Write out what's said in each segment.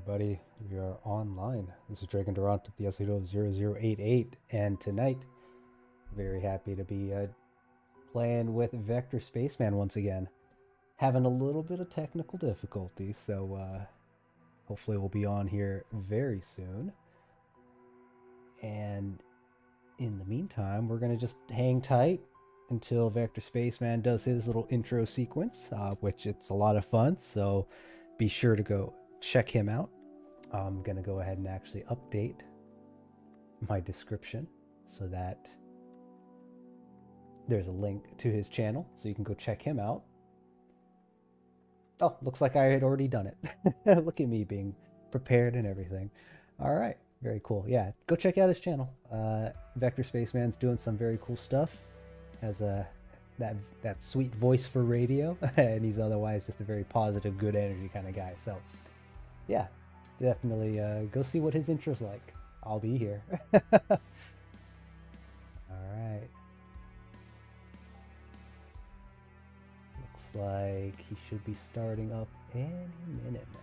everybody. We are online. This is Dregn Durant of the Yasuhiro88ch, and tonight, very happy to be playing with Vector Spaceman once again. Having a little bit of technical difficulties, so hopefully we'll be on here very soon. And in the meantime, we're going to just hang tight until Vector Spaceman does his little intro sequence, which it's a lot of fun, so be sure to go check him out. I'm going to go ahead and actually update my description so that there's a link to his channel, so you can go check him out. Oh, looks like I had already done it. Look at me being prepared and everything. All right, very cool. Yeah, go check out his channel. Vector Spaceman's doing some very cool stuff. Has that sweet voice for radio, and he's otherwise just a very positive, good energy kind of guy. So, yeah, definitely go see what his intro's like. I'll be here. All right. Looks like he should be starting up any minute now.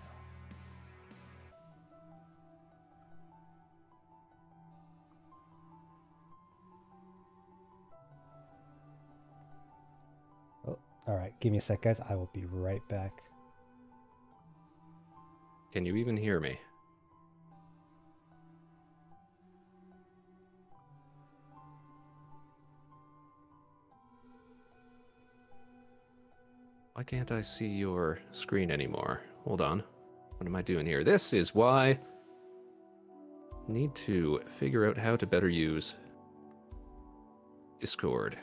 All right, give me a sec, guys. I will be right back. Can you even hear me? Why can't I see your screen anymore? Hold on. What am I doing here? This is why I need to figure out how to better use Discord.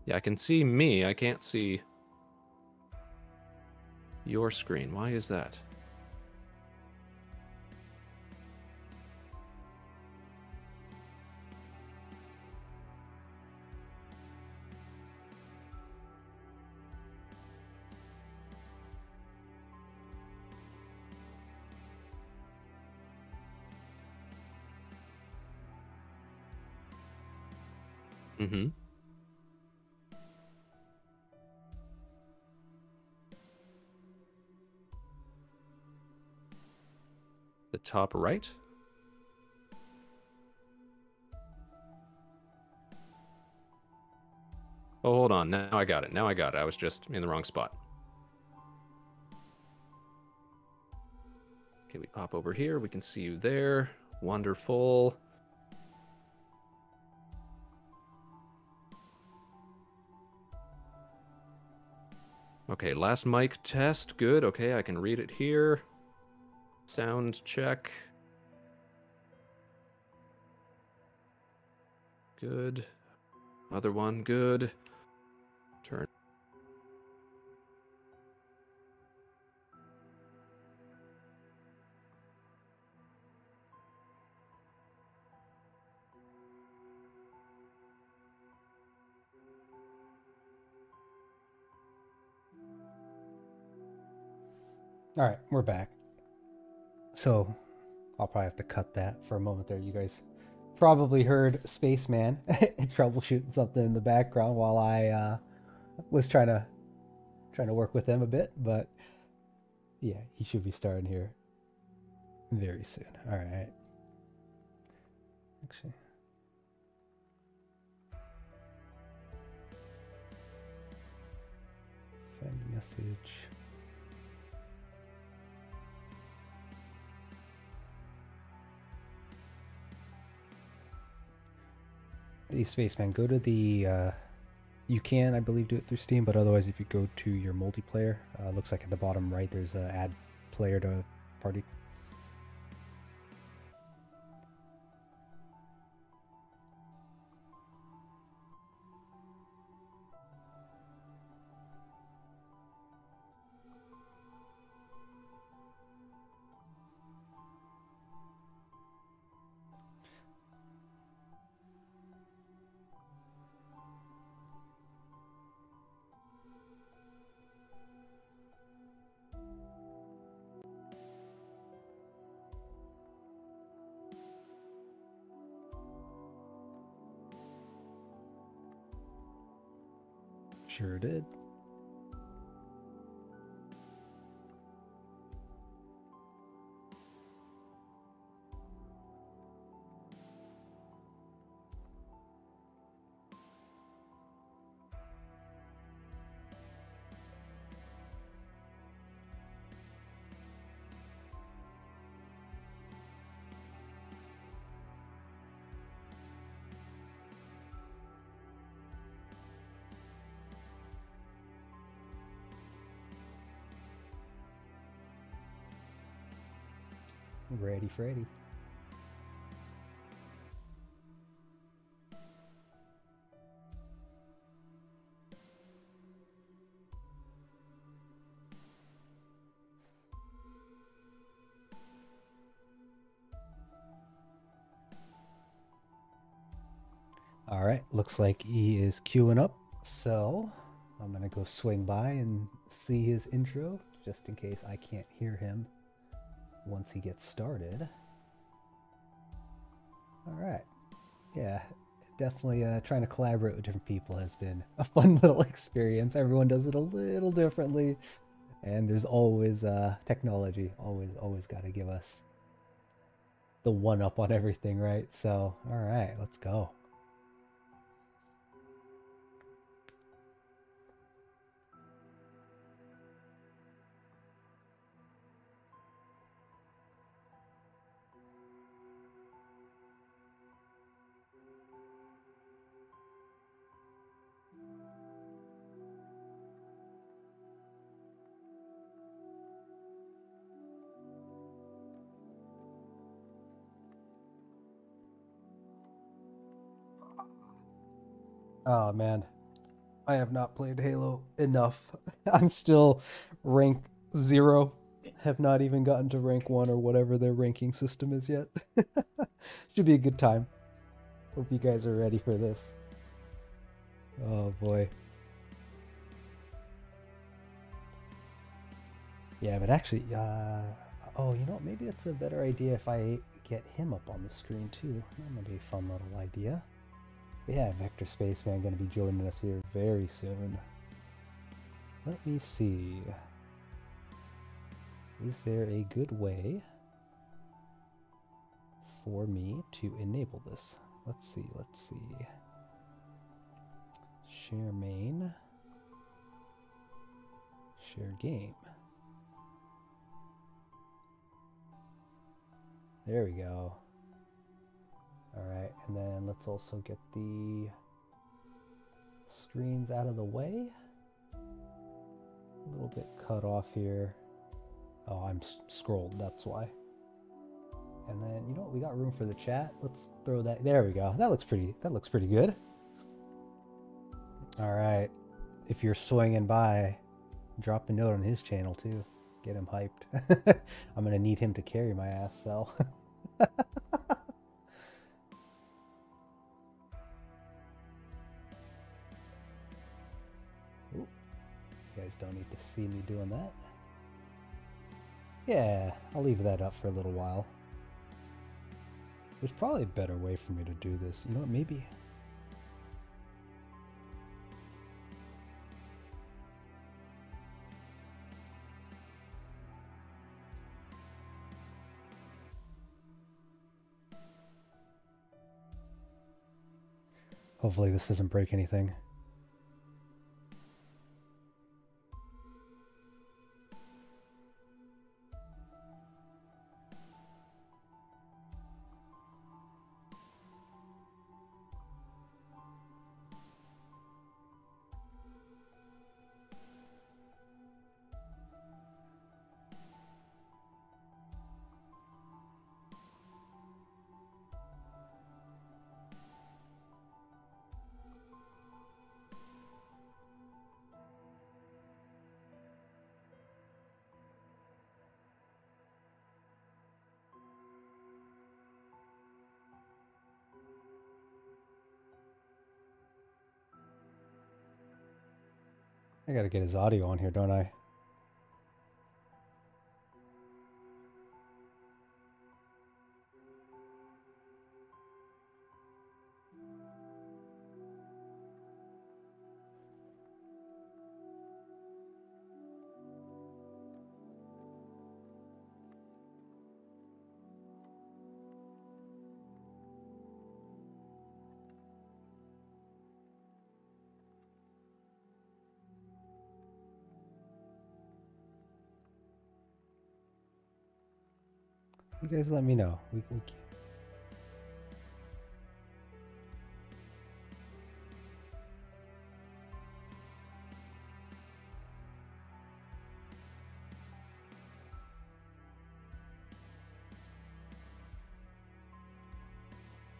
Yeah, I can see me. I can't see your screen. Why is that? Mm-hmm. The top right? Oh, hold on. Now I got it. Now I got it. I was just in the wrong spot. Okay, we pop over here. We can see you there. Wonderful. Okay, last mic test. Good. Okay, I can read it here. Sound check. Good. Other one. Good. Turn. All right, we're back. So I'll probably have to cut that for a moment there. You guys probably heard Spaceman troubleshooting something in the background while I was trying to work with him a bit, but yeah, he should be starting here very soon. All right. Actually, send message. Hey, Spaceman, go to the, you can, I believe, do it through Steam, but otherwise if you go to your multiplayer, looks like at the bottom right there's a add player to party. Sure did. Ready, Freddy. All right, looks like he is queuing up, so I'm gonna go swing by and see his intro, just in case I can't hear him once he gets started. All right, yeah, definitely trying to collaborate with different people has been a fun little experience. Everyone does it a little differently, and there's always technology, always got to give us the one up on everything, right? So, all right, let's go. Oh man, I have not played Halo enough. I'm still rank 0. Have not even gotten to rank 1 or whatever their ranking system is yet. Should be a good time. Hope you guys are ready for this. Oh boy. Yeah, but actually, oh, you know, maybe it's a better idea if I get him up on the screen too. That might be a fun little idea. But yeah, Vector Spaceman going to be joining us here very soon. Let me see. Is there a good way for me to enable this? Let's see. Share main. Share game. There we go. Alright, and then let's also get the screens out of the way. A little bit cut off here. Oh, I'm scrolled, that's why. And then, you know what, we got room for the chat. Let's throw that, there we go. That looks pretty good. Alright, if you're swinging by, drop a note on his channel too. Get him hyped. I'm gonna need him to carry my ass, so. Ooh, you guys don't need to see me doing that. Yeah, I'll leave that up for a little while. There's probably a better way for me to do this. You know what, maybe. Hopefully this doesn't break anything. I gotta get his audio on here, don't I? You guys let me know.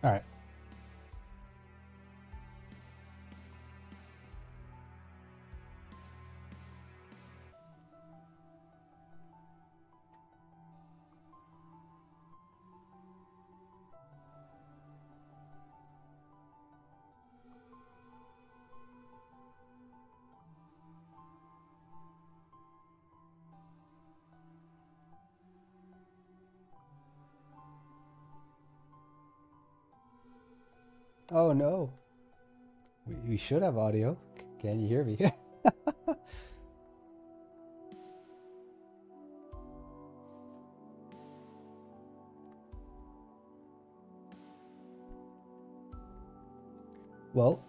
All right. Oh no. We should have audio. Can you hear me? Well,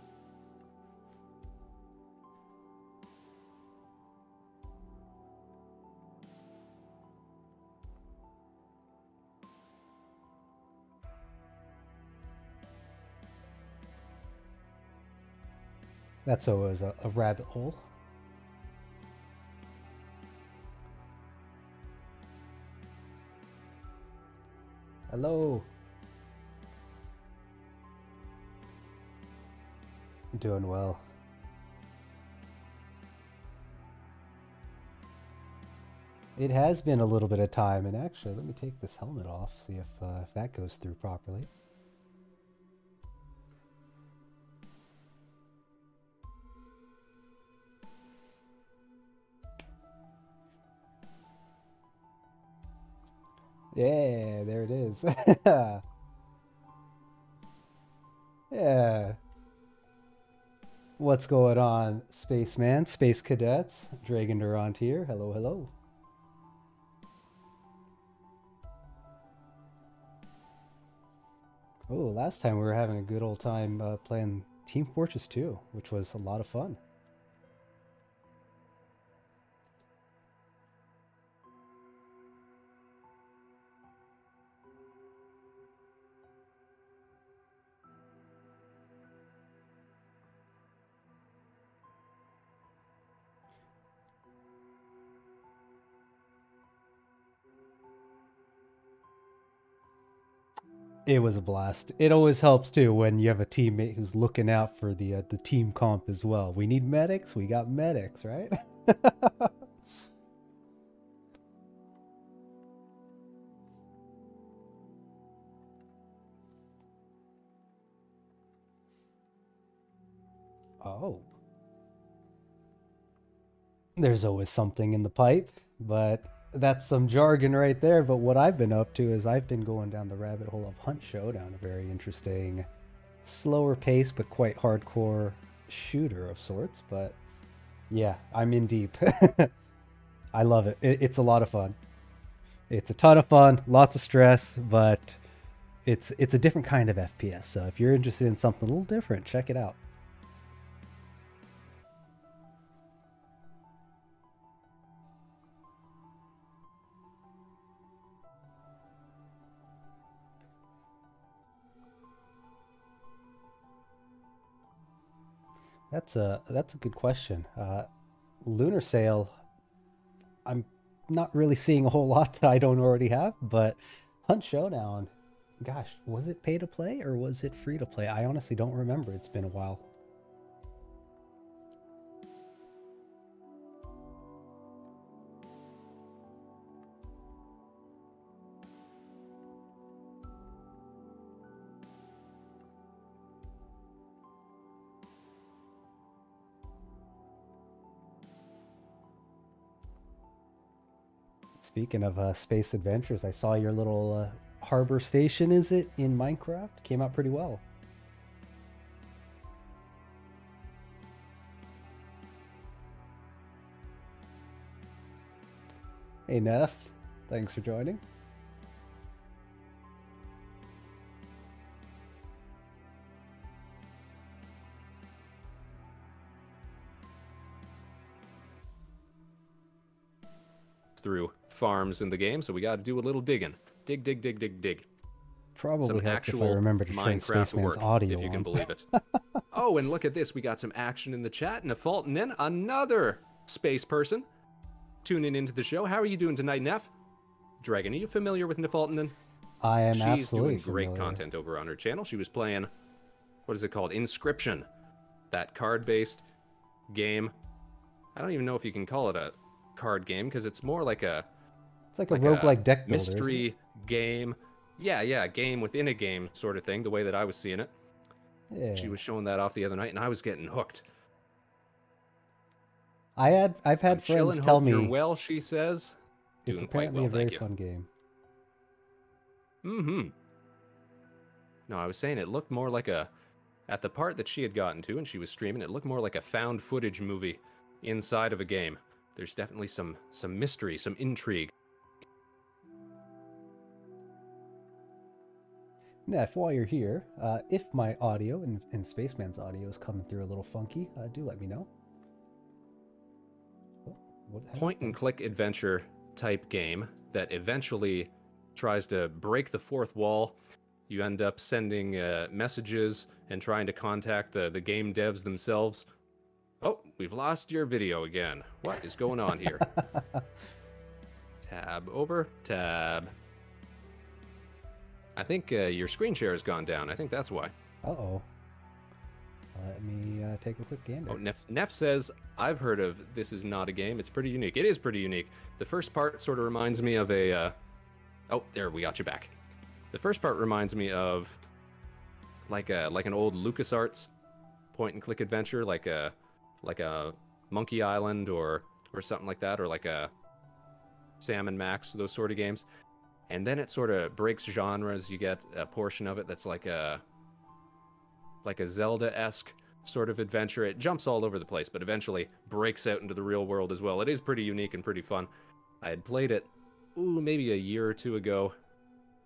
that's always a rabbit hole. Hello. I'm doing well. It has been a little bit of time, and actually, let me take this helmet off, see if that goes through properly. Yeah, there it is. Yeah. What's going on, spaceman, space cadets? Dregn Durant here. Hello, hello. Oh, last time we were having a good old time playing Team Fortress 2, which was a lot of fun. It was a blast. It always helps too when you have a teammate who's looking out for the team comp as well. We need medics. We got medics, right? Oh, there's always something in the pipe, but that's some jargon right there. But what I've been up to is I've been going down the rabbit hole of Hunt Showdown, a very interesting, slower pace but quite hardcore shooter of sorts. But yeah, I'm in deep. I love it. It's a lot of fun. It's a ton of fun, lots of stress, but it's a different kind of FPS. So if you're interested in something a little different, check it out. That's a good question. Lunar Sail, I'm not really seeing a whole lot that I don't already have, but Hunt Showdown, gosh, was it pay to play or was it free to play? I honestly don't remember. It's been a while. Speaking of space adventures, I saw your little harbor station, is it, in Minecraft? Came out pretty well. Hey, Neff. Thanks for joining. Through farms in the game, so we got to do a little digging. Dig, dig, dig, dig, dig. Probably Some helped if I actual remember to turn Minecraft Spaceman's work, audio if you on. can believe it. Oh, and look at this. We got some action in the chat. Nefaltinen, another space person, tuning into the show. How are you doing tonight, Nef? Dragon, are you familiar with Nefaltinen? I am She's absolutely doing great familiar. content over on her channel. She was playing, what is it called? Inscription. That card-based game. I don't even know if you can call it a card game, because it's more like a... It's like a roguelike deck builder, mystery game. Yeah, game within a game sort of thing, the way that I was seeing it. Yeah. She was showing that off the other night, and I was getting hooked. I've had friends tell me you're well, she says. it's Doing quite apparently well, a very thank you. fun game. Mm-hmm. No, I was saying it looked more like a... At the part that she had gotten to and she was streaming, it looked more like a found footage movie inside of a game. There's definitely some mystery, some intrigue. Nef, while you're here, if my audio and Spaceman's audio is coming through a little funky, do let me know. Oh, Point and click adventure type game that eventually tries to break the fourth wall. You end up sending messages and trying to contact the game devs themselves. Oh, we've lost your video again. What is going on here? Tab over, tab. I think your screen share has gone down. I think that's why. Uh-oh. Let me take a quick gander. Oh, Neff says, I've heard of This Is Not a Game. It's pretty unique. It is pretty unique. The first part sort of reminds me of a... Oh, there, we got you back. The first part reminds me of like an old LucasArts point-and-click adventure, like a Monkey Island or something like that, or like a Sam and Max, those sort of games. And then it sort of breaks genres. You get a portion of it that's like a Zelda-esque sort of adventure. It jumps all over the place, but eventually breaks out into the real world as well. It is pretty unique and pretty fun. I had played it, maybe a year or two ago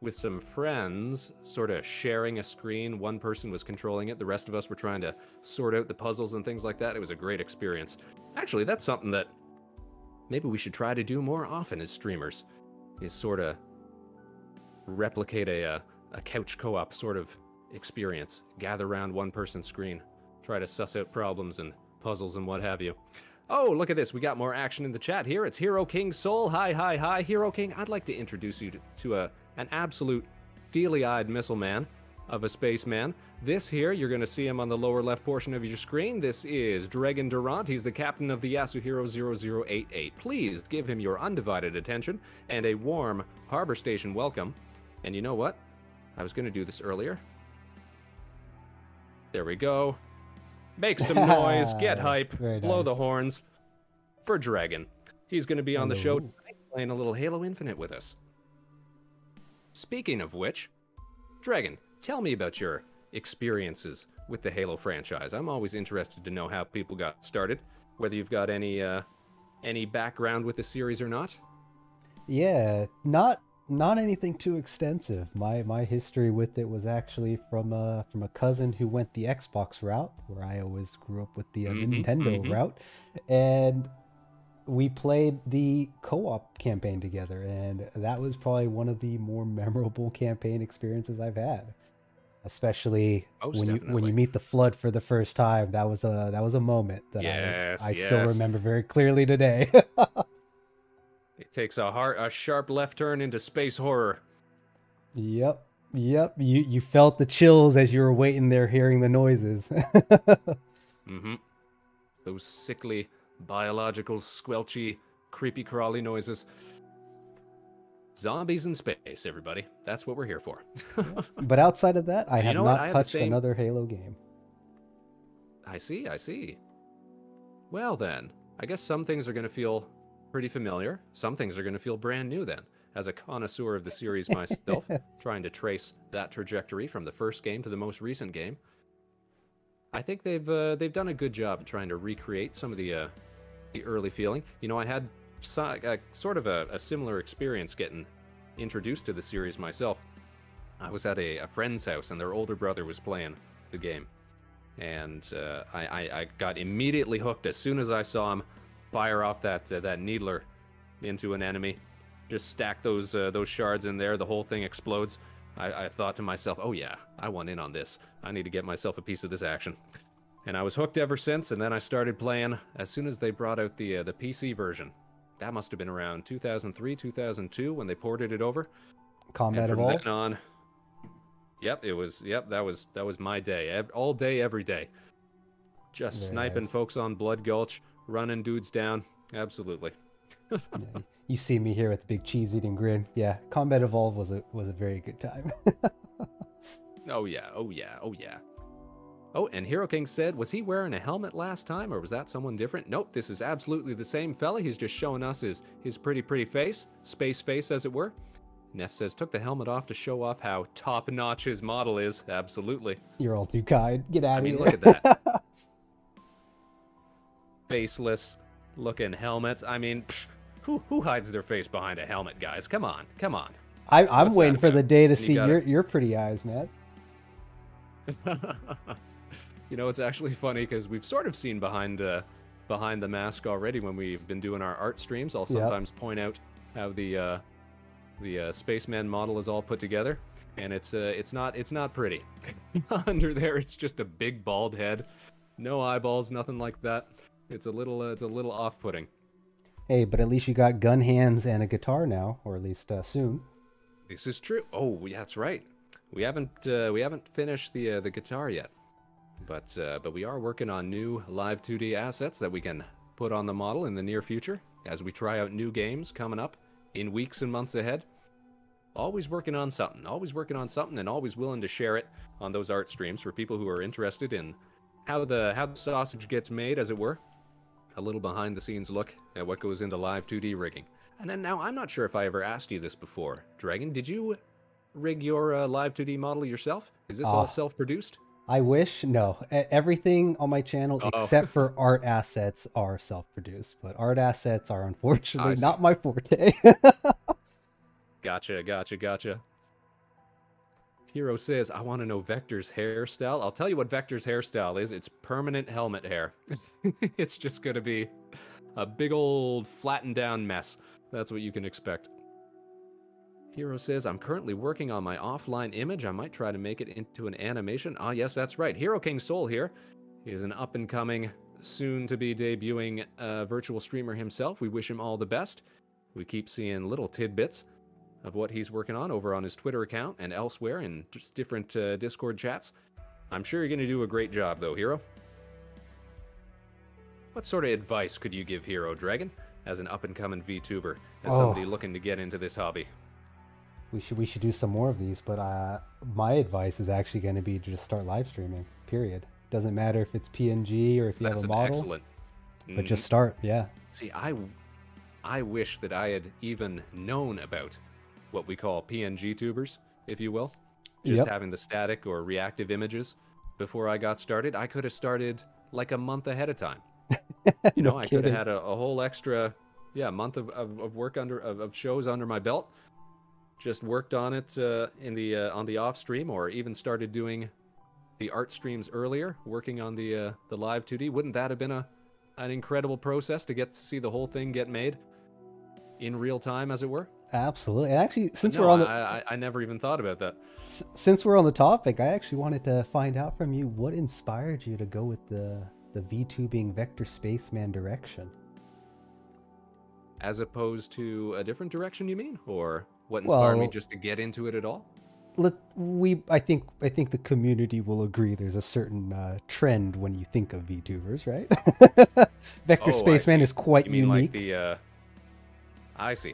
with some friends, sort of sharing a screen. One person was controlling it. The rest of us were trying to sort out the puzzles and things like that. It was a great experience. Actually, that's something that maybe we should try to do more often as streamers, is sort of replicate a couch co-op sort of experience. Gather around one person's screen, try to suss out problems and puzzles and what have you. Oh, look at this. We got more action in the chat here. It's Hero King Soul. Hi. Hero King, I'd like to introduce you to an absolute steely-eyed missile man of a spaceman. This here, you're going to see him on the lower left portion of your screen. This is Dregn Durant. He's the captain of the Yasuhiro88ch. Please give him your undivided attention and a warm harbor station welcome. And you know what? I was going to do this earlier. There we go. Make some noise, get hype, blow the horns for Dragon. He's going to be on the show tonight playing a little Halo Infinite with us. Speaking of which, Dragon, tell me about your experiences with the Halo franchise. I'm always interested to know how people got started, whether you've got any background with the series or not. Yeah, not anything too extensive. My history with it was actually from a cousin who went the Xbox route, where I always grew up with the Nintendo route, and we played the co-op campaign together, and that was probably one of the more memorable campaign experiences I've had. Especially when you meet the Flood for the first time. That was a moment that I still remember very clearly today. It takes a sharp left turn into space horror. Yep. You felt the chills as you were waiting there hearing the noises. Those sickly, biological, squelchy, creepy crawly noises. Zombies in space, everybody. That's what we're here for. But outside of that, I have not touched another Halo game. I see. Well then, I guess some things are going to feel pretty familiar. Some things are going to feel brand new then. As a connoisseur of the series myself, trying to trace that trajectory from the first game to the most recent game, I think they've done a good job at trying to recreate some of the early feeling. You know, I had sort of a similar experience getting introduced to the series myself. I was at a friend's house and their older brother was playing the game, and I got immediately hooked as soon as I saw him fire off that needler into an enemy. just stack those shards in there. The whole thing explodes. I thought to myself, oh yeah, I want in on this. I need to get myself a piece of this action. And I was hooked ever since, and then I started playing as soon as they brought out the PC version. That must have been around 2003, 2002 when they ported it over. Combat and from Evolved? then on, that was my day. All day, every day. Just Very sniping nice. folks on Blood Gulch, running dudes down. Absolutely. Yeah, you see me here with the big cheese-eating grin. Yeah, Combat Evolved was a very good time. Oh yeah, oh yeah, oh yeah. Oh, and Hero King said, was he wearing a helmet last time, or was that someone different? Nope, this is absolutely the same fella. He's just showing us his pretty face, space face as it were. Neff says, took the helmet off to show off how top-notch his model is. Absolutely. You're all too kind. Get out of here. I mean, look at that. Faceless looking helmets. I mean, who hides their face behind a helmet, guys? Come on, come on. I'm What's waiting that for about? the day to You see gotta- your pretty eyes, man. You know, it's actually funny because we've sort of seen behind the mask already when we've been doing our art streams. I'll sometimes point out how the spaceman model is all put together, and it's not pretty. Under there, it's just a big bald head, no eyeballs, nothing like that. It's a little off-putting. Hey, but at least you got gun hands and a guitar now, or at least soon. This is true. Oh, yeah, that's right. We haven't finished the guitar yet, but we are working on new live 2D assets that we can put on the model in the near future as we try out new games coming up in weeks and months ahead. Always working on something, and always willing to share it on those art streams for people who are interested in how the sausage gets made, as it were. A little behind the scenes look at what goes into live 2D rigging. And then now, I'm not sure if I ever asked you this before, Dragon. Did you rig your live 2D model yourself? Is this all self-produced? I wish. No, everything on my channel except for art assets are self-produced, but art assets are unfortunately not my forte. Gotcha. Hero says, I want to know Vector's hairstyle. I'll tell you what Vector's hairstyle is. It's permanent helmet hair. It's just going to be a big old flattened down mess. That's what you can expect. Hero says, I'm currently working on my offline image. I might try to make it into an animation. Ah, yes, that's right. Hero King Soul here is an up-and-coming, soon-to-be debuting virtual streamer himself. We wish him all the best. We keep seeing little tidbits of what he's working on over on his Twitter account and elsewhere in just different Discord chats. I'm sure you're going to do a great job, though, Hero. What sort of advice could you give Hero, Dragon, as an up-and-coming VTuber, as somebody looking to get into this hobby? We should do some more of these, but my advice is actually going to be to just start live streaming, period. Doesn't matter if it's PNG or if you have a model. Excellent. But just start, yeah. See, I wish that I had even known about what we call PNG tubers, if you will. Just having the static or reactive images before I got started. I could have started like a month ahead of time. You know, I could have had a whole extra month of work of shows under my belt. Just worked on it on the off stream, or even started doing the art streams earlier, working on the live 2D. Wouldn't that have been an incredible process to get to see the whole thing get made in real time, as it were? Absolutely. And actually, since I never even thought about that. Since we're on the topic, I actually wanted to find out from you what inspired you to go with the VTubing Vector Spaceman direction. As opposed to a different direction, you mean? Or what inspired me just to get into it at all? I think the community will agree there's a certain trend when you think of VTubers, right? Vector Spaceman is quite unique. Like I see.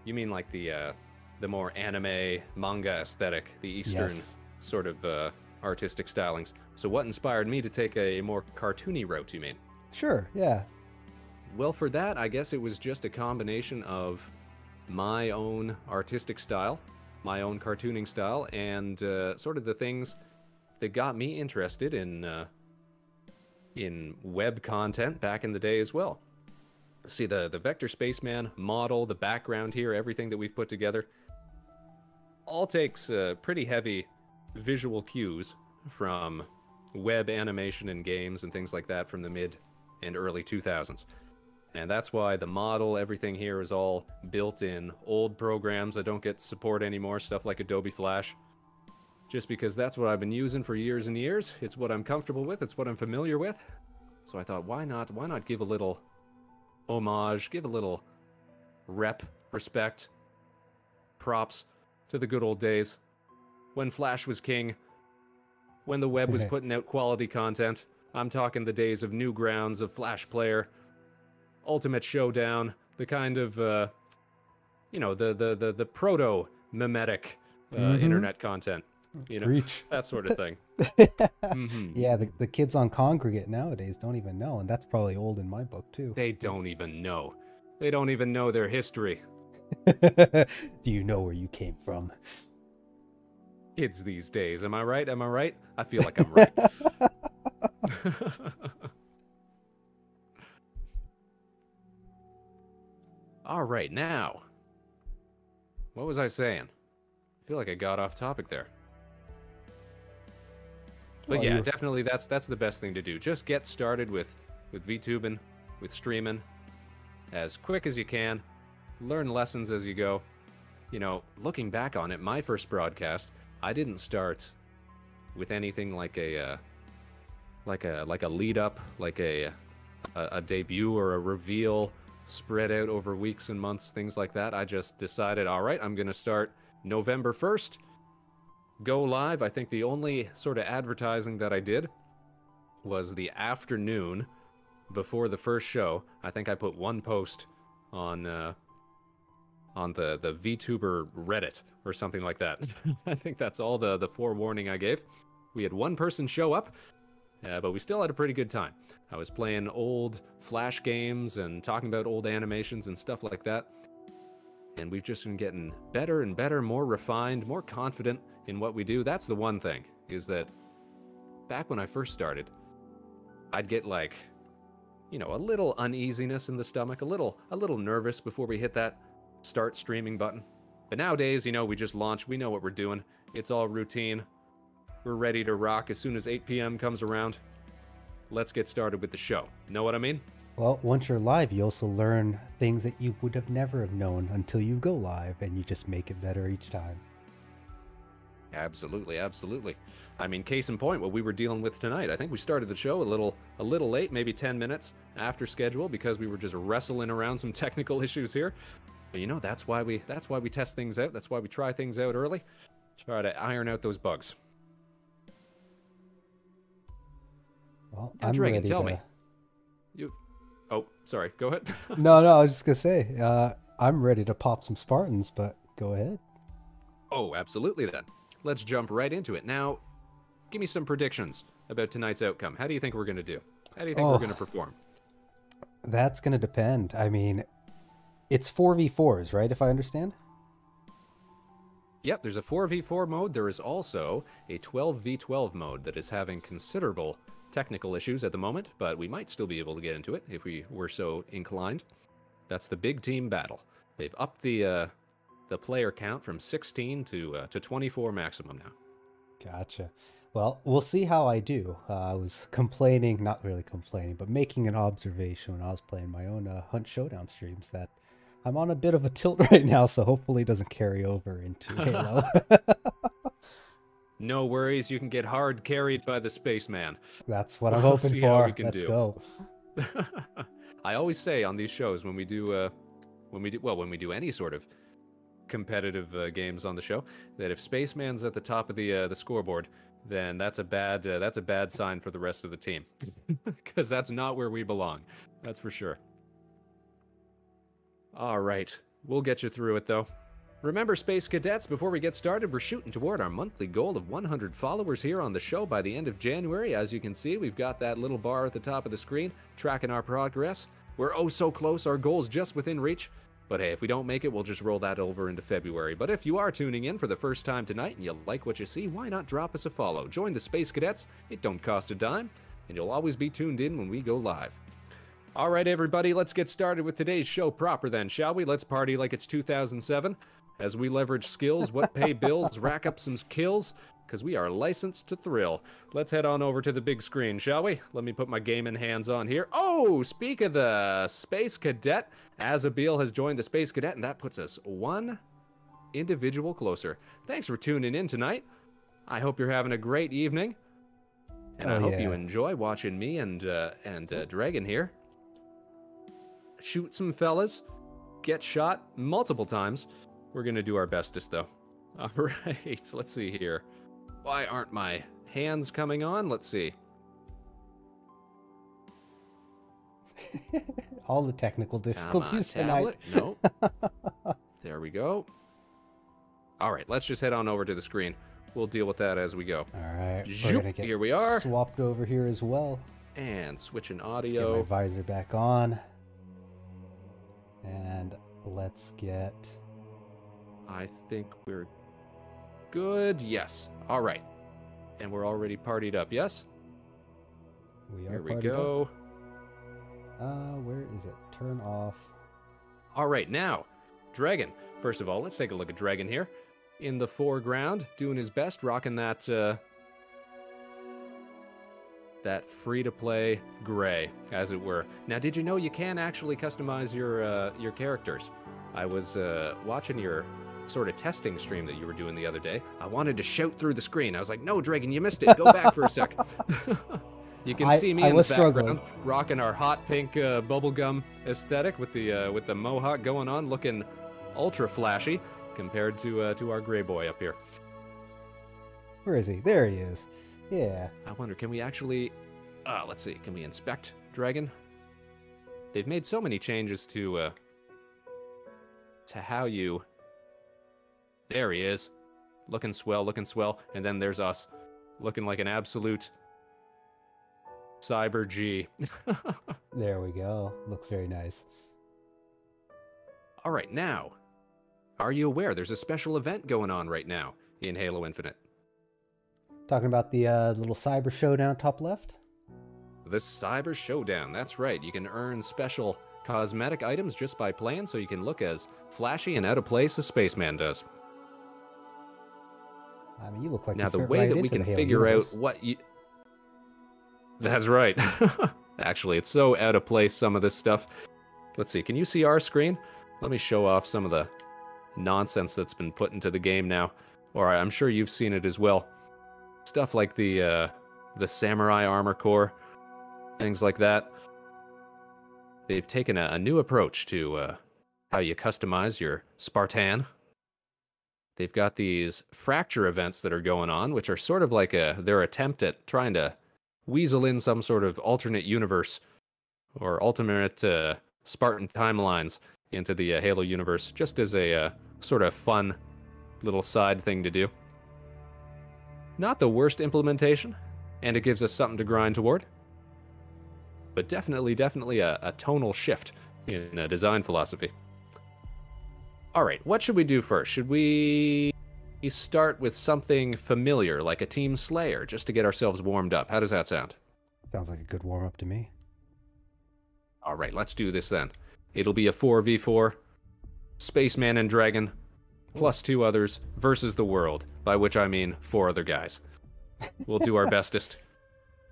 You mean like the more anime manga aesthetic, the Eastern sort of artistic stylings. So what inspired me to take a more cartoony route, you mean? Sure, yeah. Well, for that, I guess it was just a combination of my own artistic style, my own cartooning style, and sort of the things that got me interested in web content back in the day as well. See, the Vector Spaceman model, the background here, everything that we've put together, all takes pretty heavy visual cues from web animation and games and things like that from the mid and early 2000s. And that's why the model, everything here is all built in old programs that don't get support anymore, stuff like Adobe Flash. Just because that's what I've been using for years and years. It's what I'm comfortable with, it's what I'm familiar with. So I thought, why not give a little homage, give a little respect, props to the good old days when Flash was king, when the web was putting out quality content. I'm talking the days of Newgrounds, of Flash Player, Ultimate Showdown, the kind of, you know, the proto-mimetic internet content. You know, that sort of thing. Yeah, the kids on Congregate nowadays don't even know, and that's probably old in my book, too. They don't even know. They don't even know their history. Do you know where you came from? Kids these days. Am I right? Am I right? I feel like I'm right. All right, now. What was I saying? I feel like I got off topic there. But yeah, definitely that's the best thing to do. Just get started with VTubing, with streaming, as quick as you can. Learn lessons as you go. You know, looking back on it, my first broadcast, I didn't start with anything like a lead up, like a debut or a reveal spread out over weeks and months, things like that. I just decided, all right, I'm going to start November 1st. Go live. I think the only sort of advertising that I did was the afternoon before the first show. I think I put one post on the VTuber Reddit or something like that. I think that's all the forewarning I gave. We had one person show up, but we still had a pretty good time. I was playing old Flash games and talking about old animations and stuff like that. And we've just been getting better and better, more refined, more confident in what we do. That's the one thing, is that back when I first started, I'd get like, you know, a little uneasiness in the stomach, a little nervous before we hit that start streaming button. But nowadays, you know, we just launch, we know what we're doing. It's all routine. We're ready to rock as soon as 8 p.m. comes around. Let's get started with the show. Know what I mean? Well, once you're live, you also learn things that you would have never known until you go live, and you just make it better each time. Absolutely, absolutely. I mean, case in point, what we were dealing with tonight. I think we started the show a little late, maybe 10 minutes after schedule, because we were just wrestling around some technical issues here. But you know, that's why we test things out. That's why we try things out early. Try to iron out those bugs. Well, now, Dregn, tell me. Oh, sorry. Go ahead. No, I was just gonna say, I'm ready to pop some Spartans, but go ahead. Oh, absolutely then. Let's jump right into it. Now, give me some predictions about tonight's outcome. How do you think we're going to do? How do you think we're going to perform? That's going to depend. I mean, it's 4v4s, right, if I understand? Yep, there's a 4v4 mode. There is also a 12v12 mode that is having considerable technical issues at the moment, but we might still be able to get into it if we were so inclined. That's the big team battle. They've upped the player count from 16 to 24 maximum now. Gotcha. Well, we'll see how I do. I was complaining, not really complaining, but making an observation when I was playing my own Hunt Showdown streams that I'm on a bit of a tilt right now, so hopefully it doesn't carry over into Halo. No worries, you can get hard carried by the spaceman. That's what I'm hoping for. Let's go. I always say on these shows when we do any sort of competitive games on the show, that if Spaceman's at the top of the scoreboard, then that's a bad sign for the rest of the team, because that's not where we belong. That's for sure. All right, we'll get you through it though. Remember, Space Cadets, before we get started, we're shooting toward our monthly goal of 100 followers here on the show by the end of January. As you can see, we've got that little bar at the top of the screen tracking our progress. We're oh so close, our goal's just within reach. But hey, if we don't make it, we'll just roll that over into February. But if you are tuning in for the first time tonight and you like what you see, why not drop us a follow? Join the Space Cadets. It don't cost a dime, and you'll always be tuned in when we go live. All right, everybody, let's get started with today's show proper then, shall we? Let's party like it's 2007. As we leverage skills, what pay bills, rack up some kills, because we are licensed to thrill. Let's head on over to the big screen, shall we? Let me put my gaming hands on here. Oh, speak of the Space Cadet, Azabil has joined the Space Cadet, and that puts us one individual closer. Thanks for tuning in tonight. I hope you're having a great evening, and I hope you enjoy watching me and Dregn here shoot some fellas, get shot multiple times. We're gonna do our bestest, though. All right, let's see here. Why aren't my hands coming on? Let's see. All the technical difficulties tonight. No. There we go. All right, let's just head on over to the screen. We'll deal with that as we go. All right, we're gonna get here we are. Swapped over here as well. And switching Let's audio. get my visor back on. And let's get... I think we're good. Yes. All right. And we're already partied up. Yes? We are Here we go. Where is it? Turn off. All right. Now, Dregn. First of all, let's take a look at Dregn here. In the foreground, doing his best, rocking that that free-to-play gray, as it were. Now, did you know you can actually customize your characters? I was watching your sort of testing stream that you were doing the other day. I wanted to shout through the screen. I was like, no, Dregn, you missed it. Go back for a sec. You can see me in the background, rocking our hot pink bubblegum aesthetic with the mohawk going on, looking ultra flashy compared to our gray boy up here. Where is he? There he is. Yeah. I wonder, can we actually... let's see. Can we inspect Dregn? They've made so many changes to how you... There he is. Looking swell, looking swell. And then there's us. Looking like an absolute Cyber G. There we go. Looks very nice. All right, now, are you aware there's a special event going on right now in Halo Infinite? Talking about the little cyber showdown top left? The Cyber Showdown, that's right. You can earn special cosmetic items just by playing, so you can look as flashy and out of place as Spaceman does. I mean, you look like now the way that we can figure out what you... That's right. Actually, it's so out of place, some of this stuff. Let's see, can you see our screen? Let me show off some of the nonsense that's been put into the game now. Or I'm sure you've seen it as well. Stuff like the Samurai Armor Core, things like that. They've taken a new approach to how you customize your Spartan. They've got these fracture events that are going on, which are sort of like their attempt at trying to weasel in some sort of alternate universe or alternate Spartan timelines into the Halo universe, just as a sort of fun little side thing to do. Not the worst implementation, and it gives us something to grind toward, but definitely a tonal shift in design philosophy. All right, what should we do first? Should we start with something familiar, like a Team Slayer, just to get ourselves warmed up? How does that sound? Sounds like a good warm-up to me. All right, let's do this then. It'll be a 4v4, Spaceman and Dregn, plus 2 others, versus the world, by which I mean 4 other guys. We'll do our bestest,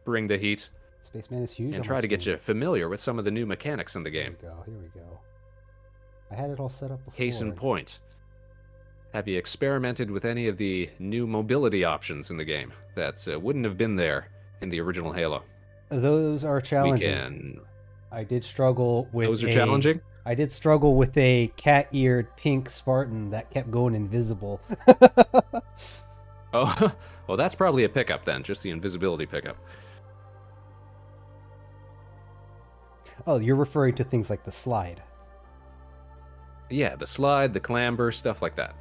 bring the heat, Spaceman is huge, and try to get you familiar with some of the new mechanics in the game. Here we go. I had it all set up before. Case in point, have you experimented with any of the new mobility options in the game that wouldn't have been there in the original Halo? Those are challenging. I did struggle with Those are challenging? I did struggle with a cat-eared pink Spartan that kept going invisible. Oh, well, that's probably a pickup then, just the invisibility pickup. Oh, you're referring to things like the slide. Yeah, the slide, the clamber, stuff like that.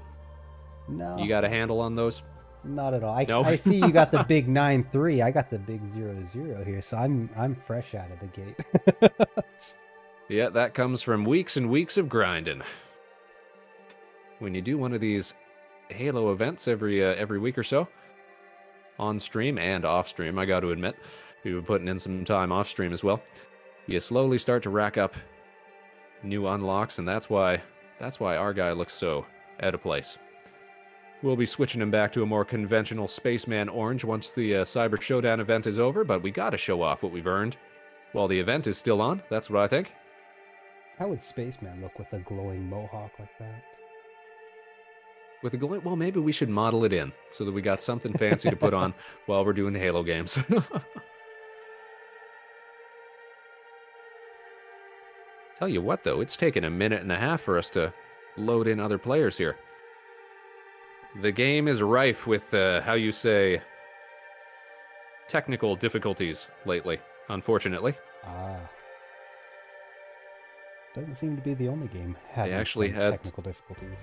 No. You got a handle on those? Not at all. No? I see you got the big 9-3. I got the big 0-0 here, so I'm fresh out of the gate. Yeah, that comes from weeks and weeks of grinding. When you do one of these Halo events every week or so, on stream and off stream, I got to admit, we've been putting in some time off stream as well. You slowly start to rack up new unlocks, and that's why our guy looks so out of place. We'll be switching him back to a more conventional Spaceman orange once the Cyber Showdown event is over, but we gotta show off what we've earned while the event is still on. That's what I think. How would Spaceman look with a glowing mohawk like that? With a glow, well, maybe we should model it in so that we got something fancy to put on while we're doing the Halo games. Tell you what, though, it's taken a minute and a half for us to load in other players here. The game is rife with, how you say, technical difficulties lately, unfortunately. Ah. Doesn't seem to be the only game having actually some had technical difficulties.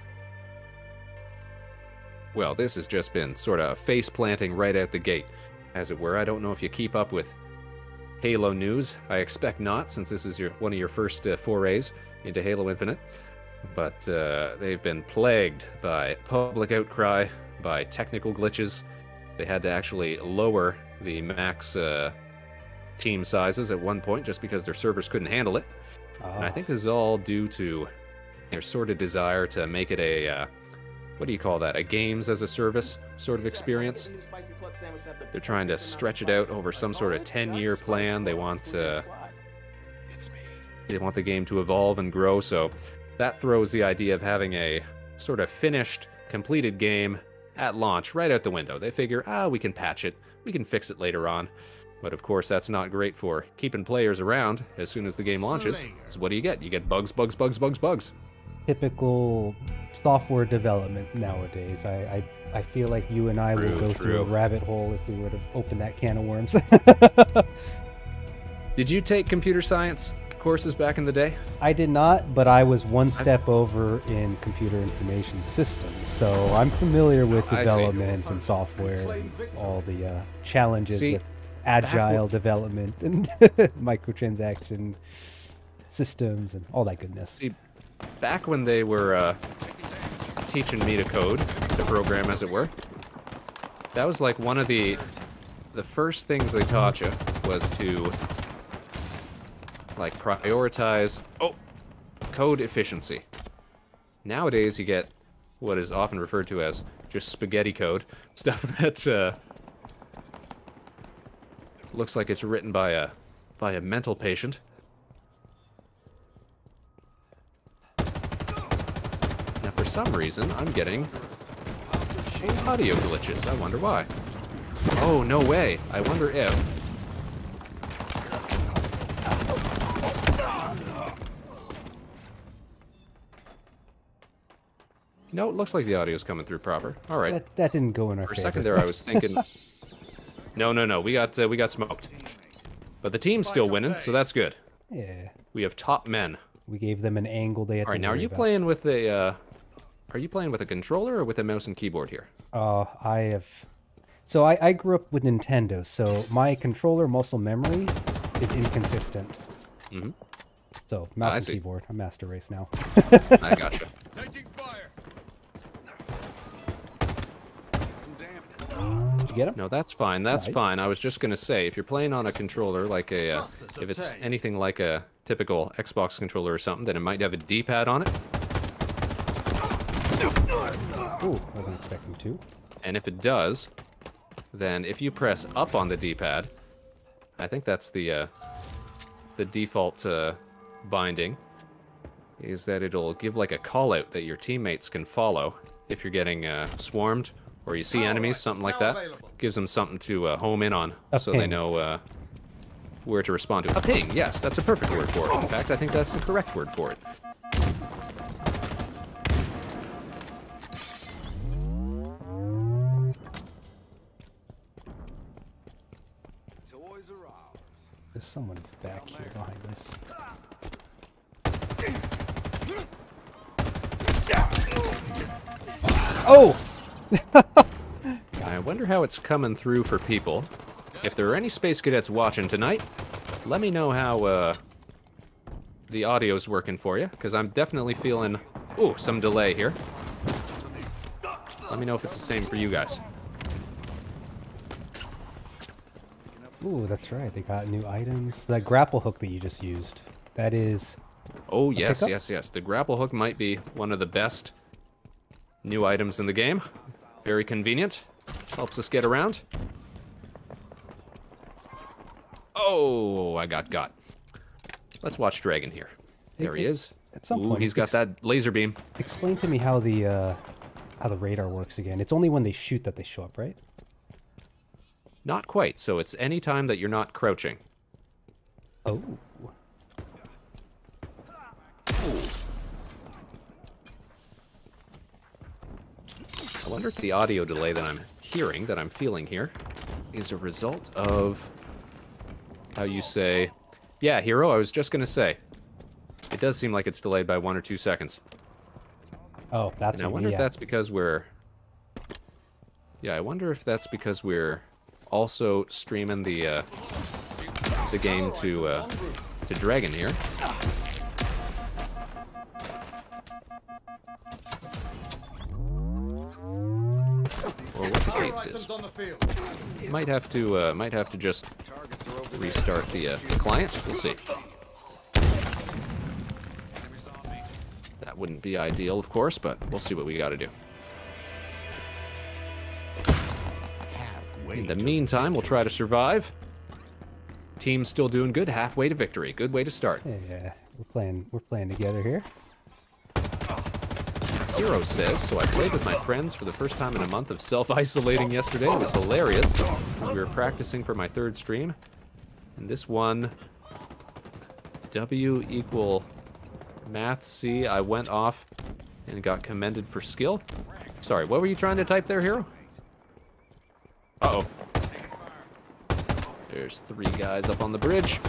Well, this has just been sort of face planting right out the gate, as it were. I don't know if you keep up with Halo news. I expect not, since this is one of your first forays into Halo Infinite. But they've been plagued by public outcry, by technical glitches. They had to actually lower the max team sizes at one point just because their servers couldn't handle it. And I think this is all due to their sort of desire to make it a, what do you call that? A games as a service sort of experience. They're trying to stretch it out over some sort of 10-year plan. They want the game to evolve and grow, so that throws the idea of having a sort of finished, completed game at launch right out the window. They figure, we can patch it, we can fix it later on. But of course, that's not great for keeping players around as soon as the game launches. So what do you get? You get bugs, bugs, bugs, bugs, bugs. Typical software development nowadays. I feel like you and I will go through a rabbit hole if we were to open that can of worms. Did you take computer science courses back in the day? I did not, but I was one step over in computer information systems, so I'm familiar with development and software and all the challenges with agile development and microtransaction systems and all that goodness. See, back when they were teaching me to code, to program as it were, that was like one of the first things they taught you was to like prioritize code efficiency. Nowadays you get what is often referred to as just spaghetti code, stuff that looks like it's written by a mental patient. Now for some reason I'm getting audio glitches. I wonder why. Oh, no way. I wonder if no, it looks like the audio's coming through proper. All right. That didn't go in our favor. For a second there, I was thinking, no, we got smoked. But the team's still winning, so that's good. Yeah. We have top men. We gave them an angle they had to worry about. All right, now are you playing with a, are you playing with a controller or with a mouse and keyboard here? I have. So I grew up with Nintendo, so my controller muscle memory is inconsistent. Mm-hmm. So mouse and keyboard. I'm master race now. I gotcha. Did you get him? No, that's fine. That's fine. I was just gonna say, if you're playing on a controller like a, if it's anything like a typical Xbox controller or something, then it might have a D-pad on it. Ooh, wasn't expecting to. And if it does, then if you press up on the D-pad, I think that's the default binding, is that it'll give like a call-out that your teammates can follow if you're getting swarmed or you see enemies, something like that. Gives them something to home in on, so they know where to respond to. A ping, yes, that's a perfect word for it. In fact, I think that's the correct word for it. There's someone back here behind us. Oh! I wonder how it's coming through for people. If there are any Space Cadets watching tonight, let me know how the audio's working for you, because I'm definitely feeling, some delay here. Let me know if it's the same for you guys. Ooh, that's right. They got new items. That grapple hook that you just used. That is... Oh, yes, yes, yes. The grapple hook might be one of the best new items in the game. Very convenient. Helps us get around. Oh, I got. Let's watch Dragon here. There he is. At some Ooh, point, he's got that laser beam. Explain to me how the radar works again. It's only when they shoot that they show up, right? Not quite. So it's any time that you're not crouching. Oh. I wonder if the audio delay that I'm hearing, that I'm feeling here, is a result of how you say, yeah, hero, I was just going to say. It does seem like it's delayed by 1 or 2 seconds. Oh, that's and I wonder if that's because we're... Yeah, I wonder if that's because we're also streaming the game to Dragon here. Or what the case is. Might have to just restart the client. We'll see. That wouldn't be ideal, of course, but we'll see what we got to do. In the meantime, we'll try to survive. Team's still doing good. Halfway to victory. Good way to start. Yeah, we're playing together here. Hero says, so I played with my friends for the first time in a month of self-isolating yesterday. It was hilarious. We were practicing for my 3rd stream. And this one, W equal math C, I went off and got commended for skill. Sorry, what were you trying to type there, Hero? Uh-oh. There's 3 guys up on the bridge.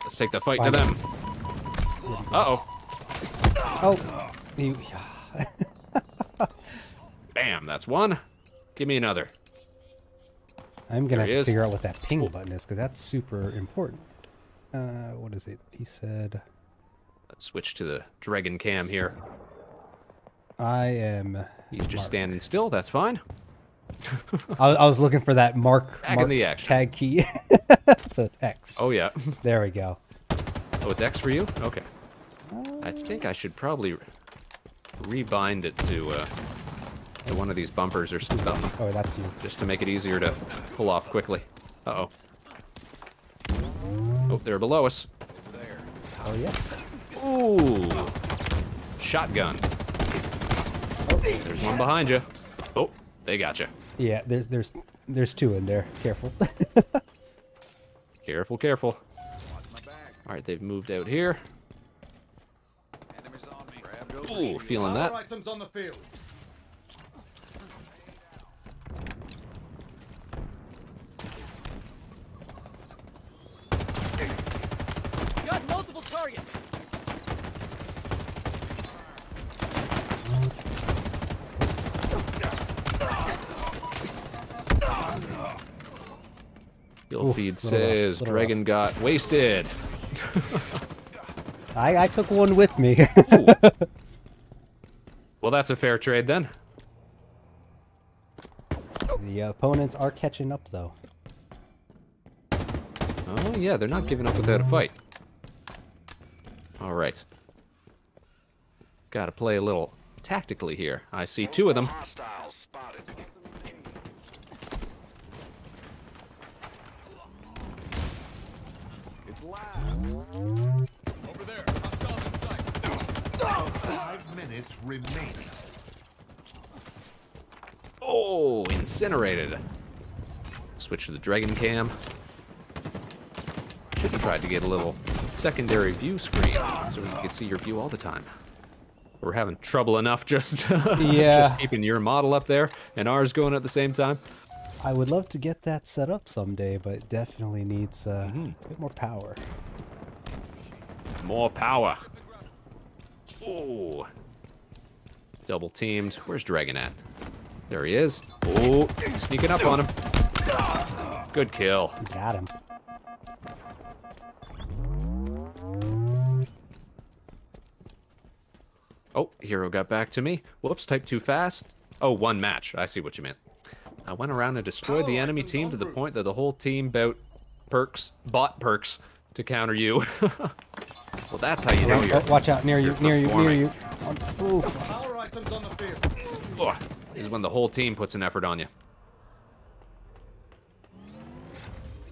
Let's take the fight to them. Uh-oh. Oh. Bam, that's 1. Give me another. I'm going to have to figure out what that ping button is, because that's super important. What is it? He said... Let's switch to the Dragon cam here. I am... He's just standing still, that's fine. I was looking for that mark in the action. tag key. So it's X. Oh, yeah. There we go. Oh, it's X for you? Okay. I think I should probably rebind it to one of these bumpers or something. Oh, that's you. Just to make it easier to pull off quickly. Uh-oh. Oh, they're below us. Oh, yes. Ooh. Shotgun. Oh. There's one behind you. Oh, they got you. Yeah, there's 2 in there. Careful. Careful, careful. All right, they've moved out here. Ooh, feeling that. Got multiple targets. Guild feed says Dragon got wasted. I took one with me. Well, that's a fair trade then. The opponents are catching up, though. Oh, yeah, they're not giving up without a fight. All right. Gotta play a little tactically here. I see 2 of them. It's loud. Over there, hostiles in sight. 5 minutes remaining. Oh, incinerated. Switch to the Dragon cam. Should have tried to get a little secondary view screen so we could see your view all the time. We're having trouble enough just, just keeping your model up there and ours going at the same time. I would love to get that set up someday, but it definitely needs a bit more power. More power. Ooh. Double teamed. Where's Dragon at? There he is. Oh, sneaking up on him. Good kill. Got him. Oh, Hero got back to me. Whoops, typed too fast. Oh, 1 match. I see what you meant. I went around and destroyed the enemy team to the point that the whole team bought perks to counter you. Well, that's how you know you're... Oh, watch out, near you, near you, near you. Ooh. Power items on the field. Oh, this is when the whole team puts an effort on you.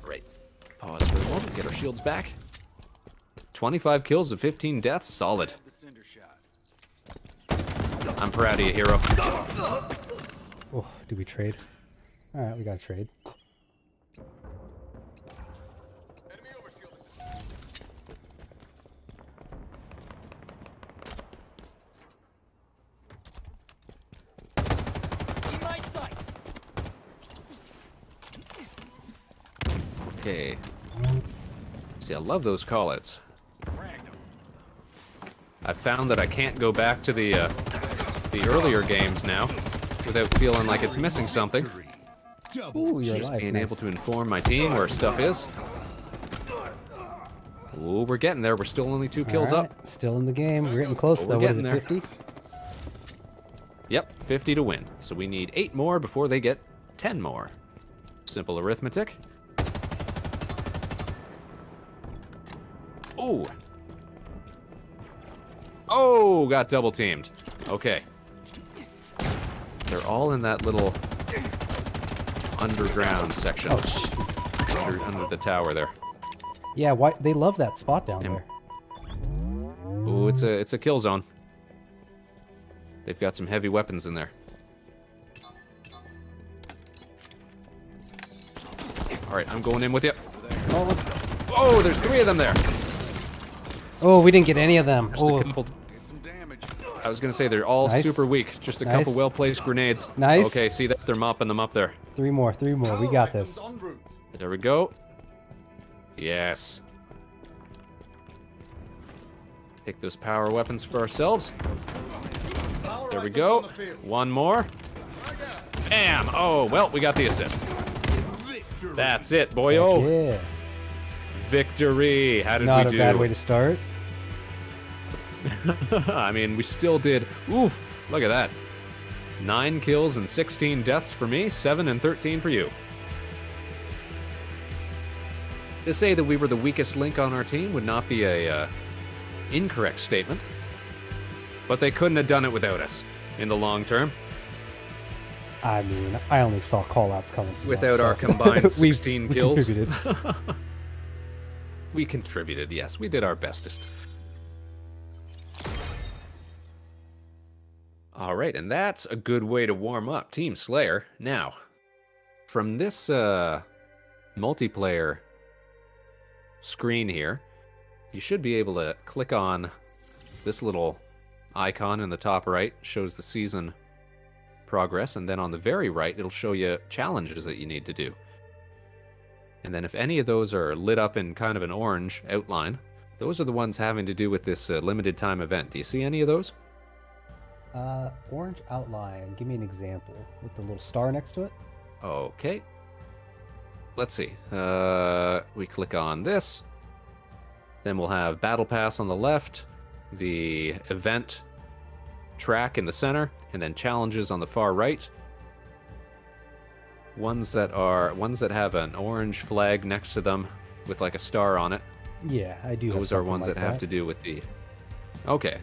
Great. Pause for a moment, get our shields back. 25 kills to 15 deaths, solid. I'm proud of you, hero. Oh, do we trade? Alright, we gotta trade. In my sights. Okay. See, I love those callouts. I found that I can't go back to the earlier games now without feeling like it's missing something. Ooh, you're Just alive. being Nice. able to inform my team where stuff is. Ooh, we're getting there. We're still only 2 kills Alright, up. still in the game. We're getting close But though. we're What is it, getting there. 50? Yep, 50 to win. So we need 8 more before they get 10 more. Simple arithmetic. Ooh. Oh, got double teamed. Okay. They're all in that little underground section. Oh, shoot. Under the tower there. Yeah, why they love that spot down there. Ooh, it's a kill zone. They've got some heavy weapons in there. All right, I'm going in with you. Oh, there's 3 of them there. Oh, we didn't get any of them. Just Oh, a couple. Did some damage. I was gonna say they're all Nice. super weak. Just a Nice. couple well-placed grenades. Nice. Okay, see that they're mopping them up there. 3 more, 3 more. We got this. Items en route. There we go. Yes. Take those power weapons for ourselves. Power There we items go. on the field. One more. Bam! Oh, well, we got the assist. That's it, boyo. Yeah. Victory. How did Not we a do? bad way to start. I mean, we still did. Oof! Look at that. 9 kills and 16 deaths for me, 7 and 13 for you. To say that we were the weakest link on our team would not be a incorrect statement, but they couldn't have done it without us in the long term. I mean, I only saw callouts coming from Without us, our so- combined We- 16 we kills. contributed. We contributed, yes. We did our bestest. All right, and that's a good way to warm up Team Slayer. Now, from this multiplayer screen here, you should be able to click on this little icon in the top right, shows the season progress, and then on the very right, it'll show you challenges that you need to do. And then if any of those are lit up in kind of an orange outline, those are the ones having to do with this limited time event. Do you see any of those? Orange outline. Give me an example with the little star next to it. Okay. Let's see. We click on this. Then we'll have Battle Pass on the left, the event track in the center, and then challenges on the far right. Ones that have an orange flag next to them with like a star on it. Yeah, I do. Those are ones that have to do with the... Okay.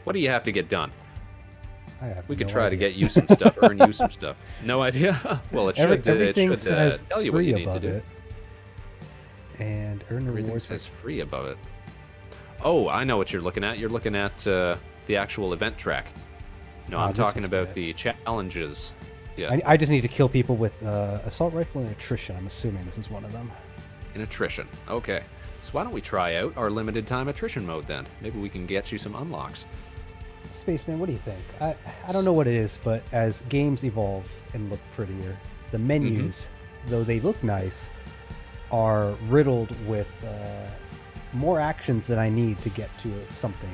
What do you have to get done? I have We could no try to idea. get you some stuff, earn you some stuff. No idea? Well, it should, Everything says tell you what free you need to above do. it. And earn Everything rewards. says free above it. Oh, I know what you're looking at. You're looking at the actual event track. No, I'm this talking was about good. the challenges. Yeah, I just need to kill people with assault rifle and attrition. I'm assuming this is one of them. in attrition. Okay. So why don't we try out our limited time attrition mode then? Maybe we can get you some unlocks. Spaceman, what do you think? I don't know what it is, but as games evolve and look prettier, the menus, though they look nice, are riddled with more actions that I need to get to something.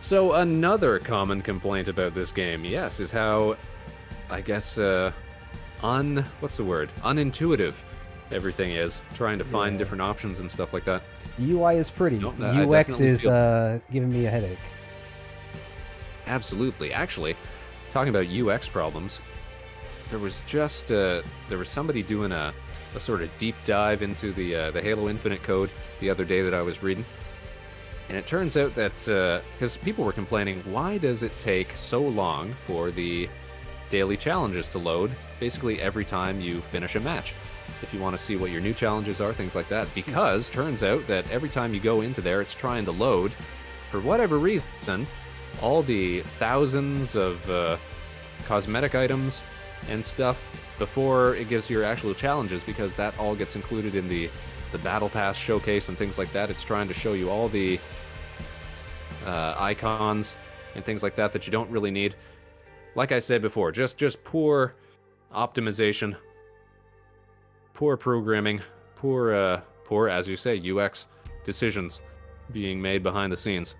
So another common complaint about this game, yes, is how, I guess, what's the word? Unintuitive everything is. Trying to find Yeah. different options and stuff like that. UI is pretty. Nope, I UX definitely is feel- giving me a headache. Absolutely. Actually, talking about UX problems, there was just there was somebody doing a sort of deep dive into the Halo Infinite code the other day that I was reading, And it turns out that, because people were complaining, why does it take so long for the daily challenges to load, basically every time you finish a match? If you want to see what your new challenges are, things like that. Because turns out that every time you go into there, it's trying to load. For whatever reason, all the thousands of cosmetic items and stuff before it gives you your actual challenges, because that all gets included in the Battle Pass showcase and things like that. It's trying to show you all the icons and things like that that you don't really need. Like I said before, just poor optimization, poor programming, poor, as you say, UX decisions being made behind the scenes.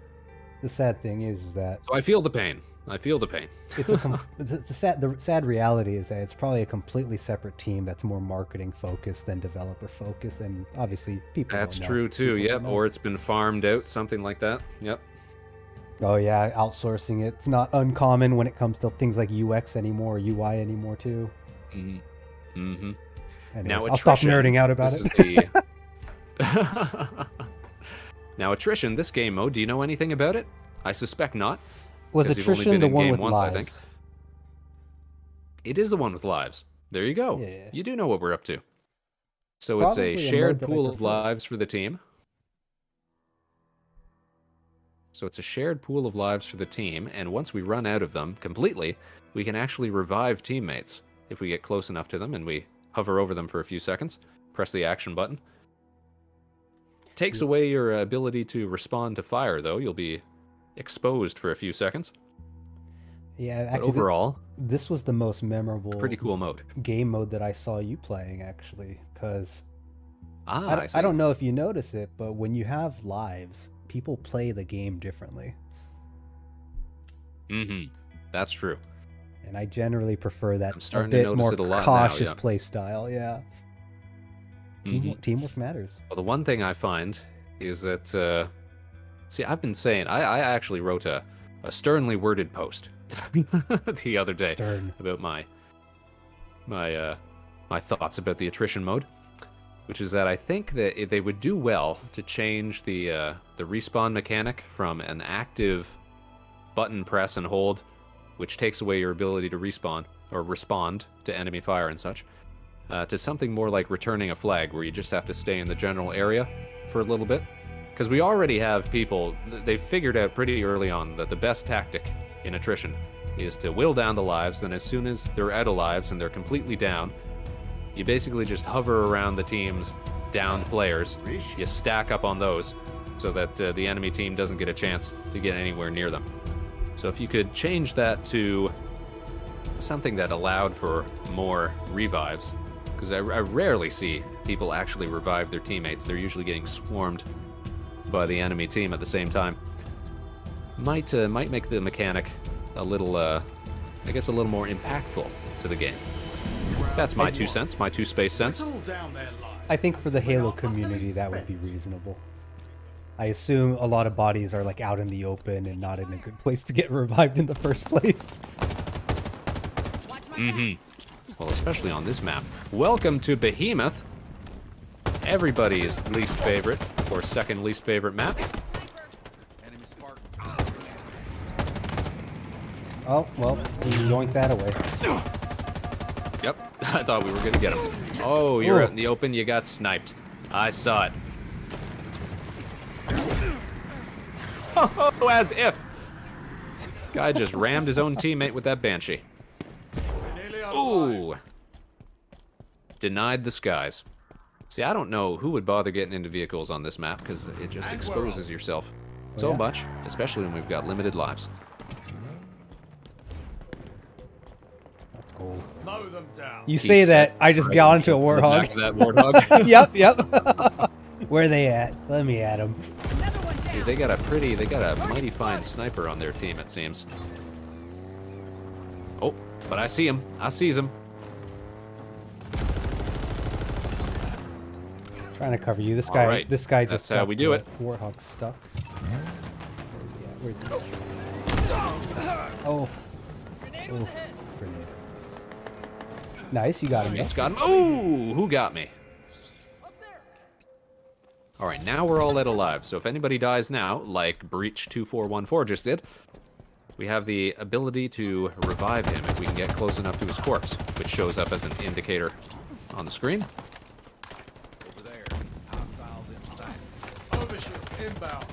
The sad thing is that... So I feel the pain. I feel the pain. It's the sad reality is that it's probably a completely separate team that's more marketing focused than developer focused, and obviously people That's don't know. true too, People yep. don't know. Or it's been farmed out, something like that. Yep. Oh yeah, outsourcing. It's not uncommon when it comes to things like UX anymore, or UI anymore too. Mm-hmm. Mm-hmm. Anyways, Now, I'll stop attrition, nerding out about this it. is the... Now, attrition, this game mode, do you know anything about it? I suspect not. Was 'cause you've only attrition been the in one game with once, I lives? think. It is the one with lives. There you go. Yeah. You do know what we're up to. So Probably it's a a mode shared that I pool of prefer. lives for the team. So it's a shared pool of lives for the team, and once we run out of them completely, we can actually revive teammates if we get close enough to them and we hover over them for a few seconds, press the action button. Takes away your ability to respond to fire, though. You'll be exposed for a few seconds. Yeah, But actually, overall, this was the most memorable pretty cool mode. game mode that I saw you playing, actually, because I I don't know if you notice it, but when you have lives, people play the game differently. Mm-hmm. That's true. And I generally prefer that I'm starting a to bit notice more it a lot now, cautious yeah. play style. Yeah, Mhm. teamwork matters. Well, the one thing I find is that, see, I've been saying, I actually wrote a sternly worded post the other day Stern. about my thoughts about the attrition mode, which is that I think that they would do well to change the respawn mechanic from an active button press and hold, which takes away your ability to respawn or respond to enemy fire and such, to something more like returning a flag, where you just have to stay in the general area for a little bit. Because we already have people, they figured out pretty early on that the best tactic in attrition is to whittle down the lives, then as soon as they're out of lives and they're completely down, you basically just hover around the team's downed players, you stack up on those so that the enemy team doesn't get a chance to get anywhere near them. So if you could change that to something that allowed for more revives, because I rarely see people actually revive their teammates. They're usually getting swarmed by the enemy team at the same time. Might make the mechanic a little, I guess, a little more impactful to the game. That's my 2 cents, my 2 space cents. Settle down there, lad. I think for the Halo community, that would be reasonable. I assume a lot of bodies are like out in the open and not in a good place to get revived in the first place. Mm-hmm. Well, especially on this map. Welcome to Behemoth, everybody's least favorite or second least favorite map. Enemy spark. Oh, well, he yoinked that away. Yep, I thought we were gonna get him. Oh, you're Ooh. out in the open, you got sniped. I saw it. Oh, as if. Guy just rammed his own teammate with that Banshee. Nearly out of lives. Ooh. Denied the skies. See, I don't know who would bother getting into vehicles on this map, because it just And exposes we're yourself Oh, so yeah. much, especially when we've got limited lives. That's cool. Mow them down. You say that, I just got into a Back warthog. to that warthog. Yep, yep. Where they at? Let me at them. See, they got a mighty fine sniper on their team, it seems. Oh, but I see him. I sees him. Trying to cover you. This All guy. right. This guy That's just how got we do the it. Warthog stuck. Where's he at? Where's he at? Oh. Oh. Grenade. Nice, you got him. Yeah. Just got him. Ooh, who got me? All right, now we're all out alive. So if anybody dies now, like Breach2414 just did, we have the ability to revive him if we can get close enough to his corpse, which shows up as an indicator on the screen. Over there. Hostiles inside. Overshoot inbound.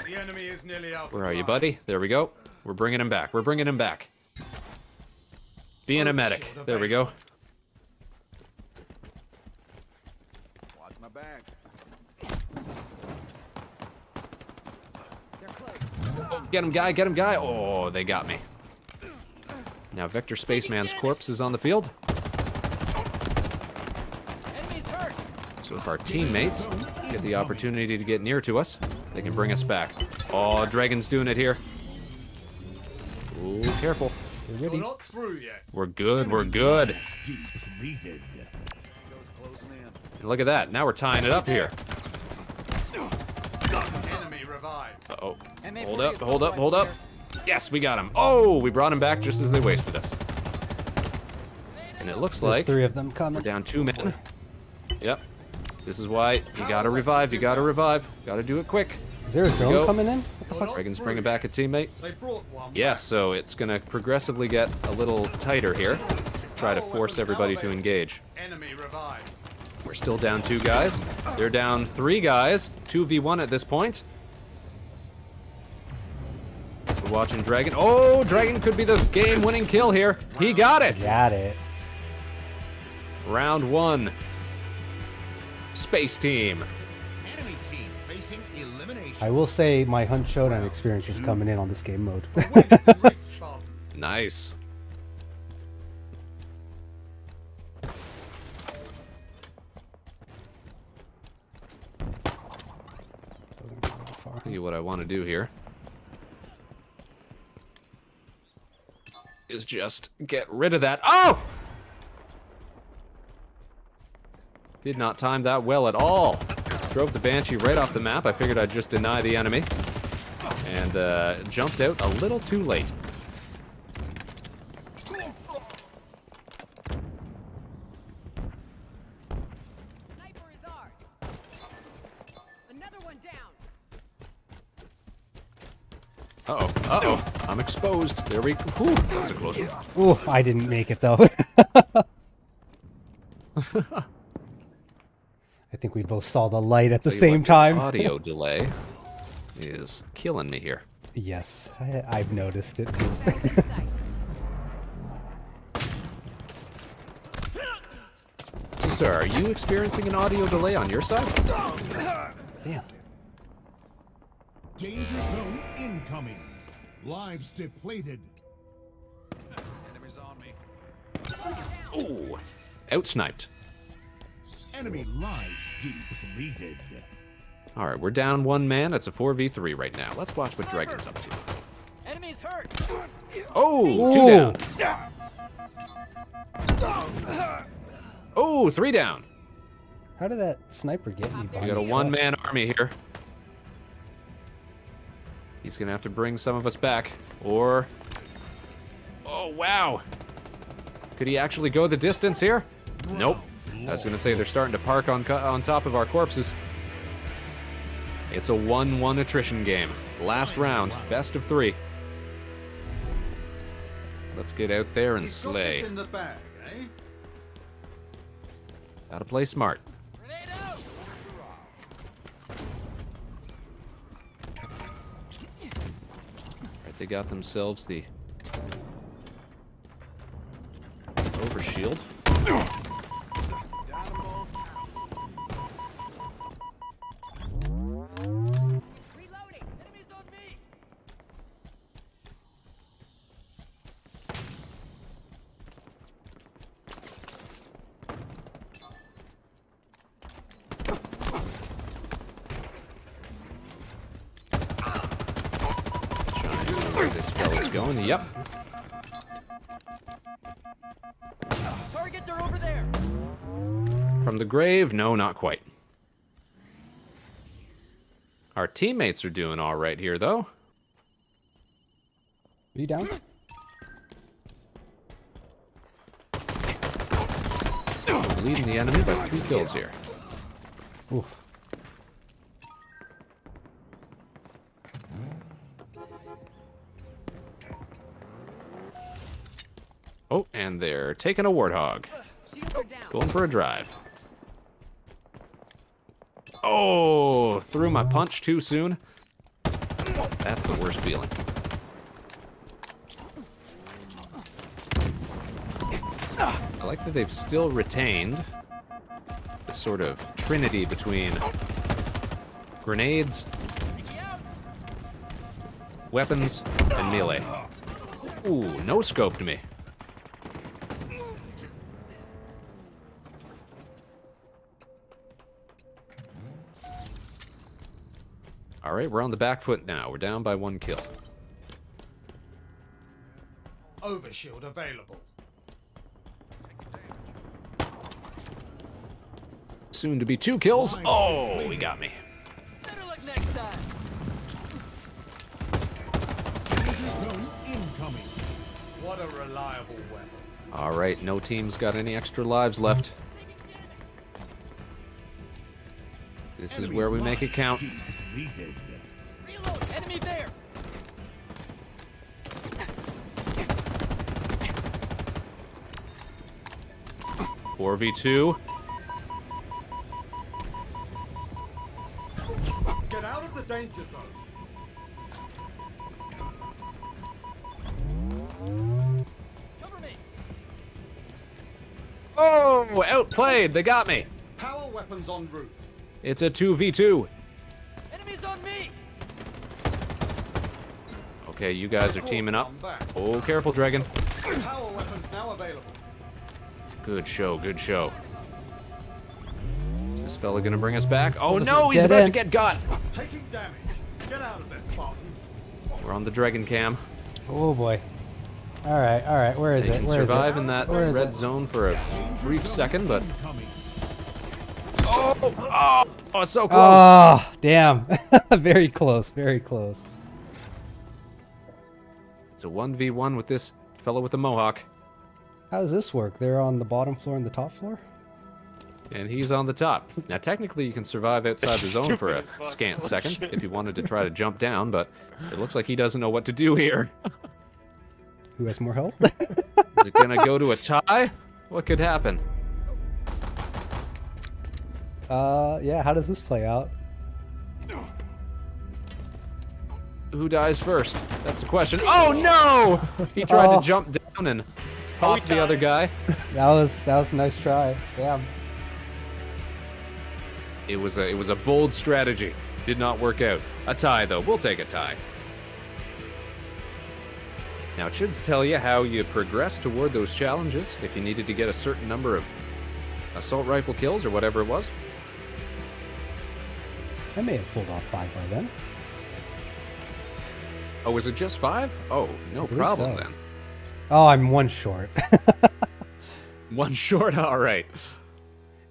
The enemy is nearly out. Where are you, buddy? There we go. We're bringing him back. We're bringing him back. Being a medic. There we go. Watch my back. Get him, guy. Get him, guy. Oh, they got me. Now Vector Spaceman's corpse is on the field. So if our teammates get the opportunity to get near to us, they can bring us back. Oh, Dragon's doing it here. Ooh, careful. We're not through yet. We're good, we're good. Depleted. Closing in. And look at that, now we're tying it up here. Enemy revived. Uh-oh. Hold up, hold up, hold up. Yes, we got him. Oh, we brought him back just as they wasted us. And it looks There's like 3 of them we're coming. down 2 men. Yep. This is why you gotta revive, you gotta revive. Gotta do it quick. Is there a go. zone coming in? What the fuck? Dragon's bringing back a teammate. They brought one. Yes, so it's gonna progressively get a little tighter here. Try to force everybody to engage. Enemy revived. We're still down 2 guys. They're down 3 guys. 2v1 at this point. We're watching Dragon. Oh, Dragon could be the game-winning kill here. He got it. Got it. Round 1. Space team. Enemy team facing elimination. I will say my Hunt Showdown experience is coming in on this game mode. Nice. Tell you what I want to do here is just get rid of that. Oh! Did not time that well at all. Drove the Banshee right off the map. I figured I'd just deny the enemy. And jumped out a little too late. Sniper is ours. Another one down. Uh-oh, uh-oh. I'm exposed. There we go. Whew, that's a close one. Ooh, I didn't make it though. I think we both saw the light at the Tell you same what, this time. audio delay is killing me here. Yes, I've noticed it too. Sister, are you experiencing an audio delay on your side? Damn. Danger zone incoming. Lives depleted. Enemies on me. Ooh, outsniped. Enemy lives depleted. All right, we're down 1 man. It's a 4v3 right now. Let's watch what Dragon's up to. Enemy's hurt. Oh, 2 down. Oh, 3 down. How did that sniper get me? We got a 1-man army here. He's gonna have to bring some of us back, or... Oh, wow. Could he actually go the distance here? Nope. I was gonna say they're starting to park on top of our corpses. It's a 1-1 attrition game. Last round, best of 3. Let's get out there and He's got slay. this in the bag, eh? Gotta play smart. Grenade out. Right, they got themselves the overshield. Reloading. Enemies on me. Trying to know where this fella's going. Yep. Targets are over there. From the grave? No, not quite. Our teammates are doing all right here, though. Are you down? leading the enemy by 3 kills here. Oof. Oh, and they're taking a warthog. Shields are down. Going for a drive. Oh, threw my punch too soon. That's the worst feeling. I like that they've still retained this sort of trinity between grenades, weapons, and melee. Ooh, no scoped me. All right, we're on the back foot now. We're down by 1 kill. Overshield available. Soon to be 2 kills. Oh, he got me. Better luck next time. Danger zone incoming. What a reliable weapon. All right, no team's got any extra lives left. This is where we make it count. Completed. Reload. Enemy there. Four v 2. Get out of the danger zone. Cover me. Oh, outplayed. They got me. Power weapons en route. It's a 2v2. Enemies on me. Okay, you guys are teaming up. I'm back. Oh, careful, Dragon. Power weapons now available. Good show, good show. Is this fella gonna bring us back? Oh This no, is he's dead about to end. get got. Taking damage. Get out of there, Spartan. We're on the Dragon cam. Oh boy. All right. Where is They it? can Where is survive it? in that Where is red it? zone for a brief second, but Incoming. oh, so close. Oh, damn. Very close. Very close. It's a 1v1 with this fellow with the mohawk, How does this work? They're on the bottom floor and the top floor? and he's on the top. Now, technically, you can survive outside the zone for a Stupid as fuck. scant Holy second shit. if you wanted to try to jump down, but it looks like he doesn't know what to do here. Who has more health? Is it gonna go to a tie? What could happen? Yeah, how does this play out? Who dies first? That's the question. Oh no! He tried Oh. to jump down and popped the other guy. That was a nice try. Damn. It was a bold strategy. Did not work out. A tie though. We'll take a tie. Now it should tell you how you progress toward those challenges if you needed to get a certain number of assault rifle kills or whatever it was. I may have pulled off 5 by then. Oh, was it just 5? Oh, no believe problem so. then. Oh, I'm 1 short. One short, all right.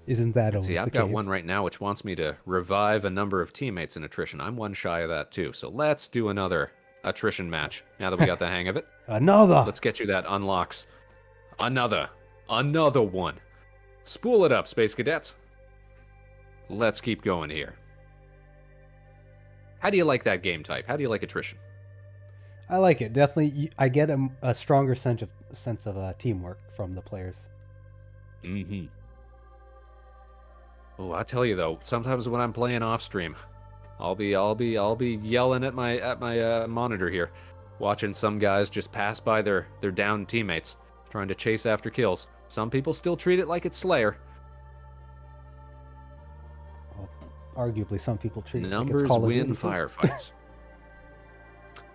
Isn't that always See, the I've got case? one right now which wants me to revive a number of teammates in attrition. I'm 1 shy of that too. So let's do another attrition match now that we got the hang of it. Another. Let's get you that unlocks. Another one. Spool it up, Space Cadets. Let's keep going here. How do you like that game type? How do you like attrition? I like it. Definitely, I get a stronger sense of teamwork from the players. Mm-hmm. Oh, I tell you though, sometimes when I'm playing off stream, I'll be yelling at my monitor here, watching some guys just pass by their downed teammates, trying to chase after kills. Some people still treat it like it's Slayer. Well, arguably, some people treat it like it's Numbers Call of win Duty. firefights.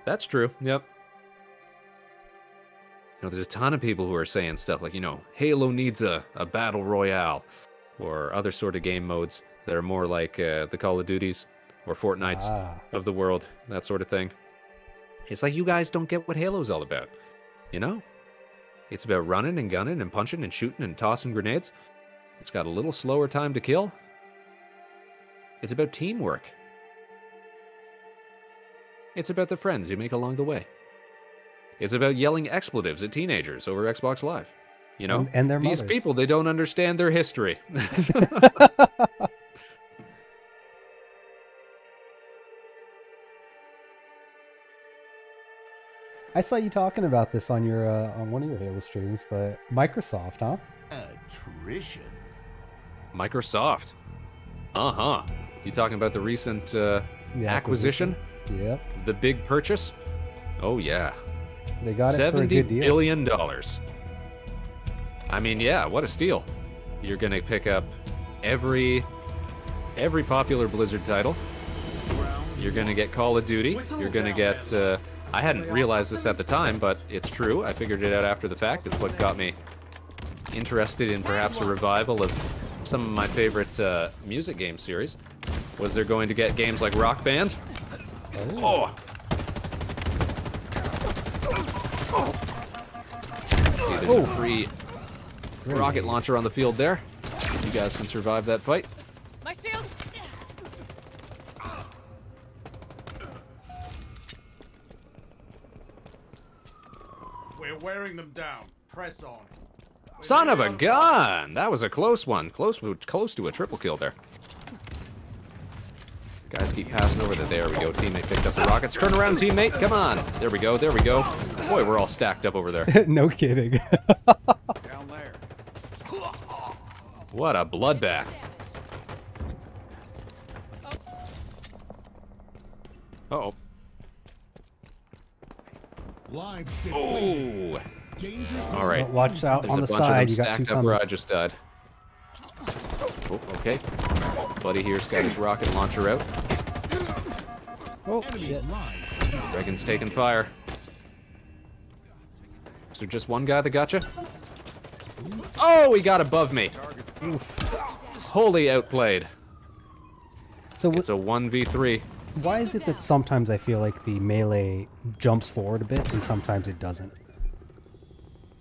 That's true. Yep. There's a ton of people who are saying stuff like, Halo needs a battle royale, or other sort of game modes that are more like the Call of Duties or Fortnites of the world, that sort of thing. It's like you guys don't get what Halo's all about, It's about running and gunning and punching and shooting and tossing grenades. It's got a little slower time to kill. It's about teamwork. It's about the friends you make along the way. It's about yelling expletives at teenagers over Xbox Live. You know, and their these mothers. people, they don't understand their history. I saw you talking about this on your on one of your Halo streams, but Microsoft, huh? Attrition. Microsoft. Uh-huh. You talking about the recent The acquisition? Yep. The big purchase? Oh, yeah. They got it for a $70 good deal. billion. I mean, yeah, what a steal. You're going to pick up every popular Blizzard title. You're going to get Call of Duty. You're going to get... I hadn't realized this at the time, but it's true. I figured it out after the fact. It's what got me interested in perhaps a revival of some of my favorite music game series. Was they're going to get games like Rock Band? Oh! See, there's a free rocket launcher on the field there. You guys can survive that fight. My shield. We're wearing them down. Press on. Son of a gun! That was a close one. Close to a triple kill there. Guys keep passing over there. There we go. Teammate picked up the rockets. Turn around, teammate. Come on. There we go. There we go. Boy, we're all stacked up over there. No kidding. Down there. What a bloodbath. Uh-oh. Lives depleted. Oh! Danger zone. All right. Watch out There's on a the bunch of side. them You got two stacked up where coming. I just died. Oh, okay. Buddy here's got his rocket launcher out. Oh, Enemy shit. lives. Dragon's taking fire. Is there just one guy that got you? Oh, he got above me. Wholly outplayed. So It's a 1v3. why is it that sometimes I feel like the melee jumps forward a bit and sometimes it doesn't?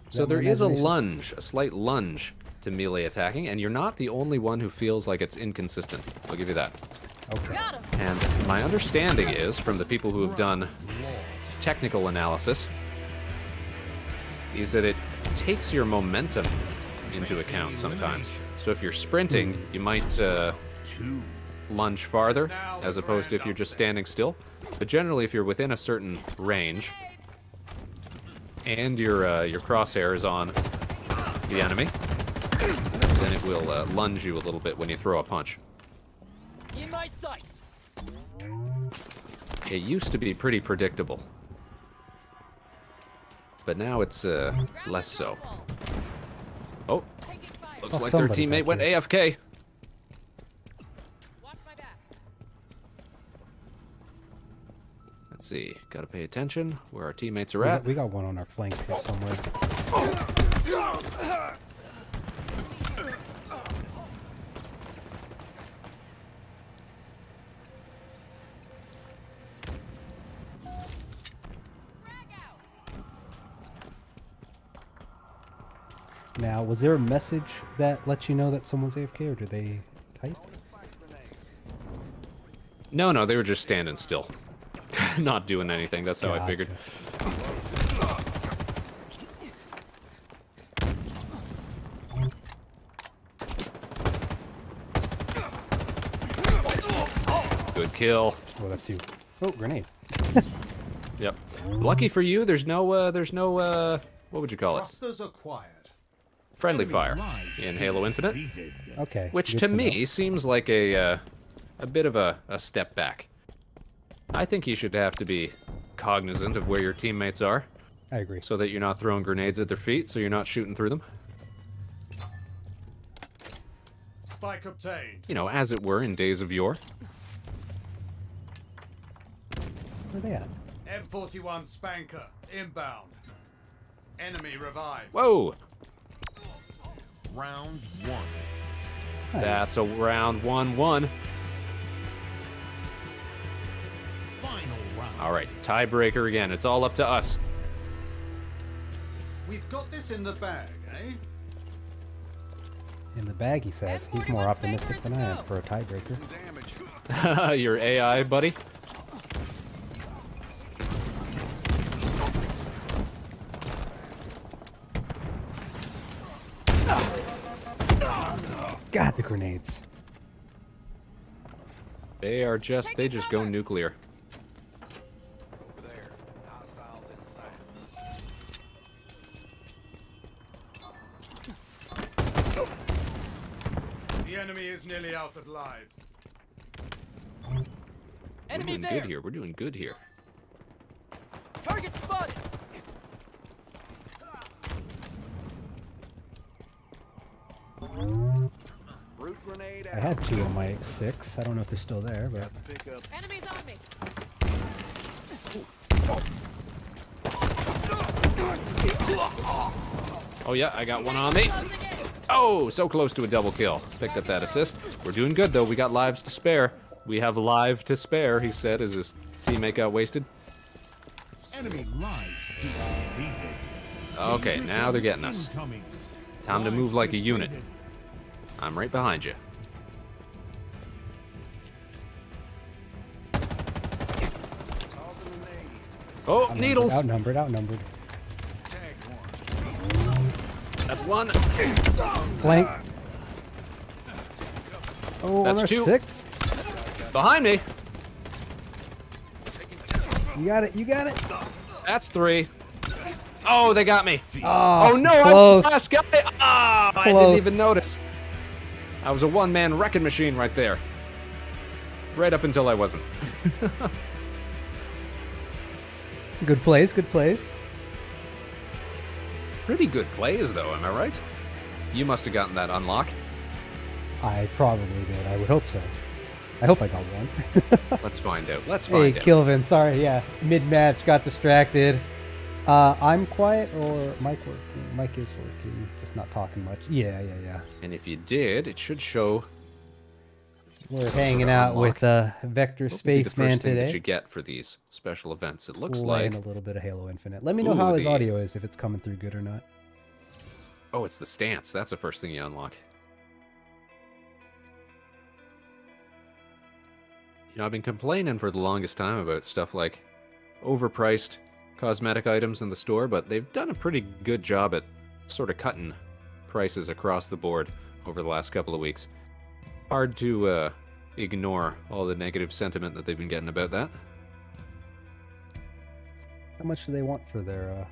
So that there my is a imagination? lunge, a slight lunge to melee attacking, and you're not the only one who feels like it's inconsistent. I'll give you that. Okay. Got him. And my understanding is, from the people who have done technical analysis, is that it takes your momentum into account sometimes. So if you're sprinting, you might lunge farther, as opposed to if you're just standing still. But generally, if you're within a certain range, and your crosshair is on the enemy, then it will lunge you a little bit when you throw a punch. In my sights. It used to be pretty predictable, but now it's less so. Oh, looks Saw like their somebody teammate back went here. AFK. Watch my back. Let's see, gotta pay attention where our teammates are at. We got one on our flank here somewhere. Now, was there a message that lets you know that someone's AFK, or did they type? No, they were just standing still. Not doing anything, that's how I Gotcha. figured. Good kill. Oh, that's you. Oh, grenade. Yep. Lucky for you, there's no, what would you call it? Thrusters acquired. Friendly Enemy fire lives in Halo Infinite. depleted. Okay. Which good to know. me seems like a bit of a step back. I think you should have to be cognizant of where your teammates are, I agree. so that you're not throwing grenades at their feet, so you're not shooting through them. Spike obtained. You know, as it were in days of yore. Where are they at? M41 Spanker. Inbound. Enemy revived. Whoa! Round one. Nice. That's a round 1-1. Final round. All right, tiebreaker again. It's all up to us. We've got this in the bag, eh? In the bag, he says. He's more optimistic than I am for a tiebreaker. Damage. Your AI, buddy. God, the grenades. They just go nuclear. Over there. Hostiles inside. The enemy is nearly out of lives. Enemy We're doing there. good here. We're doing good here. Target spotted. Root grenade I had 2 on my 6. I don't know if they're still there, but Pick up. Enemies on me. Oh yeah, I got one on me. Closing in. Oh, so close to a double kill. Picked up that assist. We're doing good though. We got lives to spare. We have live to spare, he said as his teammate got wasted. Enemy lives depleted. Okay, now they're getting us. Incoming. Time to Lives move like a unit. depleted. I'm right behind you. Tossing a nade. Oh, needles! outnumbered. Tag one. That's one. Flank. Oh, That's there's 2. 6. Behind me. You got it. You got it. That's 3. Oh, they got me. Oh, Oh no, I was close. the last guy. Ah, I didn't Close. even notice. I was a one-man wrecking machine right there. Right up until I wasn't. Good plays. Good plays. Pretty good plays though, am I right? You must have gotten that unlock. I probably did. I would hope so. I hope I got one. Let's find out. Let's Hey, find out. Kilvin. Sorry. Yeah. Mid-match, got distracted. I'm quiet or Mike working? Mike is working. Just not talking much. Yeah. And if you did, it should show. We're hanging out with Vector What would be the Spaceman first thing that today. you get for these special events. It looks Playing like. a little bit of Halo Infinite. Let me know Ooh, how his the- audio is, if it's coming through good or not. Oh, it's the stance. That's the first thing you unlock. You know, I've been complaining for the longest time about stuff like overpriced cosmetic items in the store, but they've done a pretty good job at sort of cutting prices across the board over the last couple of weeks. Hard to ignore all the negative sentiment that they've been getting about that. How much do they want for their?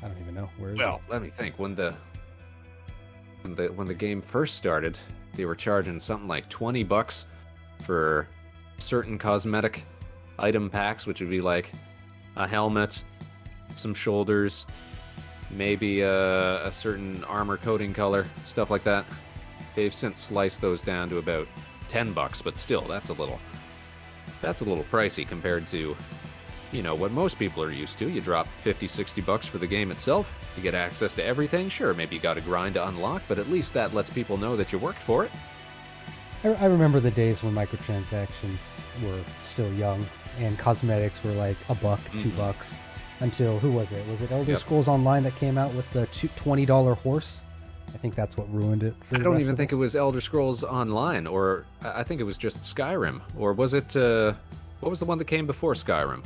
I don't even know. Where is Well, let me think. When the game first started, they were charging something like $20 for certain cosmetic item packs, which would be like a helmet, some shoulders, maybe a certain armor coating color, stuff like that. They've since sliced those down to about $10, but still, that's a little pricey compared to, you know, what most people are used to. You drop $50-$60 for the game itself. You get access to everything. Sure, maybe you got to grind to unlock, but at least that lets people know that you worked for it. I remember the days when microtransactions were still young and cosmetics were like $1, $2. Until, who was it? Was it Elder Yep. Scrolls Online that came out with the $20 horse? I think that's what ruined it for I the don't rest even of think us. it was Elder Scrolls Online, or I think it was just Skyrim. Or was it, what was the one that came before Skyrim?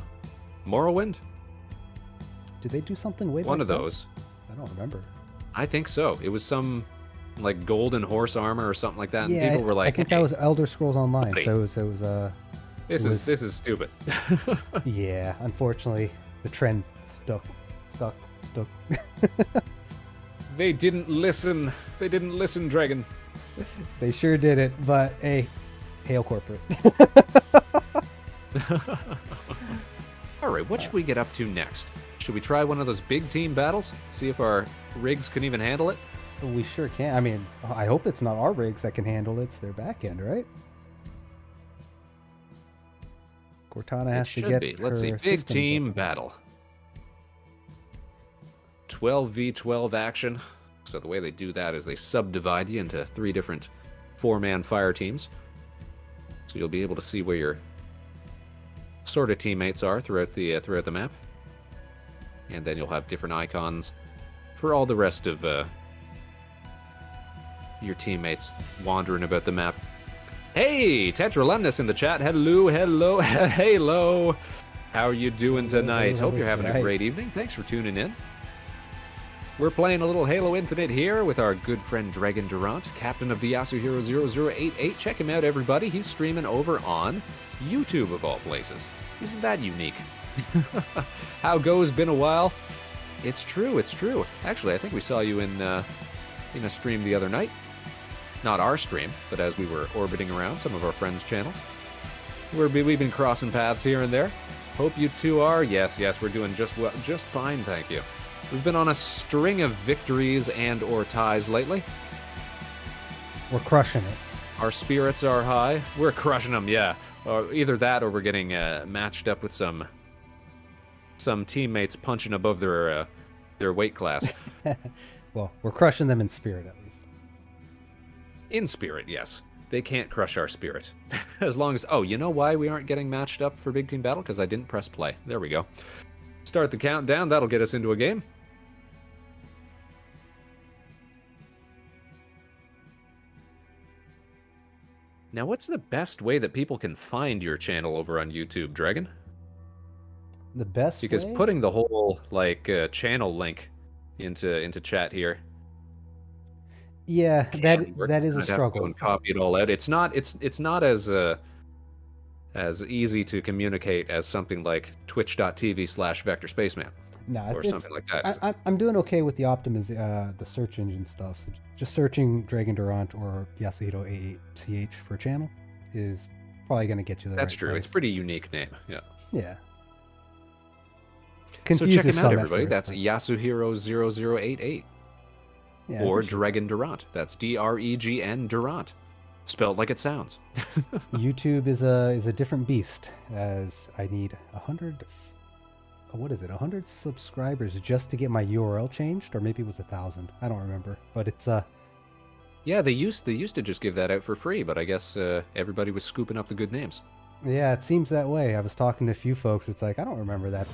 Morrowind? Did they do something way One back of then? those. I don't remember. I think so. It was some, like, golden horse armor or something like that, and Yeah, people were like, I think "Hey, that was Elder Scrolls Online. buddy. So it was this is stupid." yeah, unfortunately, the trend stuck. They didn't listen. They didn't listen, Dragon. They sure did it, but hey, hail corporate. All right, what should we get up to next? Should we try one of those big team battles? See if our rigs can even handle it? We sure can. I mean, I hope it's not our rigs that can handle it. It's their back end, right? Cortana It has to should get be. Let's see. her Big systems team up. battle. 12v12 action. So the way they do that is they subdivide you into 3 different 4-man fire teams. So you'll be able to see where your sort of teammates are throughout the map. And then you'll have different icons for all the rest of your teammates wandering about the map. Hey, Tetralemnus in the chat. Hello. Hello. How are you doing tonight? Hope you're having a Right. great evening. Thanks for tuning in. We're playing a little Halo Infinite here with our good friend Dregn Durant, captain of the Yasuhiro88ch. Check him out, everybody. He's streaming over on YouTube, of all places. Isn't that unique? How goes? Been a while? It's true, it's true. Actually, I think we saw you in a stream the other night. Not our stream, but as we were orbiting around some of our friends' channels. We've been crossing paths here and there. Hope you two are. Yes, we're doing just fine, thank you. We've been on a string of victories and or ties lately. We're crushing it. Our spirits are high. We're crushing them, yeah. Or either that, or we're getting matched up with some teammates punching above their weight class. Well, we're crushing them in spirit, at least. In spirit, yes. They can't crush our spirit. As long as... Oh, you know why we aren't getting matched up for Big Team Battle? Because I didn't press play. There we go. Start the countdown. That'll get us into a game. Now, what's the best way that people can find your channel over on YouTube, Dregn? The best Because way? putting the whole, channel link into chat here... Yeah, that is a I'd have to struggle. go and copy it all out. It's not as easy to communicate as something like twitch.tv/VectorSpaceman. No, or something like that. I'm doing okay with the the search engine stuff. So just searching Dregn Durant or Yasuhiro88ch for a channel is probably going to get you there. That's true. Place. It's a pretty unique name. Yeah. Yeah. So check him Confuses out, some at everybody. first, That's but- Yasuhiro0088. Yeah, Or appreciate Dregn Durant. That's Dregn Durant. Spelled like it sounds. it. YouTube is a different beast, as I need 100. What is it? 100 subscribers just to get my URL changed, or maybe it was 1,000. I don't remember, but it's Yeah, they used to just give that out for free, but I guess everybody was scooping up the good names. Yeah, it seems that way. I was talking to a few folks. It's like, I don't remember that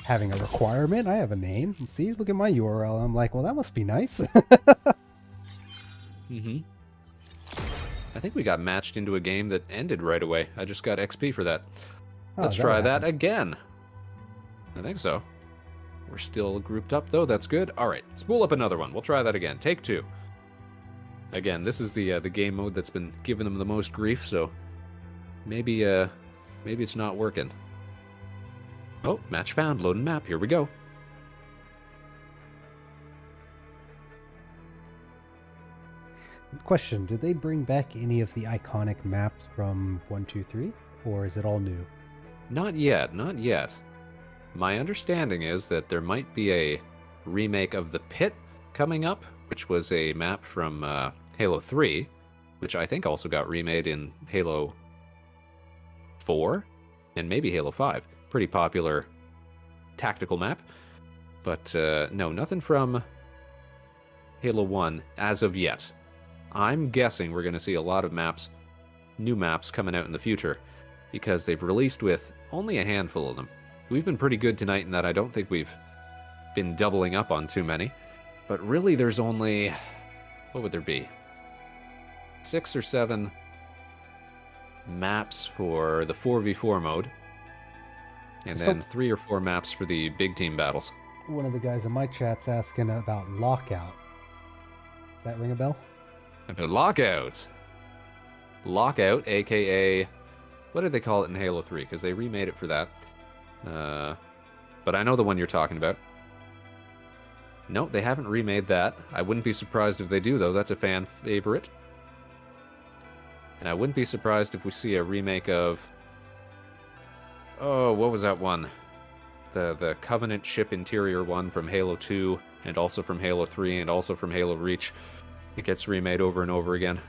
having a requirement. I have a name. See, look at my URL. I'm like, well, that must be nice. Mm-hmm. I think we got matched into a game that ended right away. I just got XP for that. Oh, Let's that try would that happen. again. I think so. We're still grouped up, though. That's good. All right, spool up another one. We'll try that again. Take two. Again, this is the game mode that's been giving them the most grief, so maybe it's not working. Oh, match found. Loading map. Here we go. Question, did they bring back any of the iconic maps from 1, 2, 3? Or is it all new? Not yet, not yet. My understanding is that there might be a remake of The Pit coming up, which was a map from Halo 3, which I think also got remade in Halo 4 and maybe Halo 5. Pretty popular tactical map. But no, nothing from Halo 1 as of yet. I'm guessing we're going to see a lot of maps, new maps coming out in the future, because they've released with only a handful of them. We've been pretty good tonight in that I don't think we've been doubling up on too many. But really there's only, what would there be? 6 or 7 maps for the 4v4 mode. And So- then 3 or 4 maps for the big team battles. One of the guys in my chat's asking about Lockout. Does that ring a bell? Lockout! Lockout, aka... What did they call it in Halo 3? Because they remade it for that. But I know the one you're talking about. No, they haven't remade that. I wouldn't be surprised if they do, though. That's a fan favorite. And I wouldn't be surprised if we see a remake of... Oh, what was that one? The Covenant ship interior one from Halo 2, and also from Halo 3, and also from Halo Reach. It gets remade over and over again.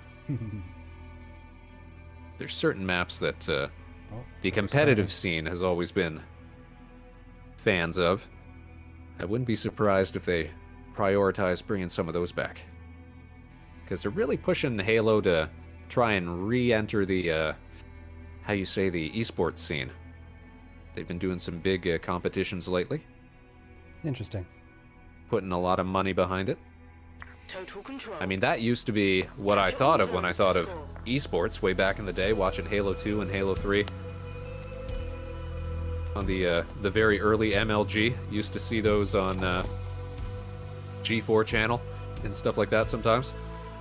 There's certain maps that the competitive scene has always been fans of. I wouldn't be surprised if they prioritize bringing some of those back. Because they're really pushing Halo to try and re-enter the, how you say, the esports scene. They've been doing some big competitions lately. Interesting. Putting a lot of money behind it. Total control. I mean, that used to be what I thought of when I thought of esports way back in the day, watching Halo 2 and Halo 3. On the very early MLG, used to see those on G4 channel and stuff like that sometimes.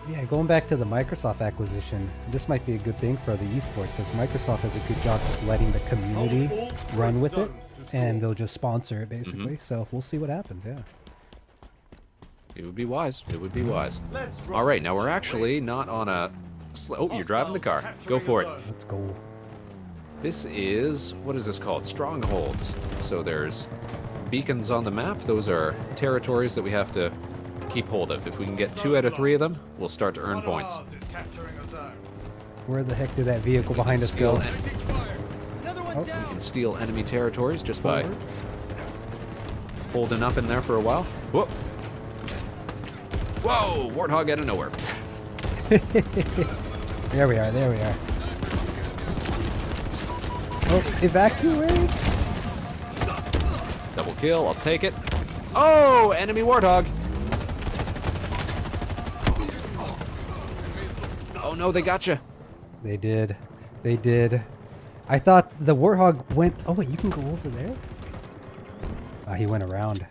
Yeah, going back to the Microsoft acquisition, this might be a good thing for the esports because Microsoft does a good job just letting the community run with it, and they'll just sponsor it basically. So we'll see what happens. Yeah. It would be wise. It would be wise. All right, now we're actually not on a... Oh, you're driving the car. Go for it. Let's go. This is... What is this called? Strongholds. So there's beacons on the map. Those are territories that we have to keep hold of. If we can get 2 out of 3 of them, we'll start to earn points. Where the heck did that vehicle behind us go? We can steal enemy territories just by holding up in there for a while. Whoa! Whoa! Warthog out of nowhere. There we are, there we are. Oh, evacuate! Double kill, I'll take it. Oh! Enemy Warthog! Oh no, they got you. They did. They did. I thought the Warthog went... Oh wait, you can go over there? He went around.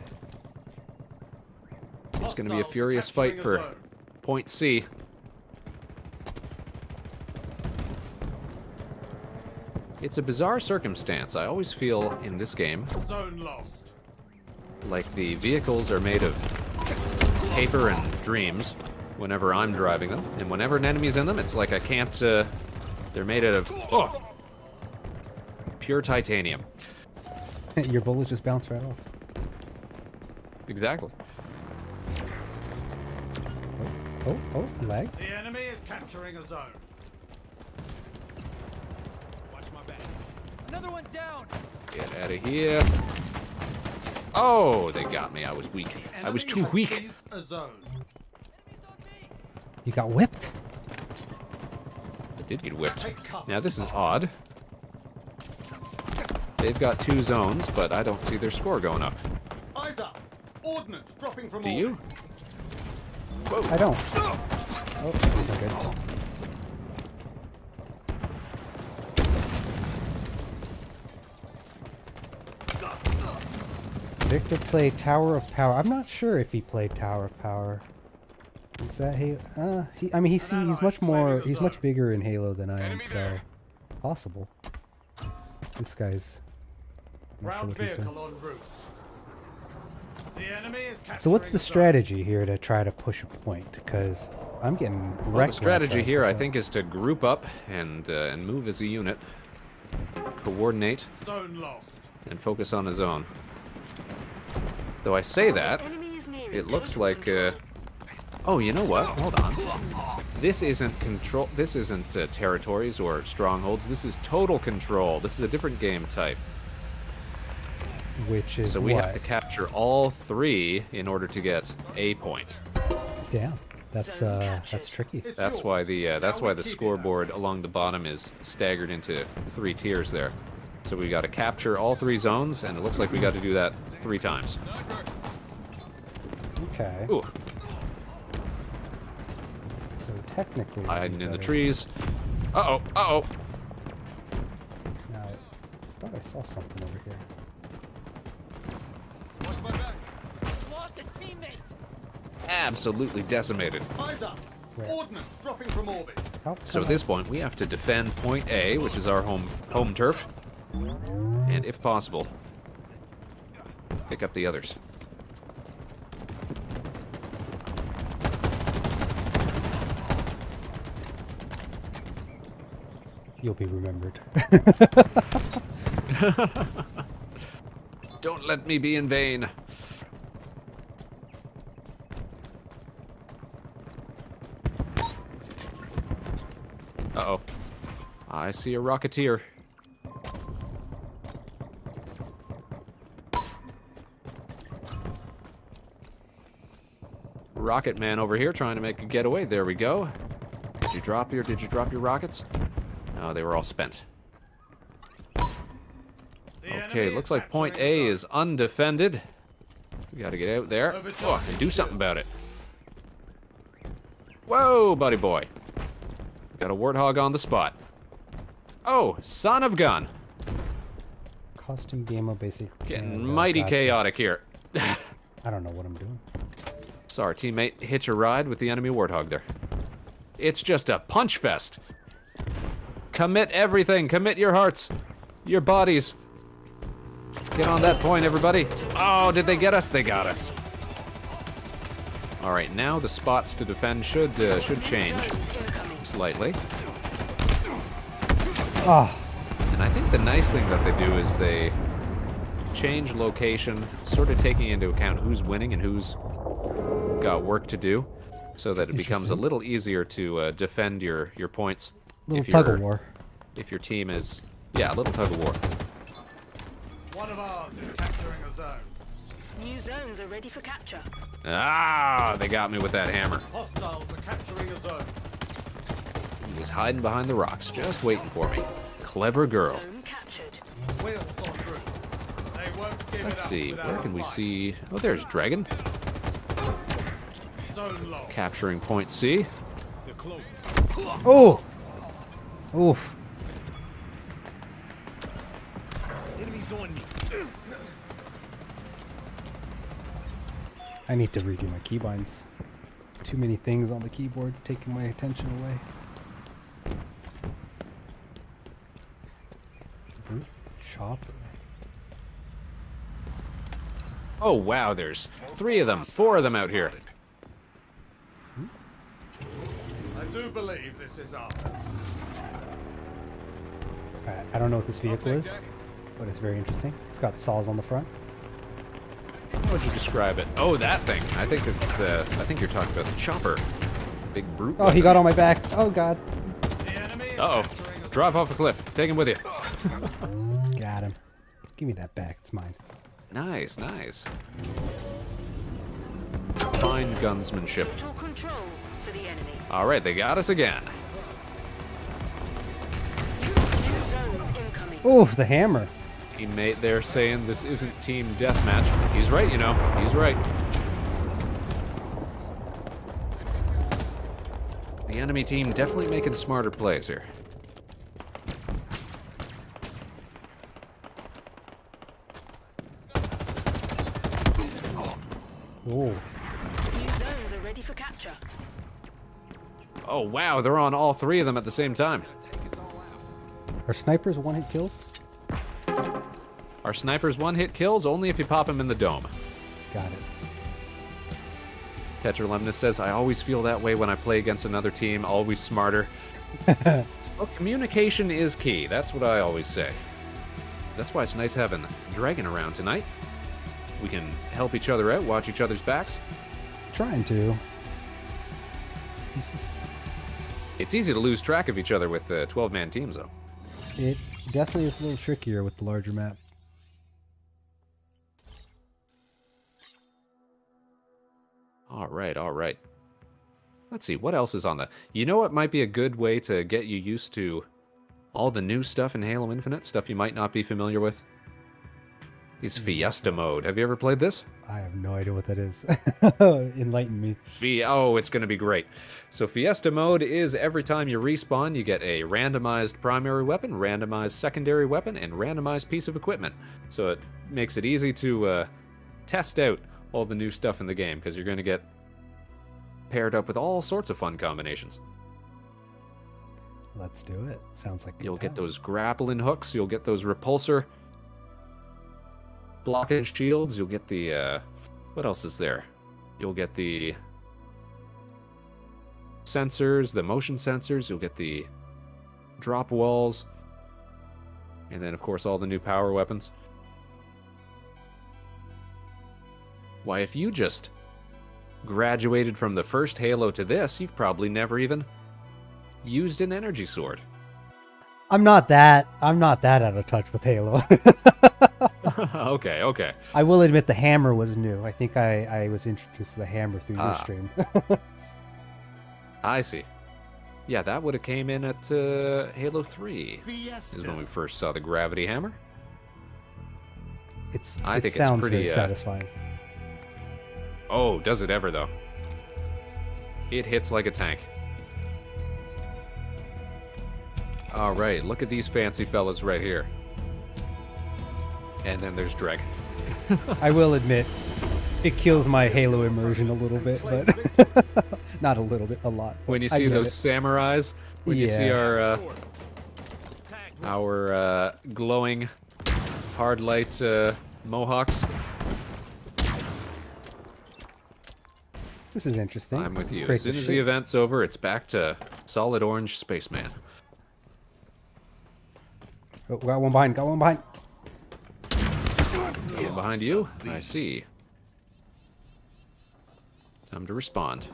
It's going to be a furious fight for point C. It's a bizarre circumstance. I always feel in this game like the vehicles are made of paper and dreams whenever I'm driving them. And whenever an enemy's in them, it's like I can't... they're made out of pure titanium. Your bullets just bounce right off. Exactly. Oh, lag. The enemy is capturing a zone. Watch my back. Another one down. Get out of here. Oh, they got me. I was weak. I was too weak. A zone. You got whipped? I did get whipped. Now this is odd. They've got 2 zones, but I don't see their score going up. Eyes up. Ordnance dropping from Do you? Whoa. I don't. Oh, that's not good. Victor played Tower of Power. I'm not sure if he played Tower of Power. Is that Halo? I mean, he's much more. He's much bigger in Halo than I am, so possible. This guy's. I'm not sure what he's done. So what's the strategy here to try to push a point? Because I'm getting wrecked. Well, the strategy here, I think, is to group up and move as a unit, coordinate, and focus on a zone. Though I say that, it looks like. Oh, you know what? Hold on. This isn't control. This isn't territories or strongholds. This is total control. This is a different game type. Which is so we have to capture all 3 in order to get a point. Damn, that's tricky. That's why the scoreboard along the bottom is staggered into 3 tiers there. So we got to capture all 3 zones, and it looks like we got to do that 3 times. Okay. Ooh. So technically, hiding in the trees. Uh-oh, uh-oh. Now, I thought I saw something over here. Watch my back. Lost a teammate. Absolutely decimated. Eyes up. Ordnance dropping from orbit. So at this point, we have to defend point A, which is our home turf, and if possible, pick up the others. You'll be remembered. Don't let me be in vain. Uh-oh. I see a Rocketeer. Rocket Man over here trying to make a getaway. There we go. Did you drop your rockets? Oh, they were all spent. Okay, looks like point A is undefended. We gotta get out there. Oh, and do something about it. Whoa, buddy boy. Got a Warthog on the spot. Oh, son of gun. Costume game of basic. Getting mighty chaotic here. I don't know what I'm doing. Saw our teammate hitch a ride with the enemy warthog there. It's just a punch fest. Commit everything. Commit your hearts. Your bodies. Get on that point, everybody. Oh, did they get us? They got us. All right, now the spots to defend should change slightly. Ah. And I think the nice thing that they do is they change location, sort of taking into account who's winning and who's got work to do, so that it becomes a little easier to defend your points. Little tug of war. If your team is, yeah, a little tug of war. One of ours is capturing a zone. New zones are ready for capture. Ah, they got me with that hammer. Hostiles are capturing a zone. He was hiding behind the rocks, just waiting for me. Clever girl. Zone captured. Wheels on route. They won't give Let's it up see, without where a can we fight. see? Oh, there's Dregn. Zone lost. Capturing point C. They're close. Oh! Oof. Enemies on me. I need to redo my keybinds. Too many things on the keyboard taking my attention away. Chopper. Oh, wow, there's 3 of them, 4 of them out here. I do believe this is ours. I don't know what this vehicle is, but it's very interesting. It's got saws on the front. How would you describe it? Oh, that thing. I think it's, I think you're talking about the chopper. Big brute. Oh, he got on my back. Oh, God. The enemy is Uh-oh. capturing a zone. Drive off a cliff. Take him with you. Got him. Give me that back. It's mine. Nice, nice. Fine gunsmanship. Total control for the enemy. All right, they got us again. New zones incoming. Oh, the hammer. Teammate there saying this isn't team deathmatch. He's right, you know. He's right. The enemy team definitely making smarter plays here. Oh. New zones are ready for capture. Oh, wow, they're on all 3 of them at the same time. Are snipers one-hit kills? Our snipers 1-hit kills only if you pop him in the dome. Got it. Tetralemnus says, I always feel that way when I play against another team, always smarter. Well, communication is key. That's what I always say. That's why it's nice having Dregn around tonight. We can help each other out, watch each other's backs. Trying to. It's easy to lose track of each other with 12-man teams, though. It definitely is a little trickier with the larger map. All right, all right. Let's see, what else is on the... You know what might be a good way to get you used to all the new stuff in Halo Infinite? Stuff you might not be familiar with? Is Fiesta Mode. Have you ever played this? I have no idea what that is. Enlighten me. Oh, it's going to be great. So Fiesta Mode is every time you respawn, you get a randomized primary weapon, randomized secondary weapon, and randomized piece of equipment. So it makes it easy to test out all the new stuff in the game, because you're going to get paired up with all sorts of fun combinations. Let's do it. Sounds like You'll get those grappling hooks, you'll get those repulsor blockage shields, you'll get the, what else is there? You'll get the sensors, the motion sensors, you'll get the drop walls, and then, of course, all the new power weapons. Why, if you just graduated from the first Halo to this, you've probably never even used an energy sword. I'm not that out of touch with Halo. Okay, okay. I will admit the hammer was new. I think I was introduced to the hammer through your stream. I see. Yeah, that would have came in at Halo 3. Fiesta. Is when we first saw the gravity hammer. I it think it's sounds pretty very satisfying. Oh, does it ever, though? It hits like a tank. All right, look at these fancy fellas right here. And then there's Dregn. I will admit, It kills my Halo immersion a little bit, but not a little bit, a lot. When you I see get those it. samurais, when you see Yeah. our glowing hard light mohawks. This is interesting. I'm with you. As Creates a soon as the shape. event's over, it's back to solid orange spaceman. Oh, got one behind. Got one behind. One behind you? I see. Time to respond.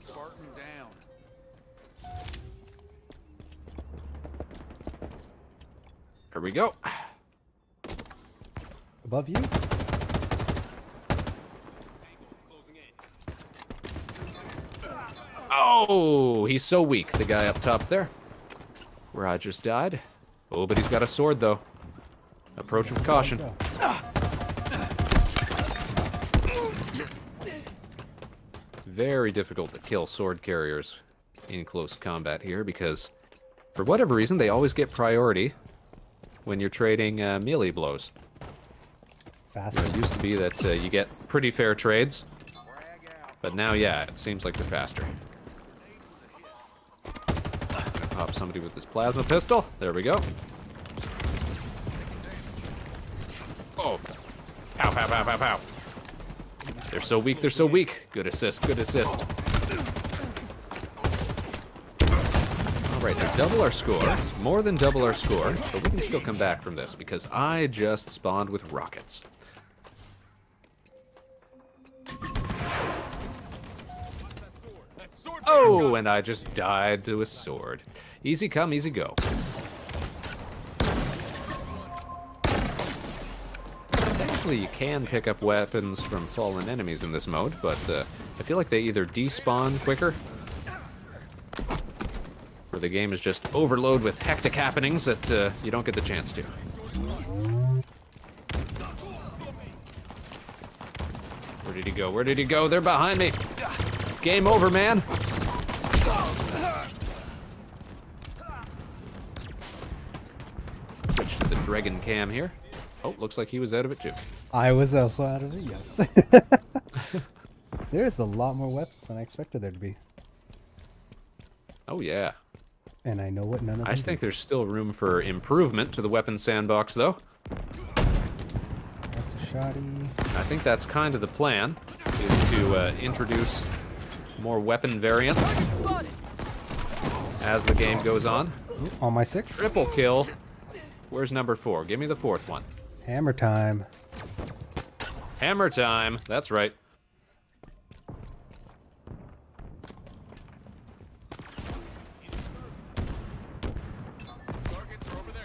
Spartan down. Here we go. Above you. Oh, he's so weak, the guy up top there. Rogers died. Oh, but he's got a sword, though. Approach with caution. Very difficult to kill sword carriers in close combat here because, for whatever reason, they always get priority when you're trading melee blows. Faster. It used to be that you get pretty fair trades, but now, yeah, it seems like they're faster. Pop somebody with this plasma pistol. There we go. Oh. Pow, pow, pow, pow, pow. They're so weak, they're so weak. Good assist, good assist. Alright, they're double our score. More than double our score, but we can still come back from this because I just spawned with rockets. Oh, and I just died to a sword. Easy come, easy go. Technically, you can pick up weapons from fallen enemies in this mode, but I feel like they either despawn quicker, or the game is just overloaded with hectic happenings that you don't get the chance to. Where did he go? Where did he go? They're behind me. Game over, man. Switch to the Dregn cam here. Oh, looks like he was out of it too. I was also out of it, yes. There's a lot more weapons than I expected there to be. Oh yeah. And I know what none of them I just think there's still room for improvement to the weapon sandbox though. That's a shoddy. I think that's kind of the plan, is to introduce more weapon variants as the game goes on. Ooh, on my 6. Triple kill. Where's number 4? Give me the 4th one. Hammer time. Hammer time. That's right.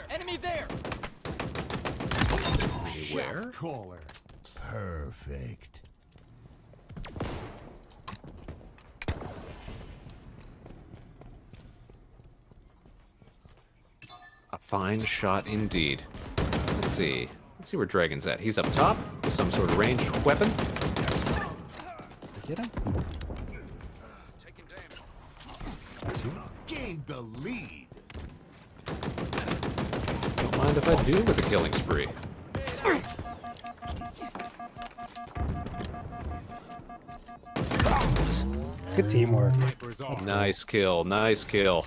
Enemy there! Where? Caller. Perfect. A fine shot indeed. Let's see. Let's see where Dragon's at. He's up top with some sort of ranged weapon. Did I get him? Nope. That's you. Gained the lead. Don't mind if I do with a killing spree. Good teamwork. Nice kill. Nice kill.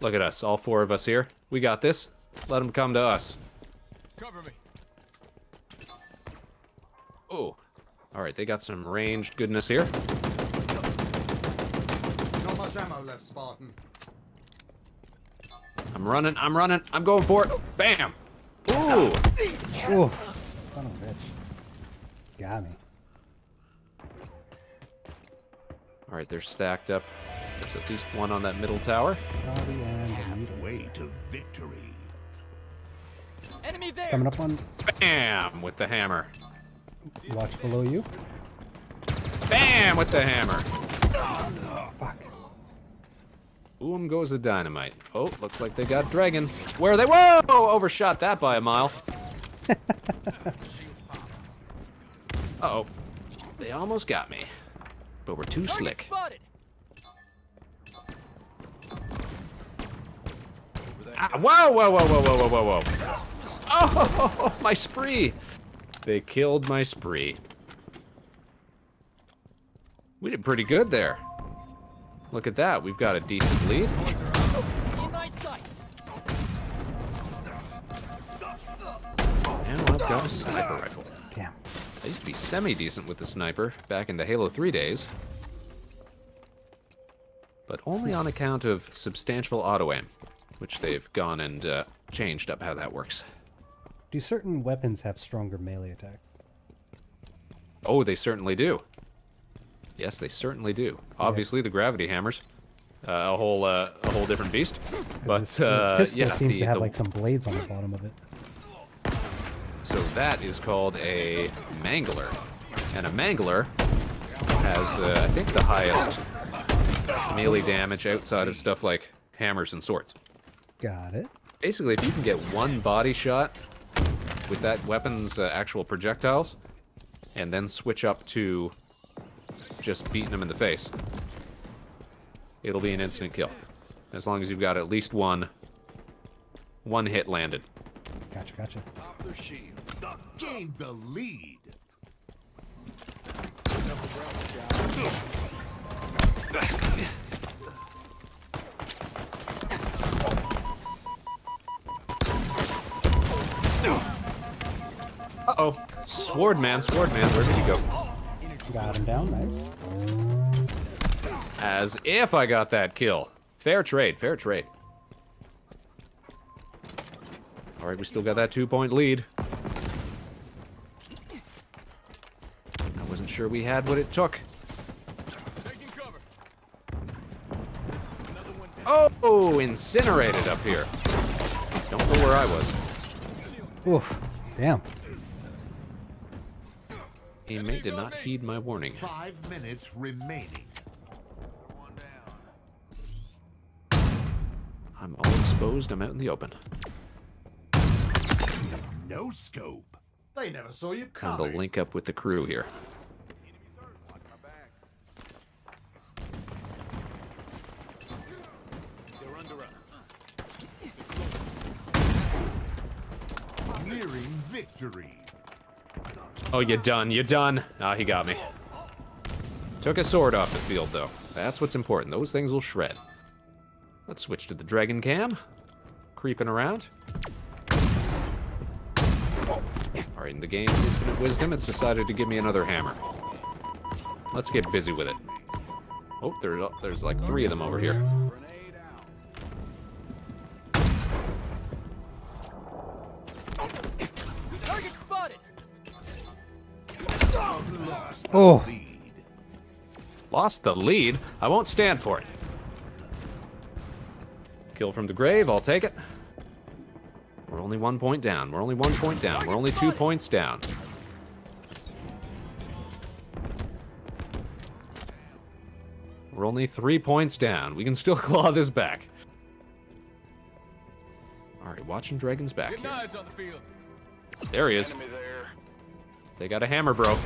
Look at us. All 4 of us here. We got this. Let them come to us. Cover me. Oh. Alright, they got some ranged goodness here. Not much ammo left, Spartan. I'm running. I'm running. I'm going for it. Bam! Ooh! Ooh. Son of a bitch. Got me. Alright, they're stacked up. There's at least one on that middle tower. Shoddy and Halfway to victory. Enemy there! coming up on. Bam! With the hammer. Watch below you. Bam! With the hammer. Fuck. Boom goes the dynamite. Oh, looks like they got Dragon. Where are they? Whoa! Overshot that by a mile. Uh-oh. They almost got me. But we're too Target slick. spotted! Ah, whoa, whoa, whoa, whoa, whoa, whoa, whoa, whoa. Oh, my spree. They killed my spree. We did pretty good there. Look at that. We've got a decent lead. In my sights. And I've got a sniper rifle. Damn. I used to be semi-decent with the sniper back in the Halo 3 days. But only on account of substantial auto-aim, which they've gone and changed up how that works. Do certain weapons have stronger melee attacks? Oh, they certainly do. Yes, they certainly do. Obviously, the gravity hammers, a whole different beast. But Pistol yeah, seems to have like some blades on the bottom of it. So that is called a mangler, and a mangler has, I think, the highest melee damage outside of stuff like hammers and swords. Got it. Basically, if you can get one body shot with that weapon's actual projectiles, and then switch up to just beating them in the face, it'll be an instant kill. As long as you've got at least one hit landed. Gotcha, gotcha. Gain the lead. Uh-oh. Swordman, where did he go? Got him down, nice. As if I got that kill. Fair trade, fair trade. Alright, we still got that 2-point lead. I wasn't sure we had what it took. Taking cover. Oh, incinerated up here. Don't know where I was. Oof. Damn. Teammate did not heed my warning. 5 minutes remaining. I'm all exposed, I'm out in the open. No scope. They never saw you Time coming. to link up with the crew here. They're under us. Nearing victory. Oh, you done, you done. Ah, he got me. Took a sword off the field, though. That's what's important. Those things will shred. Let's switch to the Dragon Cam. Creeping around. Alright, in the game's infinite wisdom, it's decided to give me another hammer. Let's get busy with it. Oh, there's like 3 of them over here. Target spotted. Oh. Lead. Lost the lead? I won't stand for it. Kill from the grave, I'll take it. We're only 1 point down. We're only 1 point down. We're only 2 points down. We're only 3 points down. We can still claw this back. Alright, watching Dragon's back Getting here. eyes on the field. There he is. They got a hammer, bro.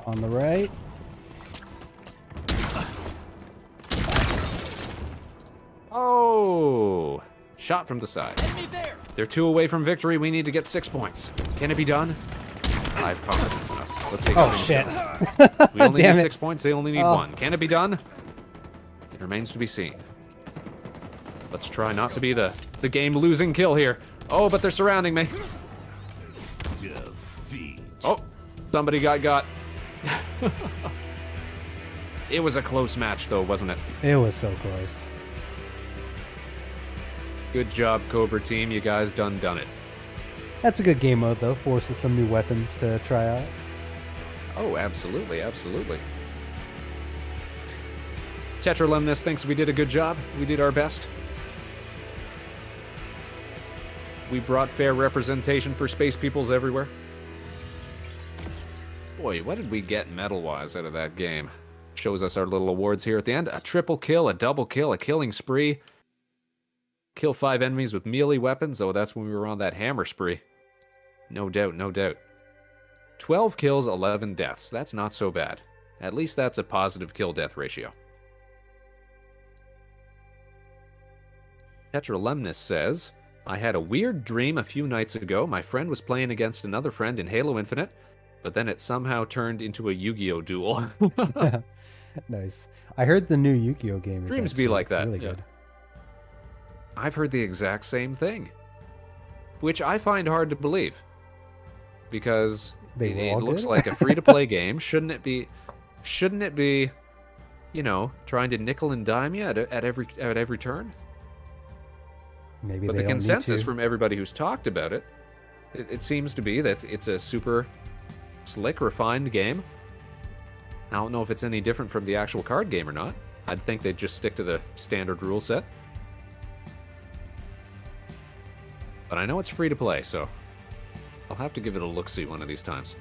On the right. Oh! Shot from the side. Enemy there. They're 2 away from victory. We need to get 6 points. Can it be done? I have confidence in us. Let's see. Oh, shit. We only Damn need it. 6 points. They only need 1. Can it be done? It remains to be seen. Let's try not to be the game-losing kill here. Oh, but they're surrounding me. Defeat. Oh, somebody got. It was a close match, though, wasn't it? It was so close. Good job, Cobra team. You guys done it. That's a good game mode, though. Forces some new weapons to try out. Oh, absolutely, absolutely. Tetralumnus thinks we did a good job. We did our best. We brought fair representation for space peoples everywhere. Boy, what did we get medal-wise out of that game? Shows us our little awards here at the end. A triple kill, a double kill, a killing spree. Kill 5 enemies with melee weapons. Oh, that's when we were on that hammer spree. No doubt, no doubt. 12 kills, 11 deaths. That's not so bad. At least that's a positive kill-death ratio. Tetralemnus says, I had a weird dream a few nights ago. My friend was playing against another friend in Halo Infinite, but then it somehow turned into a Yu-Gi-Oh duel. Nice. I heard the new Yu-Gi-Oh game is Dreams be actually like that, really yeah. good. I've heard the exact same thing, which I find hard to believe, because They were it all looks good? like a free-to-play game. Shouldn't it be, you know, trying to nickel and dime you at every turn? Maybe But they the don't need consensus to. from everybody who's talked about it, it seems to be that it's a super slick, refined game. I don't know if it's any different from the actual card game or not. I'd think they'd just stick to the standard rule set. But I know it's free to play, so I'll have to give it a look-see one of these times.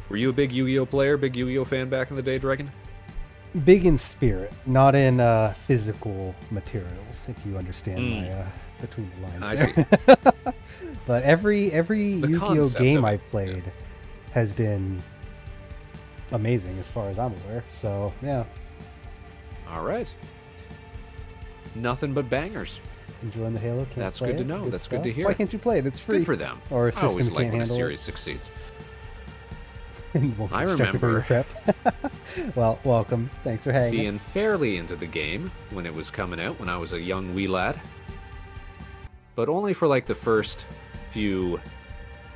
Were you a big Yu-Gi-Oh player, big Yu-Gi-Oh fan back in the day, Dregn? Big in spirit, not in physical materials, if you understand my between the lines I there. see. But every Yu-Gi-Oh concept game of it, I've played has been amazing as far as I'm aware. So, yeah, All right. Nothing but bangers. enjoying the Halo. Can't That's play good to it. know. That's good stuff. to hear. Why can't you play it? It's free. Good for them. Or a I system always like can't when a handle it. series succeeds. Won't I get distracted from your remember prep. Well, welcome. Thanks for hanging. being fairly into the game when it was coming out, when I was a young wee lad. But only for like the first few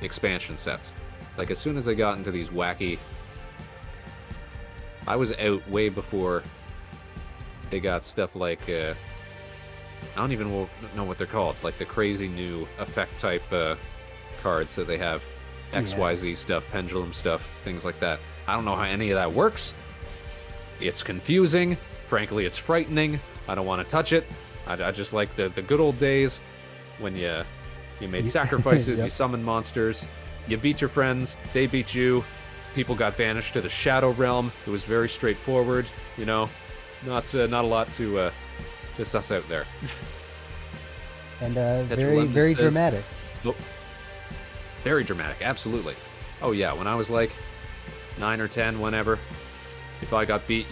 expansion sets. Like as soon as I got into these wacky... I was out way before they got stuff like... I don't even know what they're called. Like the crazy new effect type cards that they have. XYZ stuff, pendulum stuff, things like that. I don't know how any of that works. It's confusing. Frankly, it's frightening. I don't want to touch it. I just like the good old days when you made sacrifices, Yep. you summoned monsters, you beat your friends, they beat you. People got banished to the Shadow Realm. It was very straightforward, you know. Not a lot to suss out there. And That's very, Relentless very says- dramatic. Nope. Very dramatic, absolutely. Oh yeah, when I was like 9 or 10, whenever, if I got beat,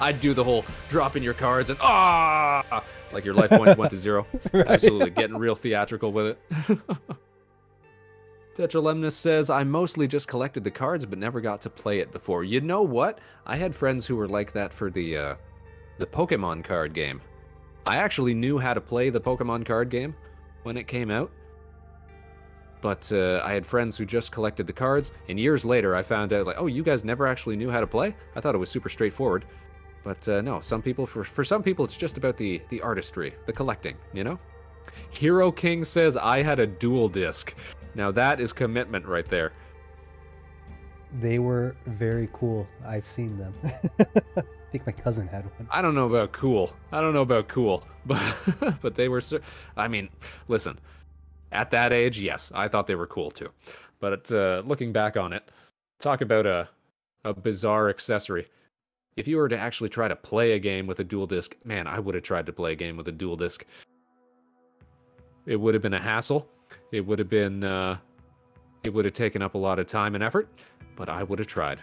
I'd do the whole dropping your cards and like your life points went to 0. Right. Absolutely, getting real theatrical with it. Tetralemnus says, I mostly just collected the cards but never got to play it before. You know what? I had friends who were like that for the Pokemon card game. I actually knew how to play the Pokemon card game when it came out. But I had friends who just collected the cards, and years later I found out, like, oh, you guys never actually knew how to play? I thought it was super straightforward. But no, some people, for some people, it's just about the artistry, the collecting, you know? Hero King says, I had a dual disc. Now that is commitment right there. They were very cool. I've seen them. I think my cousin had one. I don't know about cool. But but they were, I mean, listen. At that age, yes, I thought they were cool too. But looking back on it, talk about a bizarre accessory. If you were to actually try to play a game with a dual disc, man, I would have tried to play a game with a dual disc. It would have been a hassle. It would have been, it would have taken up a lot of time and effort, but I would have tried.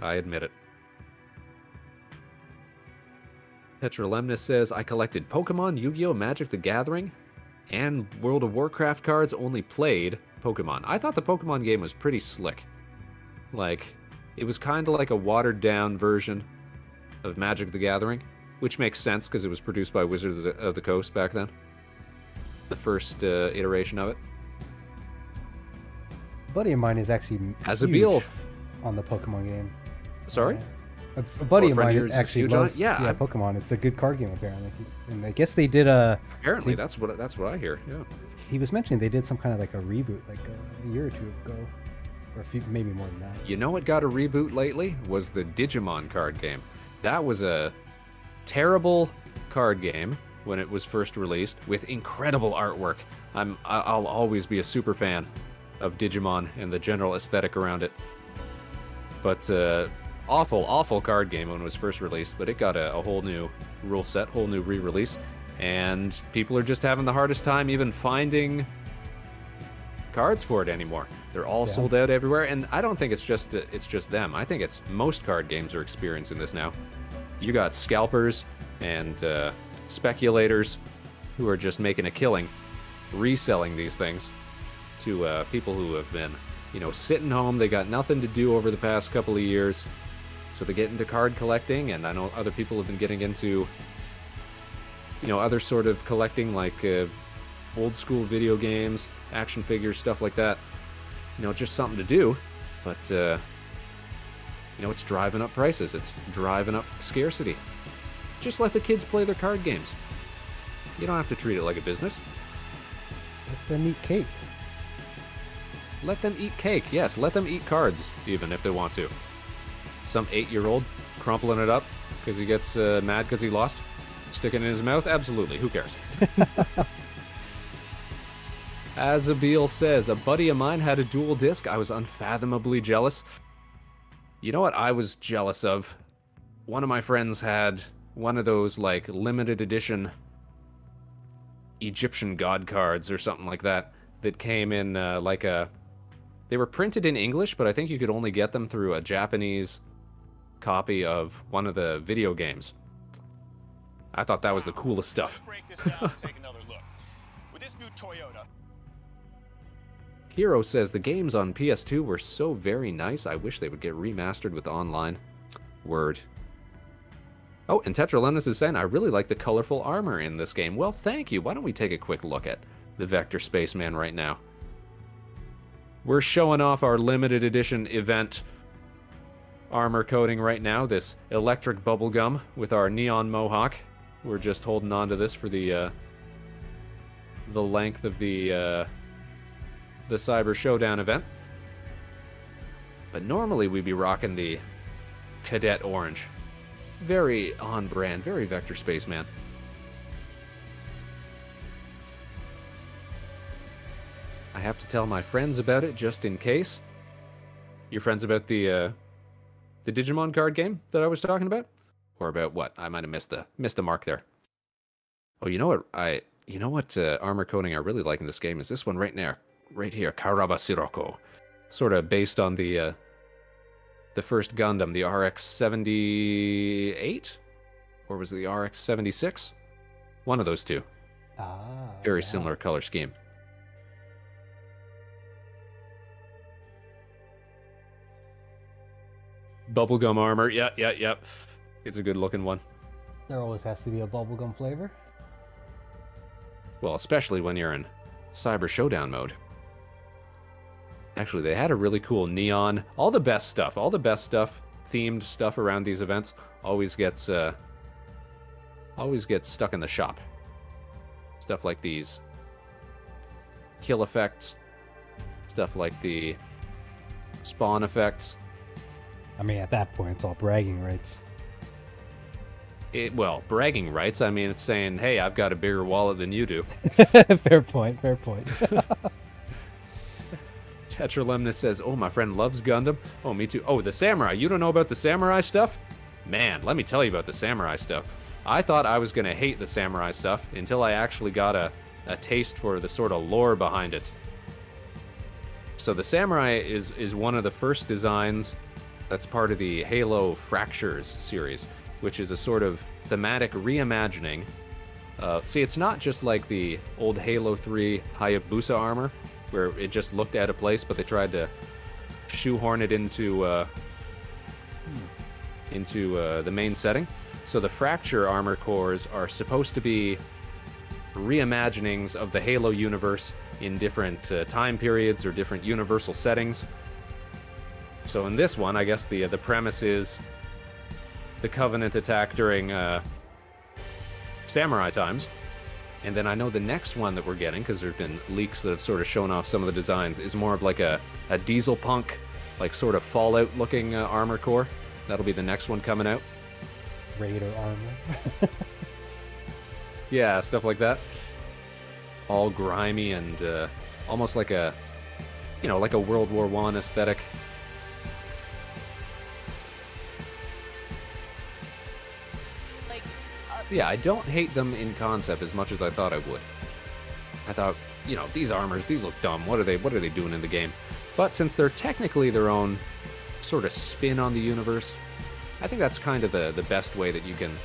I admit it. Tetralemnus says, I collected Pokemon, Yu-Gi-Oh!, Magic the Gathering, and World of Warcraft cards, only played Pokemon. I thought the Pokemon game was pretty slick. Like, it was kind of like a watered-down version of Magic the Gathering, which makes sense because it was produced by Wizards of the Coast back then. The first iteration of it. A buddy of mine is actually Azabil. huge on the Pokemon game. Sorry? A buddy Or of a friend mine of yours is actually huge on it? loves Yeah, Pokemon. It's a good card game apparently. And I guess they did a. Apparently, that's what I hear. Yeah. He was mentioning they did some kind of like a reboot like a year or two ago, or a few, maybe more than that. You know what got a reboot lately? Was the Digimon card game. That was a terrible card game when it was first released, with incredible artwork. I'll always be a super fan of Digimon and the general aesthetic around it. But awful card game when it was first released, but it got a whole new rule set, whole new re-release, and people are just having the hardest time even finding cards for it anymore. They're all sold out everywhere, and I don't think it's just them. I think it's most card games are experiencing this now. You got scalpers and speculators who are just making a killing reselling these things to people who have been, sitting home. They got nothing to do over the past couple of years, so they get into card collecting. And I know other people have been getting into, other sort of collecting, like old school video games, action figures, stuff like that. Just something to do. But it's driving up prices. It's driving up scarcity. Just let the kids play their card games. You don't have to treat it like a business. Let them eat cake. Let them eat cake. Yes, let them eat cards, even if they want to. Some 8-year-old crumpling it up because he gets mad because he lost. Stick it in his mouth? Absolutely. Who cares? Azabil says, a buddy of mine had a dual disc. I was unfathomably jealous. You know what I was jealous of? One of my friends had one of those, like, limited edition Egyptian god cards or something like that came in, they were printed in English, but I think you could only get them through a Japanese copy of one of the video games. I thought that was the coolest stuff. Let's break this down and take another look. With this new Toyota, Hero says the games on PS2 were so very nice. I wish they would get remastered with online. Word. Oh, and Tetralemnis is saying, I really like the colorful armor in this game. Well, thank you. Why don't we take a quick look at the Vector Spaceman right now? We're showing off our limited edition event armor coating right now. This electric bubblegum with our neon mohawk. We're just holding on to this for the length of the Cyber Showdown event. But normally we'd be rocking the Cadet Orange. Very on brand, very Vector Spaceman. I have to tell my friends about it just in case. Your friends about the Digimon card game that I was talking about? Or about what? I might have missed the mark there. Oh, you know what armor coating I really like in this game is this one right there. Right here, Karabasiroko. Sort of based on the first Gundam, the RX-78? Or was it the RX-76? One of those two. Very similar color scheme. Bubblegum armor, yep. It's a good looking one. There always has to be a bubblegum flavor. Well, especially when you're in Cyber Showdown mode. Actually, they had a really cool neon, all the best stuff, themed stuff around these events always gets stuck in the shop. Stuff like these kill effects, stuff like the spawn effects. I mean, at that point, it's all bragging rights. Well, bragging rights, I mean, it's saying, hey, I've got a bigger wallet than you do. Fair point. Tetralemnis says, oh, my friend loves Gundam. Oh, me too. Oh, the samurai. You don't know about the samurai stuff? Man, let me tell you about the samurai stuff. I thought I was going to hate the samurai stuff until I actually got a taste for the sort of lore behind it. So the samurai is one of the first designs that's part of the Halo Fractures series, which is a sort of thematic reimagining. See, it's not just like the old Halo 3 Hayabusa armor, where it just looked out of place, but they tried to shoehorn it into the main setting. So the Fracture armor cores are supposed to be reimaginings of the Halo universe in different time periods or different universal settings. So in this one, I guess the premise is the Covenant attack during samurai times. And then I know the next one that we're getting, because there have been leaks that have sort of shown off some of the designs, is more of like a diesel punk, like sort of Fallout looking armor core. That'll be the next one coming out. Raider armor. Yeah, stuff like that. All grimy and almost like a, like a World War I aesthetic. Yeah, I don't hate them in concept as much as I thought I would. I thought, these armors, these look dumb. What are they doing in the game? But since they're technically their own sort of spin on the universe, I think that's kind of the best way that you can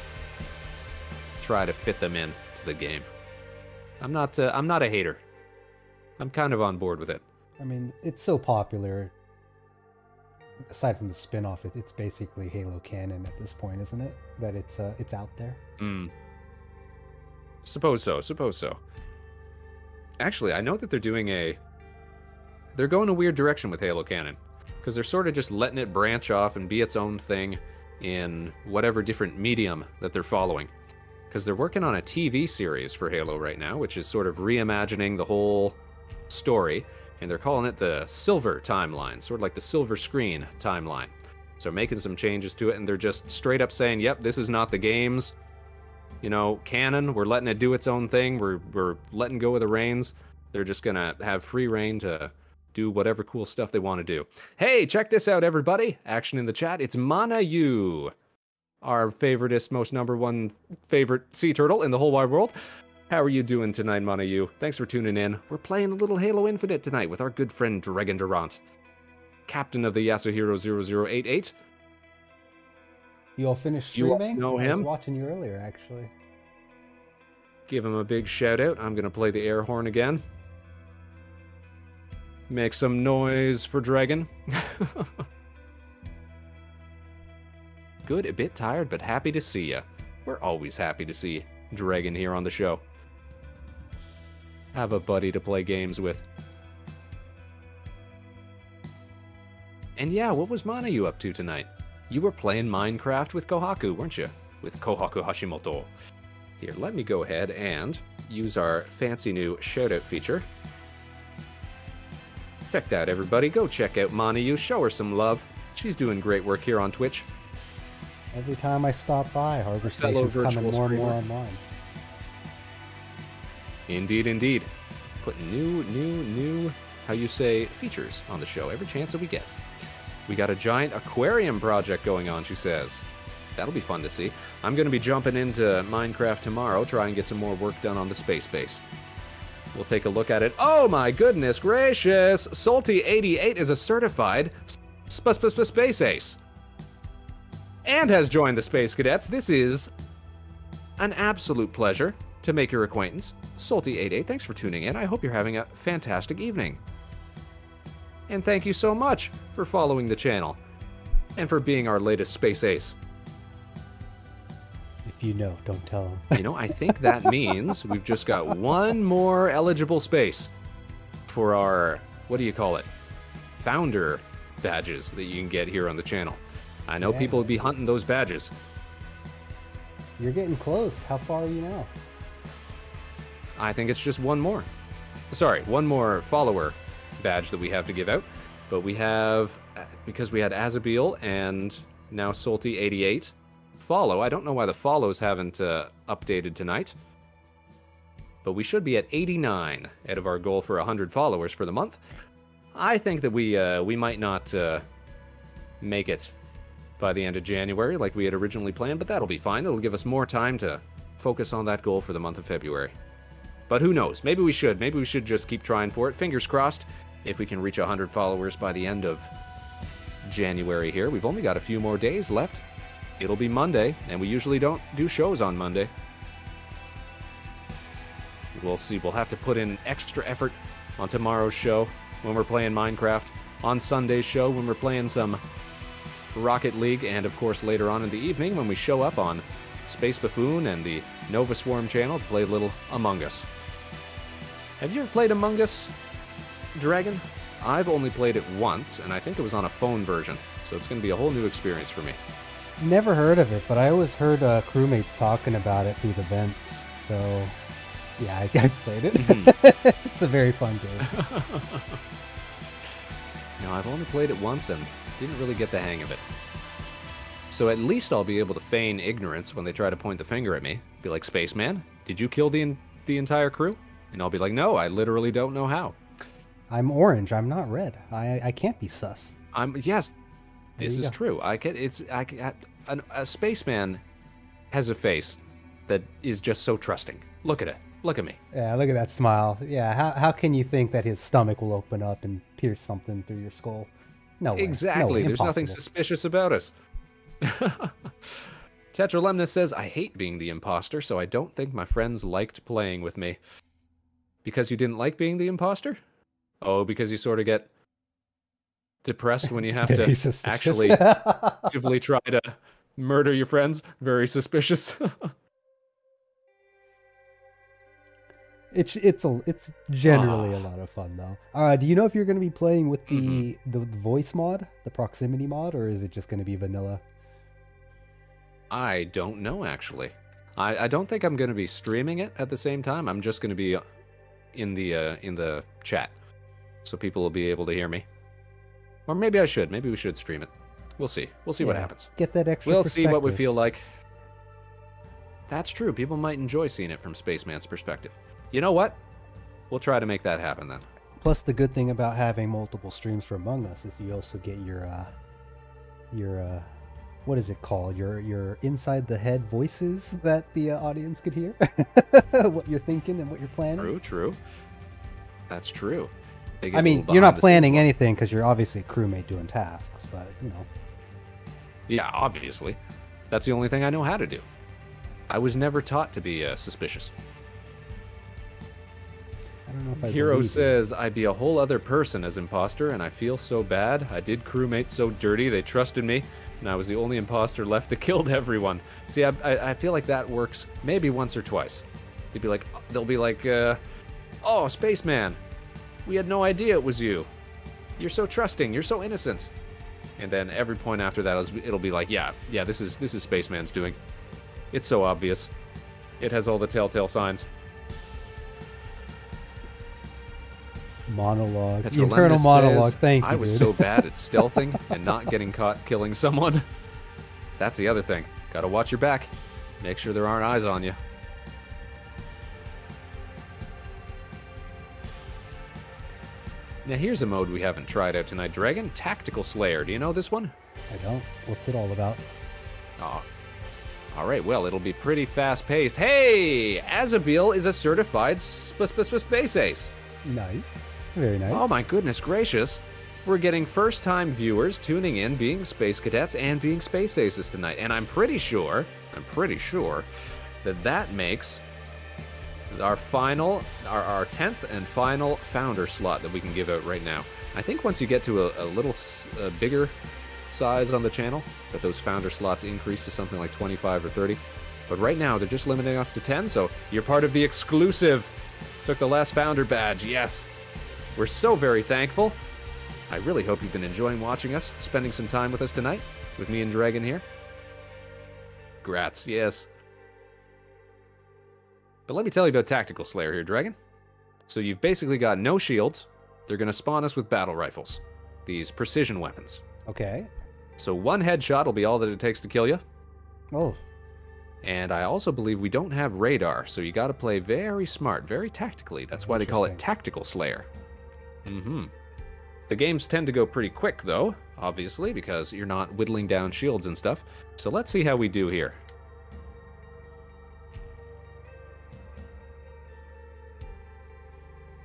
try to fit them in to the game. I'm not a hater. I'm kind of on board with it. I mean, it's so popular. Aside from the spin-off, it's basically Halo canon at this point, isn't it? That it's out there. Suppose so. Actually, I know that they're going a weird direction with Halo canon, because they're sort of just letting it branch off and be its own thing in whatever different medium that they're following. Because they're working on a TV series for Halo right now, which is sort of reimagining the whole story, and they're calling it the Silver Timeline, sort of like the Silver Screen Timeline. So making some changes to it, and they're just straight up saying, yep, this is not the game's, canon. We're letting it do its own thing. We're letting go of the reins. They're just going to have free reign to do whatever cool stuff they want to do. Hey, check this out, everybody. Action in the chat. It's Mana Yu, our favoriteest, most number one favorite sea turtle in the whole wide world. How are you doing tonight, Mana Yu? Thanks for tuning in. We're playing a little Halo Infinite tonight with our good friend Dregn Durant, captain of the Yasuhiro88ch. You all finished You all streaming? know I him? was watching you earlier, actually. Give him a big shout out. I'm going to play the air horn again. Make some noise for Dregn. Good, a bit tired, but happy to see ya. We're always happy to see Dregn here on the show. Have a buddy to play games with. And yeah, what was Mana Yu up to tonight? You were playing Minecraft with Kohaku, weren't you? With Kohaku Hashimoto. Here, let me go ahead and use our fancy new shoutout feature. Check that, everybody. Go check out Mana Yu. Show her some love. She's doing great work here on Twitch. Every time I stop by, Harbor fellow Station's coming virtual more and more streamer. online. Indeed, indeed. Putting new, how you say, features on the show every chance that we get. We got a giant aquarium project going on, she says. That'll be fun to see. I'm going to be jumping into Minecraft tomorrow, try and get some more work done on the space base. We'll take a look at it. Oh my goodness gracious! Salty88 is a certified space ace. And has joined the Space Cadets. This is an absolute pleasure to make your acquaintance. Salty88, thanks for tuning in. I hope you're having a fantastic evening. And thank you so much for following the channel and for being our latest space ace. If you know, don't tell them. I think that means we've just got one more eligible space for our, what do you call it? Founder badges that you can get here on the channel. I know people would be hunting those badges. You're getting close. How far are you now? I think it's just one more. Sorry, one more follower badge that we have to give out. But we have, because we had Azabil and now Salty88 follow. I don't know why the follows haven't updated tonight. But we should be at 89 out of our goal for 100 followers for the month. I think that we might not make it by the end of January like we had originally planned, but that'll be fine. It'll give us more time to focus on that goal for the month of February. But who knows? Maybe we should. Maybe we should just keep trying for it. Fingers crossed if we can reach 100 followers by the end of January here. We've only got a few more days left. It'll be Monday, and we usually don't do shows on Monday. We'll see. We'll have to put in extra effort on tomorrow's show when we're playing Minecraft, on Sunday's show when we're playing some Rocket League, and of course later on in the evening when we show up on Space Buffoon and the Nova Swarm channel to play a little Among Us. Have you ever played Among Us, Dregn? I've only played it once, and I think it was on a phone version, so it's going to be a whole new experience for me. Never heard of it, but I always heard crewmates talking about it through the vents. So, yeah, I played it. It's a very fun game. No, I've only played it once and didn't really get the hang of it. So at least I'll be able to feign ignorance when they try to point the finger at me. Be like, Spaceman, did you kill the entire crew? And I'll be like, no, I literally don't know how. I'm orange. I'm not red. I can't be sus. Yes, this is go. true. A spaceman has a face that is just so trusting. Look at it. Look at me. Yeah, look at that smile. Yeah, how can you think that his stomach will open up and pierce something through your skull? No way. Exactly. No way. There's nothing Impossible. suspicious about us. Tetralemna says, I hate being the imposter, so I don't think my friends liked playing with me. Because you didn't like being the imposter? Oh, because you sort of get depressed when you have Very to suspicious. actually actively try to murder your friends? Very suspicious. It's generally a lot of fun though. Do you know if you're going to be playing with the voice mod, the proximity mod, or is it just going to be vanilla? I don't know, actually. I don't think I'm going to be streaming it at the same time. I'm just going to be in the chat, so people will be able to hear me. Or maybe I should. Maybe we should stream it. We'll see. We'll see what happens. Get that extra We'll see what we perspective. feel like. That's true. People might enjoy seeing it from Spaceman's perspective. You know what? We'll try to make that happen then. Plus, the good thing about having multiple streams for Among Us is you also get your what is it called? Your inside the head voices that the audience could hear. What you're thinking and what you're planning. True. That's true. They get I a mean, little you're not behind the scenes planning look. anything because you're obviously a crewmate doing tasks, but you know. Yeah, obviously. That's the only thing I know how to do. I was never taught to be suspicious. I don't know if I Hero believe you. says, I'd be a whole other person as imposter, and I feel so bad. I did crewmates so dirty, they trusted me, and I was the only imposter left that killed everyone. See, I feel like that works maybe once or twice. They'll be like, oh, Spaceman, we had no idea it was you. You're so trusting, you're so innocent. And then every point after that, it'll be like, yeah, this is Spaceman's doing. It's so obvious. It has all the telltale signs. Monologue. Petrolendus The internal monologue. says, Thank you. I was dude. so bad at stealthing and not getting caught killing someone. That's the other thing. Gotta watch your back. Make sure there aren't eyes on you. Now here's a mode we haven't tried out tonight, Dragon. Tactical Slayer. Do you know this one? I don't. What's it all about? Oh. Alright, well, it'll be pretty fast-paced. Hey! Azabil is a certified space ace. Nice. Very nice. Oh my goodness gracious. We're getting first-time viewers tuning in, being space cadets and being space aces tonight. And I'm pretty sure that makes our final, our 10th and final founder slot that we can give out right now. I think once you get to a little bigger size on the channel, that those founder slots increase to something like 25 or 30. But right now, they're just limiting us to 10, so you're part of the exclusive. Took the last founder badge, yes. We're so very thankful. I really hope you've been enjoying watching us, spending some time with us tonight, with me and Dragon here. Grats, yes. But let me tell you about Tactical Slayer here, Dragon. So you've basically got no shields. They're going to spawn us with battle rifles. These precision weapons. Okay. So one headshot will be all that it takes to kill you. Oh. And I also believe we don't have radar, so you got to play very smart, very tactically. That's why they call it Interesting. Tactical Slayer. The games tend to go pretty quick, though, obviously, because you're not whittling down shields and stuff. So let's see how we do here.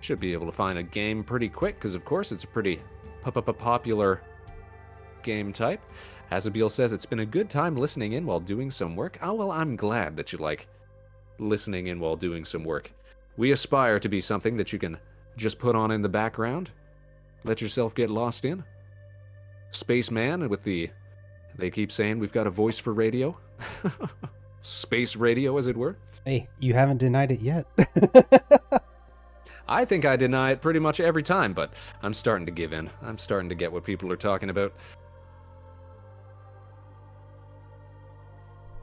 Should be able to find a game pretty quick, because of course it's a pretty popular game type. Azabil says it's been a good time listening in while doing some work. Oh, well, I'm glad that you like listening in while doing some work. We aspire to be something that you can just put on in the background. Let yourself get lost in. Spaceman with the... They keep saying we've got a voice for radio. Space radio, as it were. Hey, you haven't denied it yet. I think I deny it pretty much every time, but I'm starting to give in. I'm starting to get what people are talking about.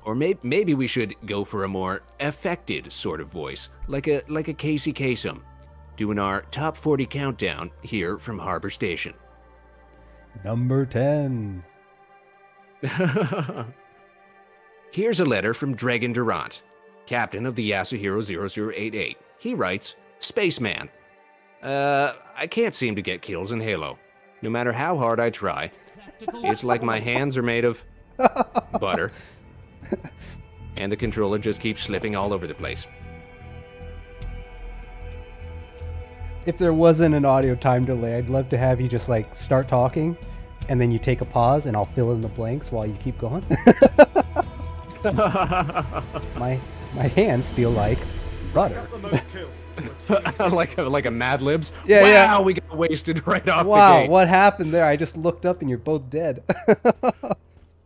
Or maybe we should go for a more affected sort of voice, like a Casey Kasem, doing our top 40 countdown here from Harbor Station. Number 10. Here's a letter from Dregn Durant, captain of the Yasuhiro88ch. He writes, Spaceman, I can't seem to get kills in Halo. No matter how hard I try, it's like my hands are made of butter, and the controller just keeps slipping all over the place. If there wasn't an audio time delay, I'd love to have you just like start talking, and then you take a pause, and I'll fill in the blanks while you keep going. My hands feel like butter. The most kills. like a Mad Libs. Yeah, wow, yeah. we got wasted right off the Wow, gate. what happened there? I just looked up and you're both dead.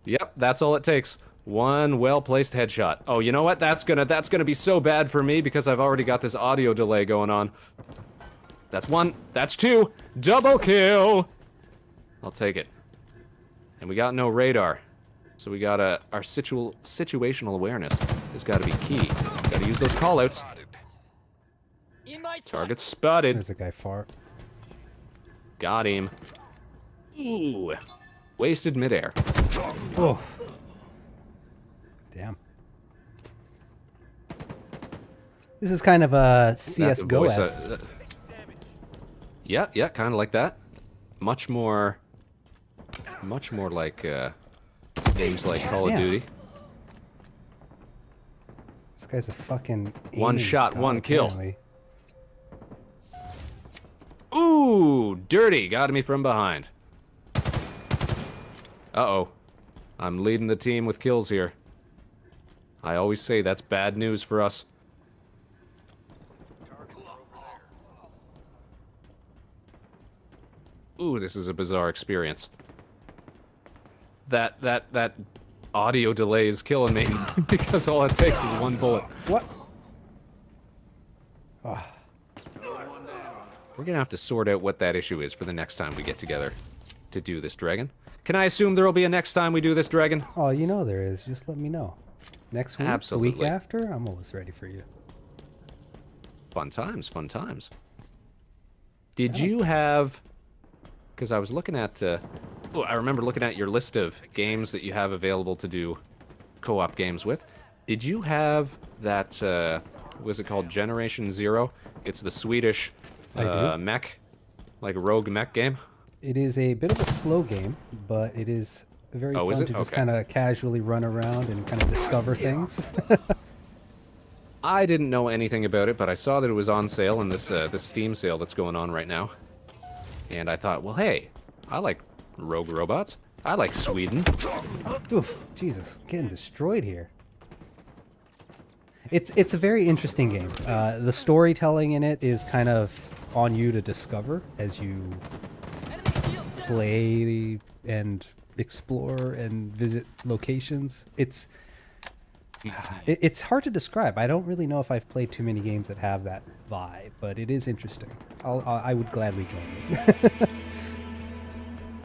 Yep, that's all it takes. One well-placed headshot. Oh, you know what? That's gonna be so bad for me because I've already got this audio delay going on. That's one. That's two. Double kill. I'll take it. And we got no radar, so we got our situational awareness has got to be key. Got to use those callouts. In my sights. Target spotted. There's a guy far. Got him. Ooh. Wasted midair. Oh. Damn. This is kind of a CSGO-esque. Yeah, kind of like that. Much more like games like Call of Duty. This guy's a fucking One aiming shot, god, one kill. apparently. Ooh, dirty. Got me from behind. Uh-oh. I'm leading the team with kills here. I always say that's bad news for us. Ooh, this is a bizarre experience. That audio delay is killing me because all it takes is one bullet. What? Oh. We're gonna have to sort out what that issue is for the next time we get together to do this, Dragon. Can I assume there will be a next time we do this, Dragon? Oh, you know there is. Just let me know. Next week, the Absolutely. week after, I'm always ready for you. Fun times, fun times. Did you have... Because I was looking at... oh, I remember looking at your list of games that you have available to do co-op games with. Did you have that... what was it called? Generation Zero? It's the Swedish mech, like a rogue mech game. It is a bit of a slow game, but it is very Oh, fun is it? to just Okay. kind of casually run around and kind of discover things. I didn't know anything about it, but I saw that it was on sale in this this Steam sale that's going on right now. And I thought, well, hey, I like rogue robots. I like Sweden. Oof, Jesus, getting destroyed here. It's a very interesting game. The storytelling in it is kind of on you to discover as you Enemy shields down. play and explore and visit locations. It's hard to describe. I don't really know if I've played too many games that have that vibe, but it is interesting. I would gladly join you.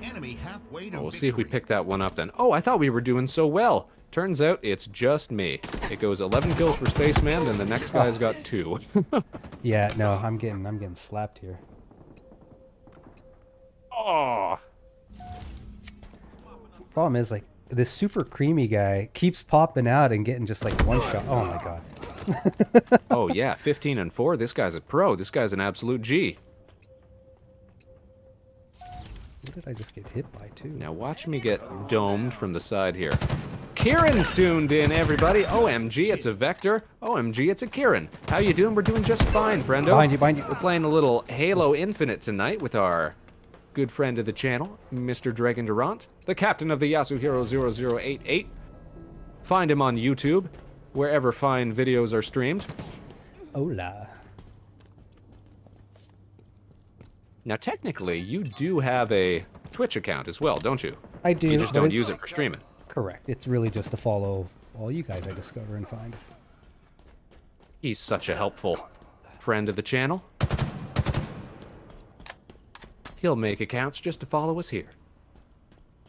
Enemy halfway to We'll see if we victory. pick that one up then. Oh, I thought we were doing so well. Turns out it's just me. It goes 11 kills for Spaceman, then the next guy's got 2. Yeah, no, I'm getting slapped here. Oh. Problem is, like, this super creamy guy keeps popping out and getting just like one shot. Oh my god. Oh yeah, 15 and 4. This guy's a pro. This guy's an absolute G. What did I just get hit by too? Now watch me get domed from the side here. Kieran's tuned in, everybody. OMG, it's a Vector. OMG, it's a Kieran. How you doing? We're doing just fine, friendo. Behind you. We're playing a little Halo Infinite tonight with our good friend of the channel, Mr. Dregn Durant, the captain of the Yasuhiro88ch. Find him on YouTube, wherever fine videos are streamed. Hola. Now, technically, you do have a Twitch account as well, don't you? I do. You just but don't use it's- it for streaming. Correct. It's really just to follow all you guys I discover and find. He's such a helpful friend of the channel. He'll make accounts just to follow us here.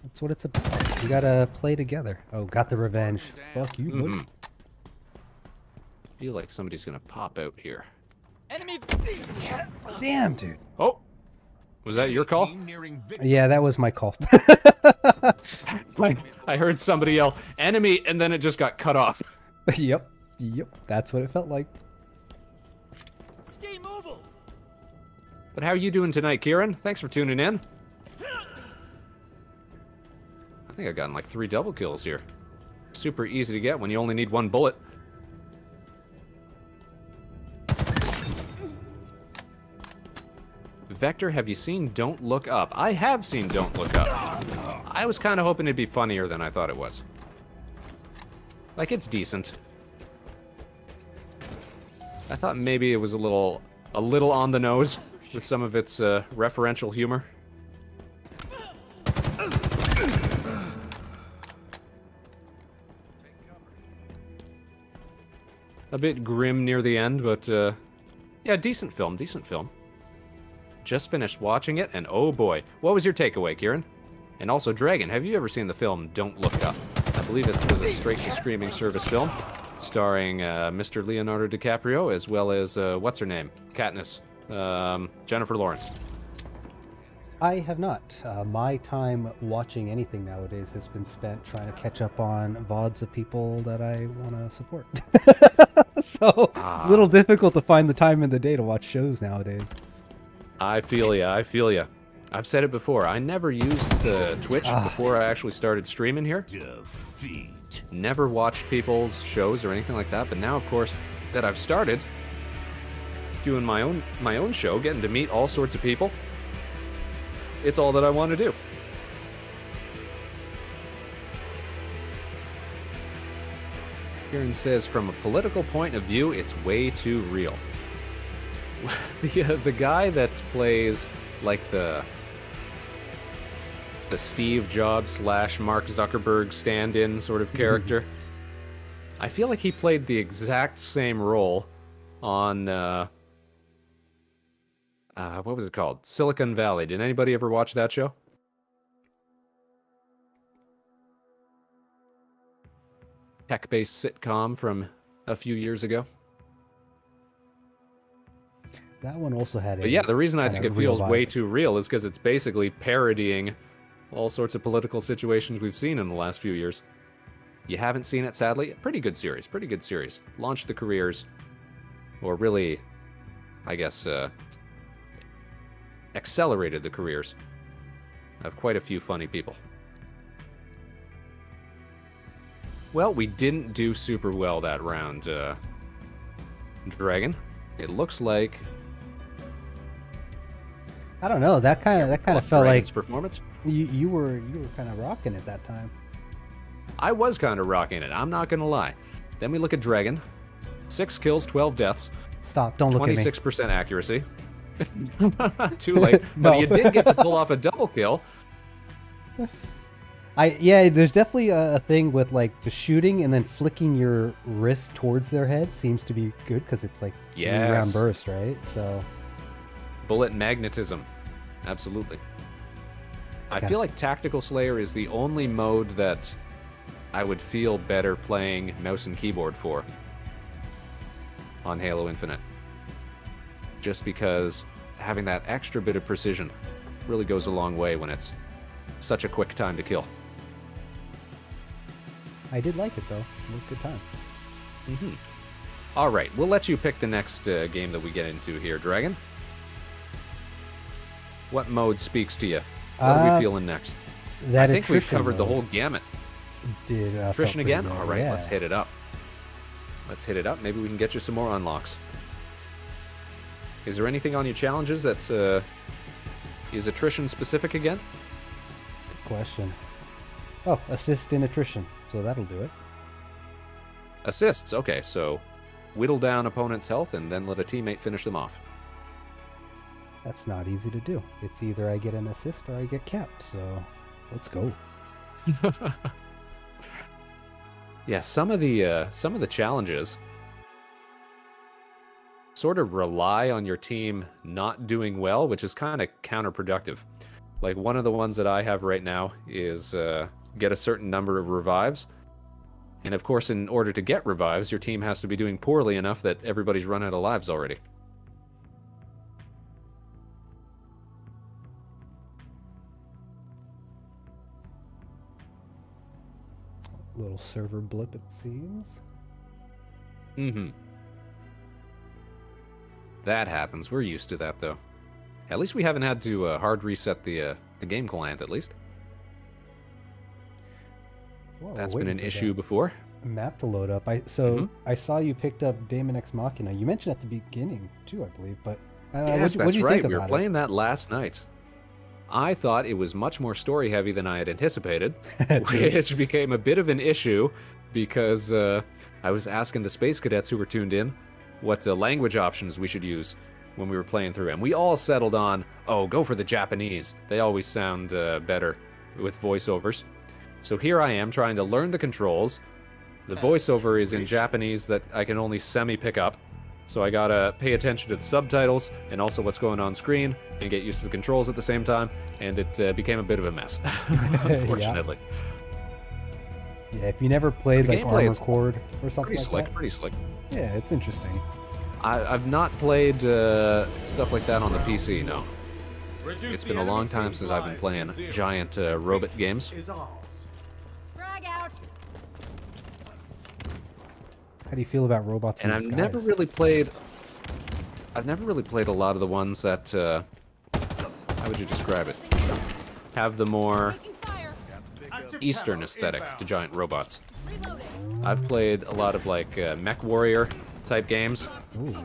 That's what it's about. We gotta play together. Oh, got the revenge. Fuck you, bud. Feel like somebody's gonna pop out here. Enemy. Damn, dude. Oh, was that your call? Team nearing victory. Yeah, that was my call. I heard somebody yell "enemy" and then it just got cut off. Yep. That's what it felt like. Stay mobile. But how are you doing tonight, Kieran? Thanks for tuning in. I think I've gotten like 3 double kills here. Super easy to get when you only need 1 bullet. Vector, have you seen Don't Look Up? I have seen Don't Look Up. I was kind of hoping it'd be funnier than I thought it was. Like, it's decent. I thought maybe it was a little on the nose with some of its referential humor. A bit grim near the end, but yeah, decent film, decent film. Just finished watching it, and oh boy, what was your takeaway, Kieran? And also, Dragon, have you ever seen the film Don't Look Up? I believe it was a straight-to-streaming service film, starring Mr. Leonardo DiCaprio, as well as, what's her name? Katniss. Jennifer Lawrence. I have not. My time watching anything nowadays has been spent trying to catch up on VODs of people that I want to support. So, a little difficult to find the time in the day to watch shows nowadays. I feel ya, I feel ya. I've said it before, I never used Twitch before I actually started streaming here. Defeat. Never watched people's shows or anything like that, but now, of course, that I've started doing my own show, getting to meet all sorts of people, it's all that I want to do. Kieran says, from a political point of view, it's way too real. The guy that plays like the Steve Jobs / Mark Zuckerberg stand-in sort of character, I feel like he played the exact same role on what was it called? Silicon Valley. Did anybody ever watch that show? Tech-based sitcom from a few years ago. That one also had. But yeah, the reason I think it feels way vibe. too real is because it's basically parodying all sorts of political situations we've seen in the last few years. You haven't seen it, sadly? Pretty good series, pretty good series. Launched the careers, or really, I guess, accelerated the careers of quite a few funny people. Well, we didn't do super well that round, Dragon. It looks like... I don't know. That kind of felt Dragon's like performance. you were kind of rocking it that time. I was kind of rocking it, I'm not gonna lie. Then we look at Dragon. 6 kills, 12 deaths. Stop! Don't look at me. 26% accuracy. Too late. No. But you did get to pull off a double kill. Yeah, there's definitely a thing with like just shooting and then flicking your wrist towards their head seems to be good because it's like Yes. round burst, right? So Bullet magnetism. Absolutely. I feel like Tactical Slayer is the only mode that I would feel better playing mouse and keyboard for on Halo Infinite. Just because having that extra bit of precision really goes a long way when it's such a quick time to kill. I did like it though. It was a good time. All right, we'll let you pick the next game that we get into here, Dragon. What mode speaks to you? What are we feeling next? I think we've covered the whole gamut. Did Attrition again? All right, yeah. let's hit it up. Let's hit it up. Maybe we can get you some more unlocks. Is there anything on your challenges that is attrition specific again? Good question. Oh, assist in attrition. So that'll do it. Assists. Okay, so whittle down opponent's health and then let a teammate finish them off. That's not easy to do. It's either I get an assist or I get capped. So let's go. Yeah, some of the challenges sort of rely on your team not doing well, which is kind of counterproductive. Like one of the ones that I have right now is get a certain number of revives. And of course, in order to get revives, your team has to be doing poorly enough that everybody's run out of lives already. Little server blip, it seems. That happens. We're used to that, though. At least we haven't had to hard reset the game client, at least. Whoa, That's we're been an waiting for issue that before. Map to load up. I saw you picked up Daemon Ex Machina. You mentioned at the beginning too, I believe. But Yes, what that's do you right. think We were about playing that last night. I thought it was much more story heavy than I had anticipated, which became a bit of an issue because I was asking the space cadets who were tuned in what language options we should use when we were playing through, and we all settled on, oh, go for the Japanese. They always sound better with voiceovers. So here I am trying to learn the controls. The voiceover is in Japanese that I can only semi-pick up, so I gotta pay attention to the subtitles and also what's going on screen and get used to the controls at the same time, and it became a bit of a mess, unfortunately. Yeah, if you never played The like gameplay, Armor it's Core or something Pretty like slick, that, pretty slick. yeah, it's interesting. I've not played stuff like that on the PC, no. It's been a long time since I've been playing giant robot games. Frag out. How do you feel about robots in And the I've skies? never really played a lot of the ones that how would you describe it? Have the more Taking fire. Eastern aesthetic to giant robots. Reloading. I've played a lot of like Mech Warrior type games, Ooh.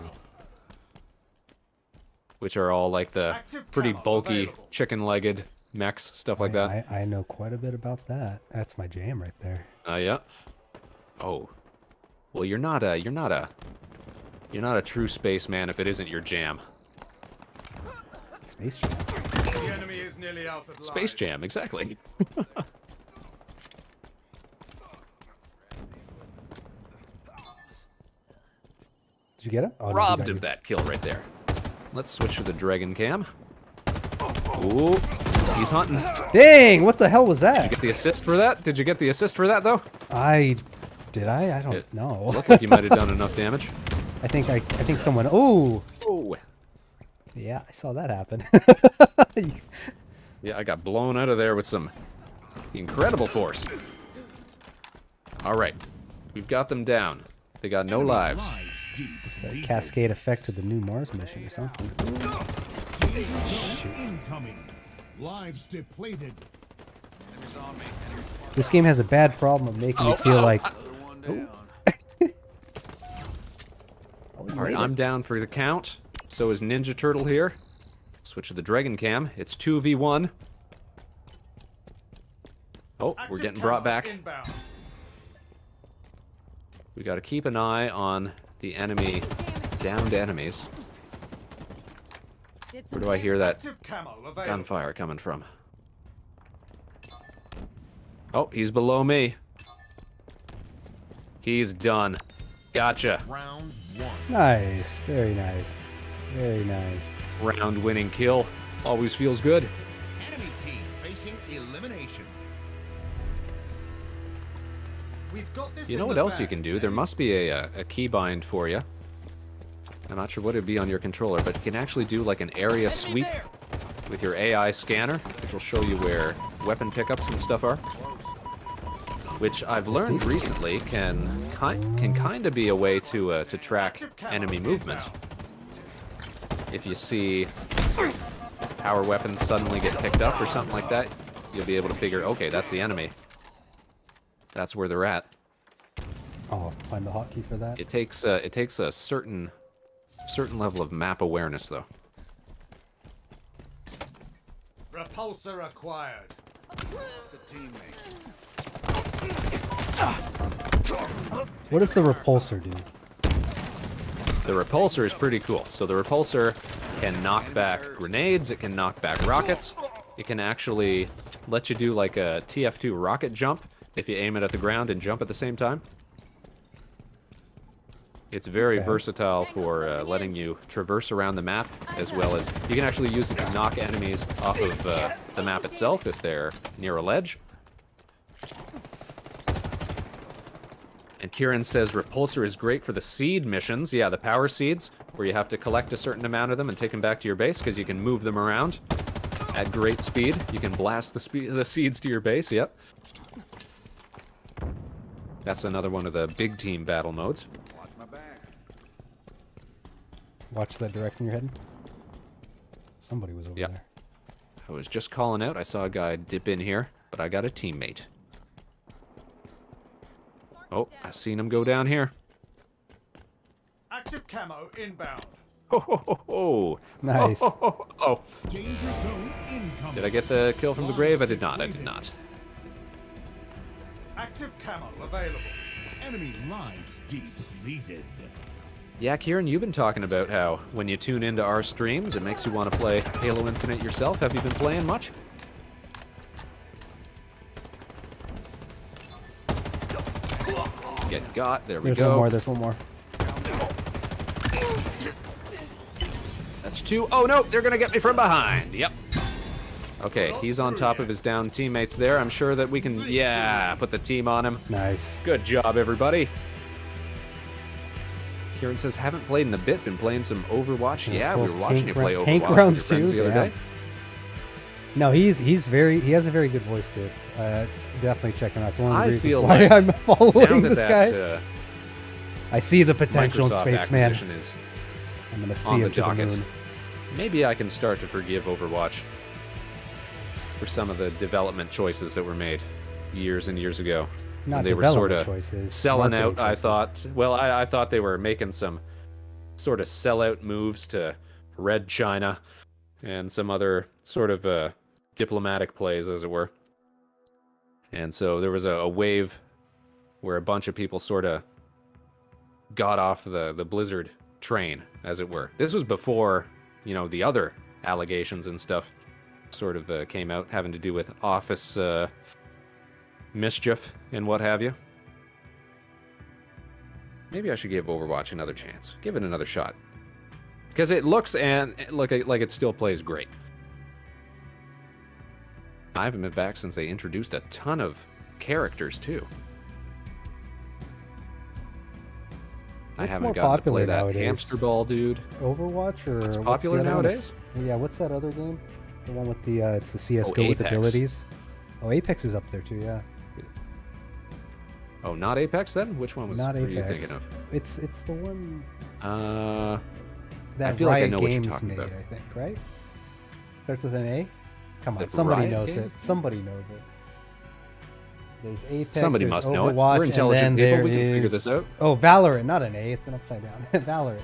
which are all like the pretty bulky chicken-legged mechs, stuff like that. I know quite a bit about that. That's my jam right there. Yeah. Oh, well, you're not a true spaceman if it isn't your jam. Space Jam. The enemy is nearly out of Space life. Jam, exactly. Did you get it? Oh, no, you Robbed got of you. that kill right there. Let's switch to the Dragon Cam. Ooh, he's hunting. Dang! What the hell was that? Get the assist for that? Did you get the assist for that though? I don't It know. Looked like you might have done enough damage. I think someone. Oh, Oh. yeah, I saw that happen. Yeah, I got blown out of there with some incredible force. All right, we've got them down. They got no lives. It's a cascade effect to the new Mars mission or something. Incoming. Lives depleted. This game has a bad problem of making you feel like. All right, I'm down for the count. So is Ninja Turtle here. Switch to the Dragon Cam. It's 2v1. Oh, we're getting brought back. Inbound. We got to keep an eye on the enemy downed enemies. Did some Where do I hear that Active camo available. gunfire coming from? Oh, he's below me. He's done. Gotcha. Round one. Nice, very nice, very nice. Round winning kill. Always feels good. Enemy team facing elimination. We've got this You know in what the else you bag. can do? There must be a keybind for you. I'm not sure what it'd be on your controller, but you can actually do like an area sweep with your AI scanner, which will show you where weapon pickups and stuff are. Which I've learned recently can kind of be a way to track enemy movement. If you see power weapons suddenly get picked up or something like that, you'll be able to figure, okay, that's the enemy. That's where they're at. Oh, find the hotkey for that. It takes a certain level of map awareness, though. Repulsor acquired. The teammate. What does the repulsor do? The repulsor is pretty cool. So the repulsor can knock back grenades. It can knock back rockets. It can actually let you do like a TF2 rocket jump if you aim it at the ground and jump at the same time. It's very versatile for letting you traverse around the map, as well as you can actually use it to knock enemies off of the map itself if they're near a ledge. And Kieran says repulsor is great for the seed missions. Yeah, the power seeds, where you have to collect a certain amount of them and take them back to your base because you can move them around at great speed. You can blast the seeds to your base. Yep. That's another one of the big team battle modes. Watch my back. Watch that direction you're heading. Somebody was over Yep. there. I was just calling out. I saw a guy dip in here, but I got a teammate. Oh, I seen him go down here. Active camo inbound. Ho, ho, ho, ho. Nice. Oh, ho, ho, ho. Danger zone incoming. Did I get the kill from the grave? I did not. I did not. Active camo available. Enemy lives depleted. Yeah, Kieran, you've been talking about how when you tune into our streams, it makes you want to play Halo Infinite yourself. Have you been playing much? Get got. There we There's go. one more. There's one more. That's 2. Oh, no, they're going to get me from behind. Yep. Okay, he's on top of his down teammates there. I'm sure that we can, yeah, put the team on him. Nice. Good job, everybody. Kieran says, haven't played in a bit, been playing some Overwatch. Yeah, we were watching you play Overwatch tank with rounds your friends too, the other yeah. day. No, he has a very good voice, dude. Definitely check him out. It's one of the I reasons feel why like I'm now following that this that guy. I see the potential in Microsoft Spaceman. acquisition is I'm gonna see on the him to the docket, moon. maybe I can start to forgive Overwatch for some of the development choices that were made years and years ago. Not when they were sort of development choices, selling marketing out, I choices. thought. Well, I thought they were making some sort of sellout moves to Red China and some other sort of diplomatic plays, as it were. And so there was a wave where a bunch of people sort of got off the Blizzard train, as it were. This was before, you know, the other allegations and stuff sort of came out, having to do with office mischief and what have you. Maybe I should give Overwatch another chance. Give it another shot. Because it looks and like it still plays great. I haven't been back since they introduced a ton of characters, too. I What's haven't more gotten to popular play that nowadays? hamster ball dude. Overwatch or What's what's popular the other one? nowadays? Yeah, what's that other game? The one with the it's the CS:GO with Apex. abilities. Oh, Apex is up there too. Yeah. Oh, not Apex then? Which one Not were you Apex. thinking of? It's the one I that feel like I Riot know what you're Games talking made, about. I think, right? Starts with an A. Come on, The somebody Riot knows Games? it. Somebody knows it. There's Apex. Somebody there's must know it. Overwatch, We're intelligent and people. then We can figure there this is- out. Oh, Valorant, not an A. It's an upside down. Valorant.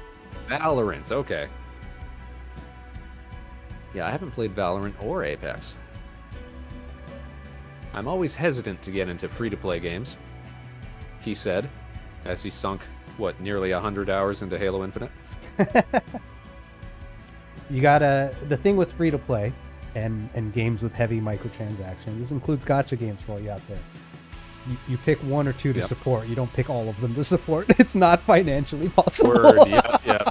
Valorant, okay. Yeah, I haven't played Valorant or Apex. I'm always hesitant to get into free-to-play games, he said, as he sunk, what, nearly 100 hours into Halo Infinite? You gotta the thing with free to play and games with heavy microtransactions. This includes gacha games for all you out there. You pick one or two to Yep. support. You don't pick all of them to support. It's not financially possible. Word, yeah.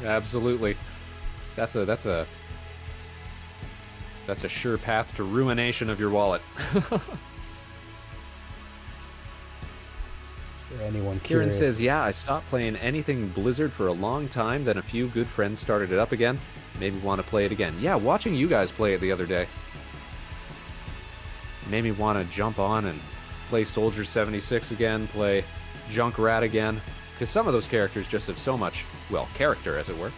Absolutely. That's a sure path to ruination of your wallet. For anyone Kieran curious. says, yeah, I stopped playing anything Blizzard for a long time, then a few good friends started it up again. Made me want to play it again. Yeah, watching you guys play it the other day made me want to jump on and play Soldier 76 again, play Junkrat again, because some of those characters just have so much, well, character, as it were.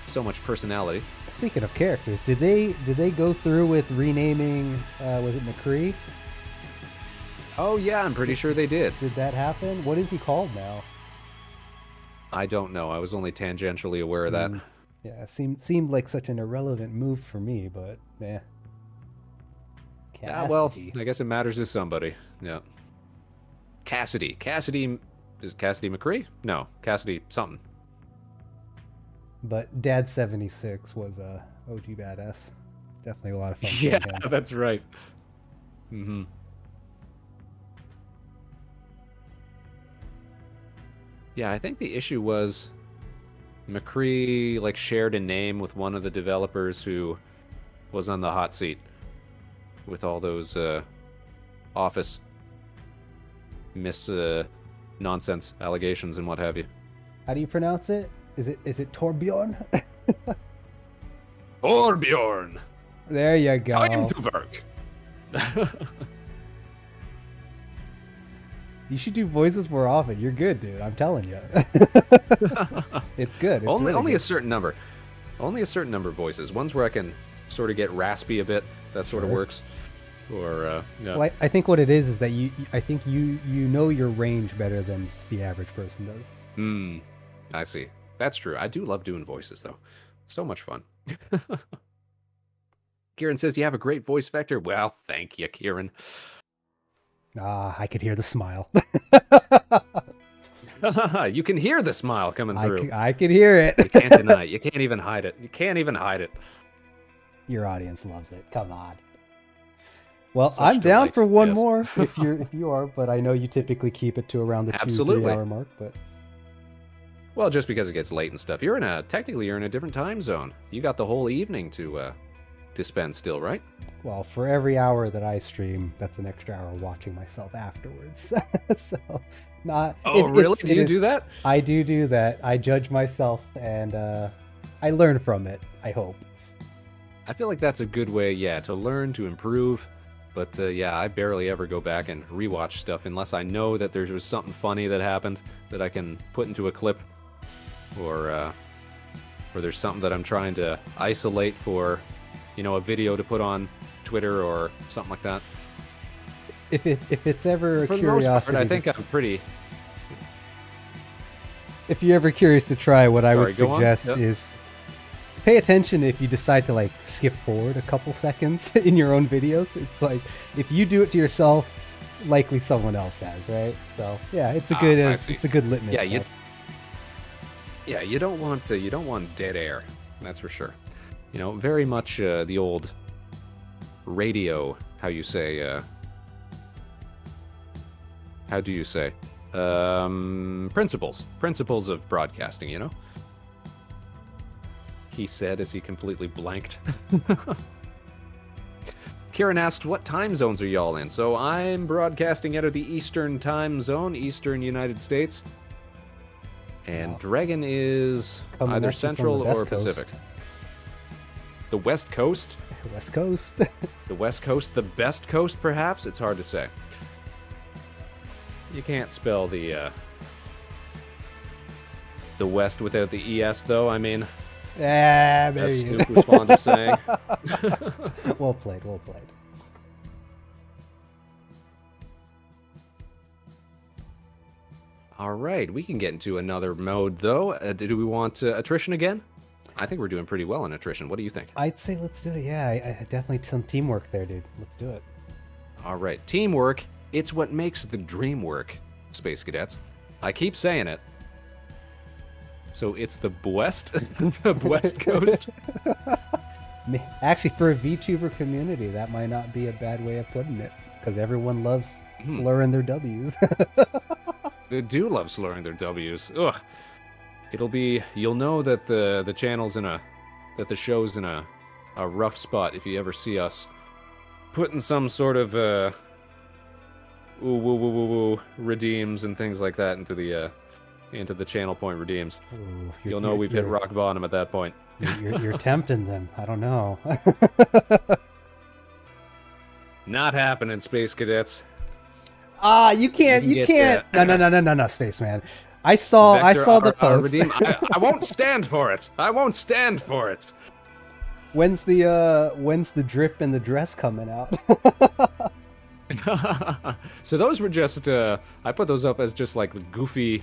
So much personality. Speaking of characters, did they go through with renaming? Was it McCree? Oh, yeah, I'm pretty sure they did. Did that happen? What is he called now? I don't know. I was only tangentially aware of that. Yeah, seemed like such an irrelevant move for me, but yeah. Yeah, well, I guess it matters to somebody. Yeah. Cassidy. Is it Cassidy McCree? No, Cassidy something. But Dad 76 was a OG badass. Definitely a lot of fun. Yeah, playing him. that's right. Mm-hmm. Yeah, I think the issue was McCree like shared a name with one of the developers who was on the hot seat with all those office nonsense allegations and what have you. How do you pronounce it? Is it Torbjorn? Torbjorn! There you go. Time to work! You should do voices more often. You're good, dude. I'm telling you. It's good. It's only really a good. certain number. Only a certain number of voices. Ones where I can sort of get raspy a bit. That sort of Sure. works. Or yeah. Well, I think what it is that I think you know your range better than the average person does. I see. That's true. I do love doing voices though. So much fun. Kieran says, "Do you have a great voice vector?" Well, thank you, Kieran. Ah, I could hear the smile. You can hear the smile coming through. I can hear it. You can't deny it. You can't even hide it. You can't even hide it. Your audience loves it. Come on. Well, Such I'm down delight, for one yes. more if you are, but I know you typically keep it to around the 2-3 hour mark. But well, just because it gets late and stuff, technically you're in a different time zone. You got the whole evening to spend still, right? well, for every hour that I stream, that's an extra hour watching myself afterwards. So, not. Oh, really? Do you do that? I do that. I judge myself, and I learn from it. I hope. I feel like that's a good way, yeah, to learn, to improve. But yeah, I barely ever go back and rewatch stuff unless I know that there was something funny that happened that I can put into a clip, or there's something that I'm trying to isolate for, you know, a video to put on Twitter or something like that. If it's ever a For the most curiosity, part, I think I'm pretty. If you're ever curious to try, what I would Sorry, go on. suggest Yep. is pay attention if you decide to like skip forward a couple seconds in your own videos. It's like if you do it to yourself, likely someone else has, right? So yeah, it's a good I see. it's a good litmus Yeah, test. you don't want dead air. That's for sure. You know, very much the old radio. How do you say? Principles of broadcasting. You know. He said as he completely blanked. Kieran asked, what time zones are y'all in? So I'm broadcasting out of the Eastern time zone, Eastern United States. And Dregn is Coming either at you from Central the West or Coast. Pacific. The West Coast? West Coast. The West Coast? The best coast, perhaps? It's hard to say. You can't spell the West without the ES, though. I mean, Yeah, there as you Snoop was fond of saying. Well played, well played. All right, we can get into another mode, though. Do we want attrition again? I think we're doing pretty well in attrition. What do you think? I'd say let's do it. Yeah, I definitely some teamwork there, dude. Let's do it. All right, teamwork. It's what makes the dream work, Space Cadets. I keep saying it. So it's the West, the West Coast. Actually, for a VTuber community, that might not be a bad way of putting it, because everyone loves slurring their W's. They do love slurring their W's. Ugh. You'll know that the channel's that the show's in a rough spot if you ever see us putting some sort of redeems and things like that into the channel point redeems. Ooh, You'll know we've hit rock bottom at that point. You're tempting them. I don't know. Not happening, Space Cadets. You can't. No, Spaceman. I saw the post. Redeem. I won't stand for it. I won't stand for it. When's the drip and the dress coming out? So those were just I put those up as just like goofy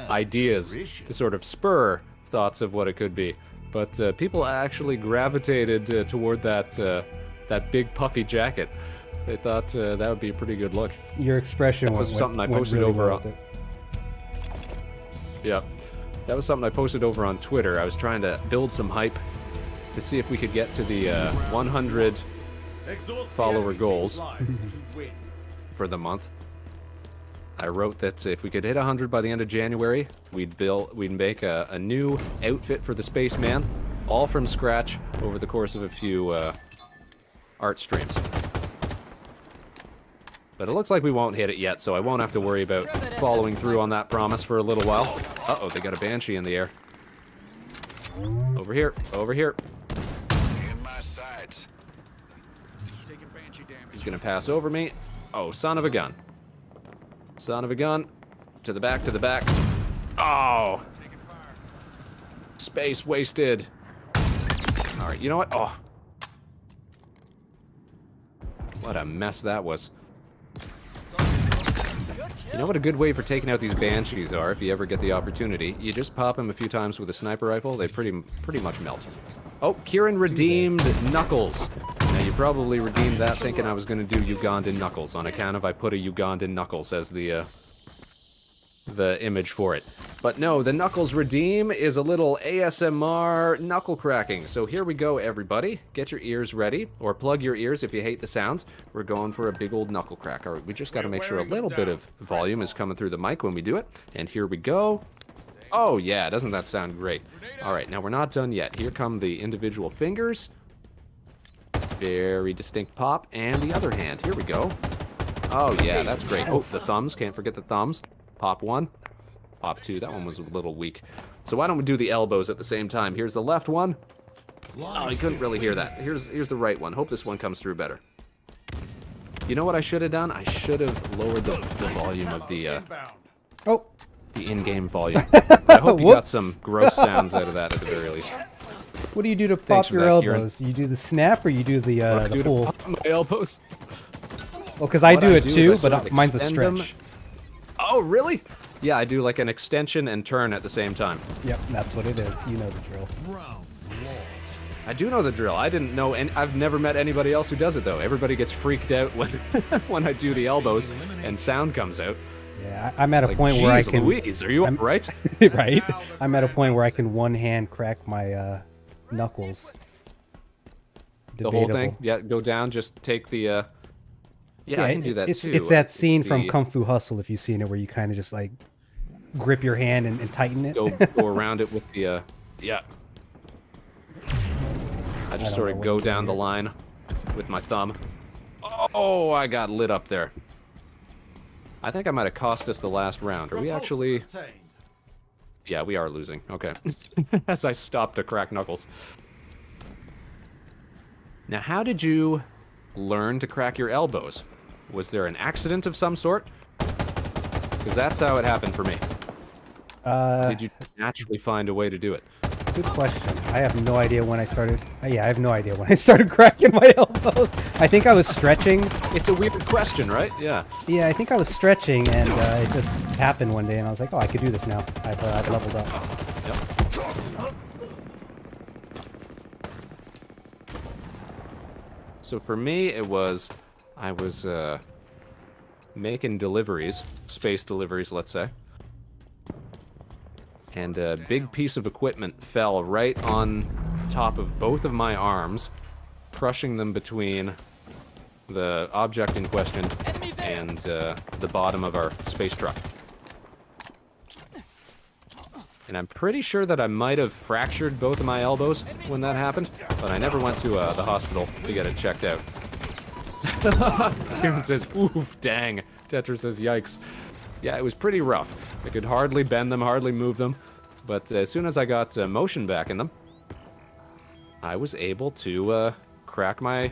ideas to sort of spur thoughts of what it could be. But people actually gravitated toward that big puffy jacket. They thought that would be a pretty good look. Your expression was something I posted really over well on. with it. Yeah, that was something I posted over on Twitter. I was trying to build some hype to see if we could get to the 100 follower goals for the month. I wrote that if we could hit 100 by the end of January, we'd make a new outfit for the Spaceman, all from scratch over the course of a few art streams. But it looks like we won't hit it yet, so I won't have to worry about following through on that promise for a little while. Uh-oh, they got a Banshee in the air. Over here, over here. In my sights. He's gonna pass over me. Oh, son of a gun. Son of a gun. To the back, to the back. Oh! Space wasted. Alright, you know what? Oh. What a mess that was. You know what a good way for taking out these Banshees are, if you ever get the opportunity? You just pop them a few times with a sniper rifle, they pretty much melt. Oh, Kieran redeemed Knuckles. Now, you probably redeemed that thinking I was going to do Ugandan Knuckles, on account of I put a Ugandan Knuckles as the the image for it. But no, the Knuckles Redeem is a little ASMR knuckle cracking. So here we go, everybody. Get your ears ready, or plug your ears if you hate the sounds. We're going for a big old knuckle crack. All right, we just got to make sure a little bit of volume is coming through the mic when we do it. And here we go. Oh yeah, doesn't that sound great? All right, now we're not done yet. Here come the individual fingers. Very distinct pop. And the other hand, here we go. Oh yeah, that's great. Oh, the thumbs, can't forget the thumbs. Pop 1, pop 2, that one was a little weak. So why don't we do the elbows at the same time? Here's the left one. Oh, you couldn't really hear that. Here's the right one. Hope this one comes through better. You know what I should have done? I should have lowered the volume of the in-game volume. I hope you got some gross sounds out of that at the very least. What do you do to pop your elbows? You do the snap or you do the pull? To pop my elbows? Well, because I do it too, but mine's a stretch. Oh, really? Yeah, I do like an extension and turn at the same time. Yep, that's what it is. You know the drill. I do know the drill. I didn't know, and I've never met anybody else who does it, though. Everybody gets freaked out when when I do the elbows and sound comes out. Yeah, I'm at a point where I can... Louise, are you all right? Right? I'm at a point where I can one-hand crack my knuckles. The whole thing? Yeah, go down, just take the... Yeah, I can do that too. It's that scene from Kung Fu Hustle, if you've seen it, where you kind of just like grip your hand and tighten it. Go around it with the, yeah. I just sort of go down the line with my thumb. Oh, I got lit up there. I think I might have cost us the last round. Are we actually... Yeah, we are losing. Okay. As I stop to crack knuckles. Now, how did you learn to crack your elbows? Was there an accident of some sort? Because that's how it happened for me. Did you naturally find a way to do it? Good question. I have no idea when I started. Yeah, I have no idea when I started cracking my elbows. I think I was stretching. It's a weird question, right? Yeah. Yeah, I think I was stretching, and it just happened one day, and I was like, oh, I could do this now. I've leveled up. Yep. So for me, it was... I was making deliveries, space deliveries, let's say. And a big piece of equipment fell right on top of both of my arms, crushing them between the object in question and the bottom of our space truck. And I'm pretty sure that I might have fractured both of my elbows when that happened, but I never went to the hospital to get it checked out. Kieran says, oof, dang. Tetra says, yikes. Yeah, it was pretty rough. I could hardly bend them, hardly move them. But as soon as I got motion back in them, I was able to crack my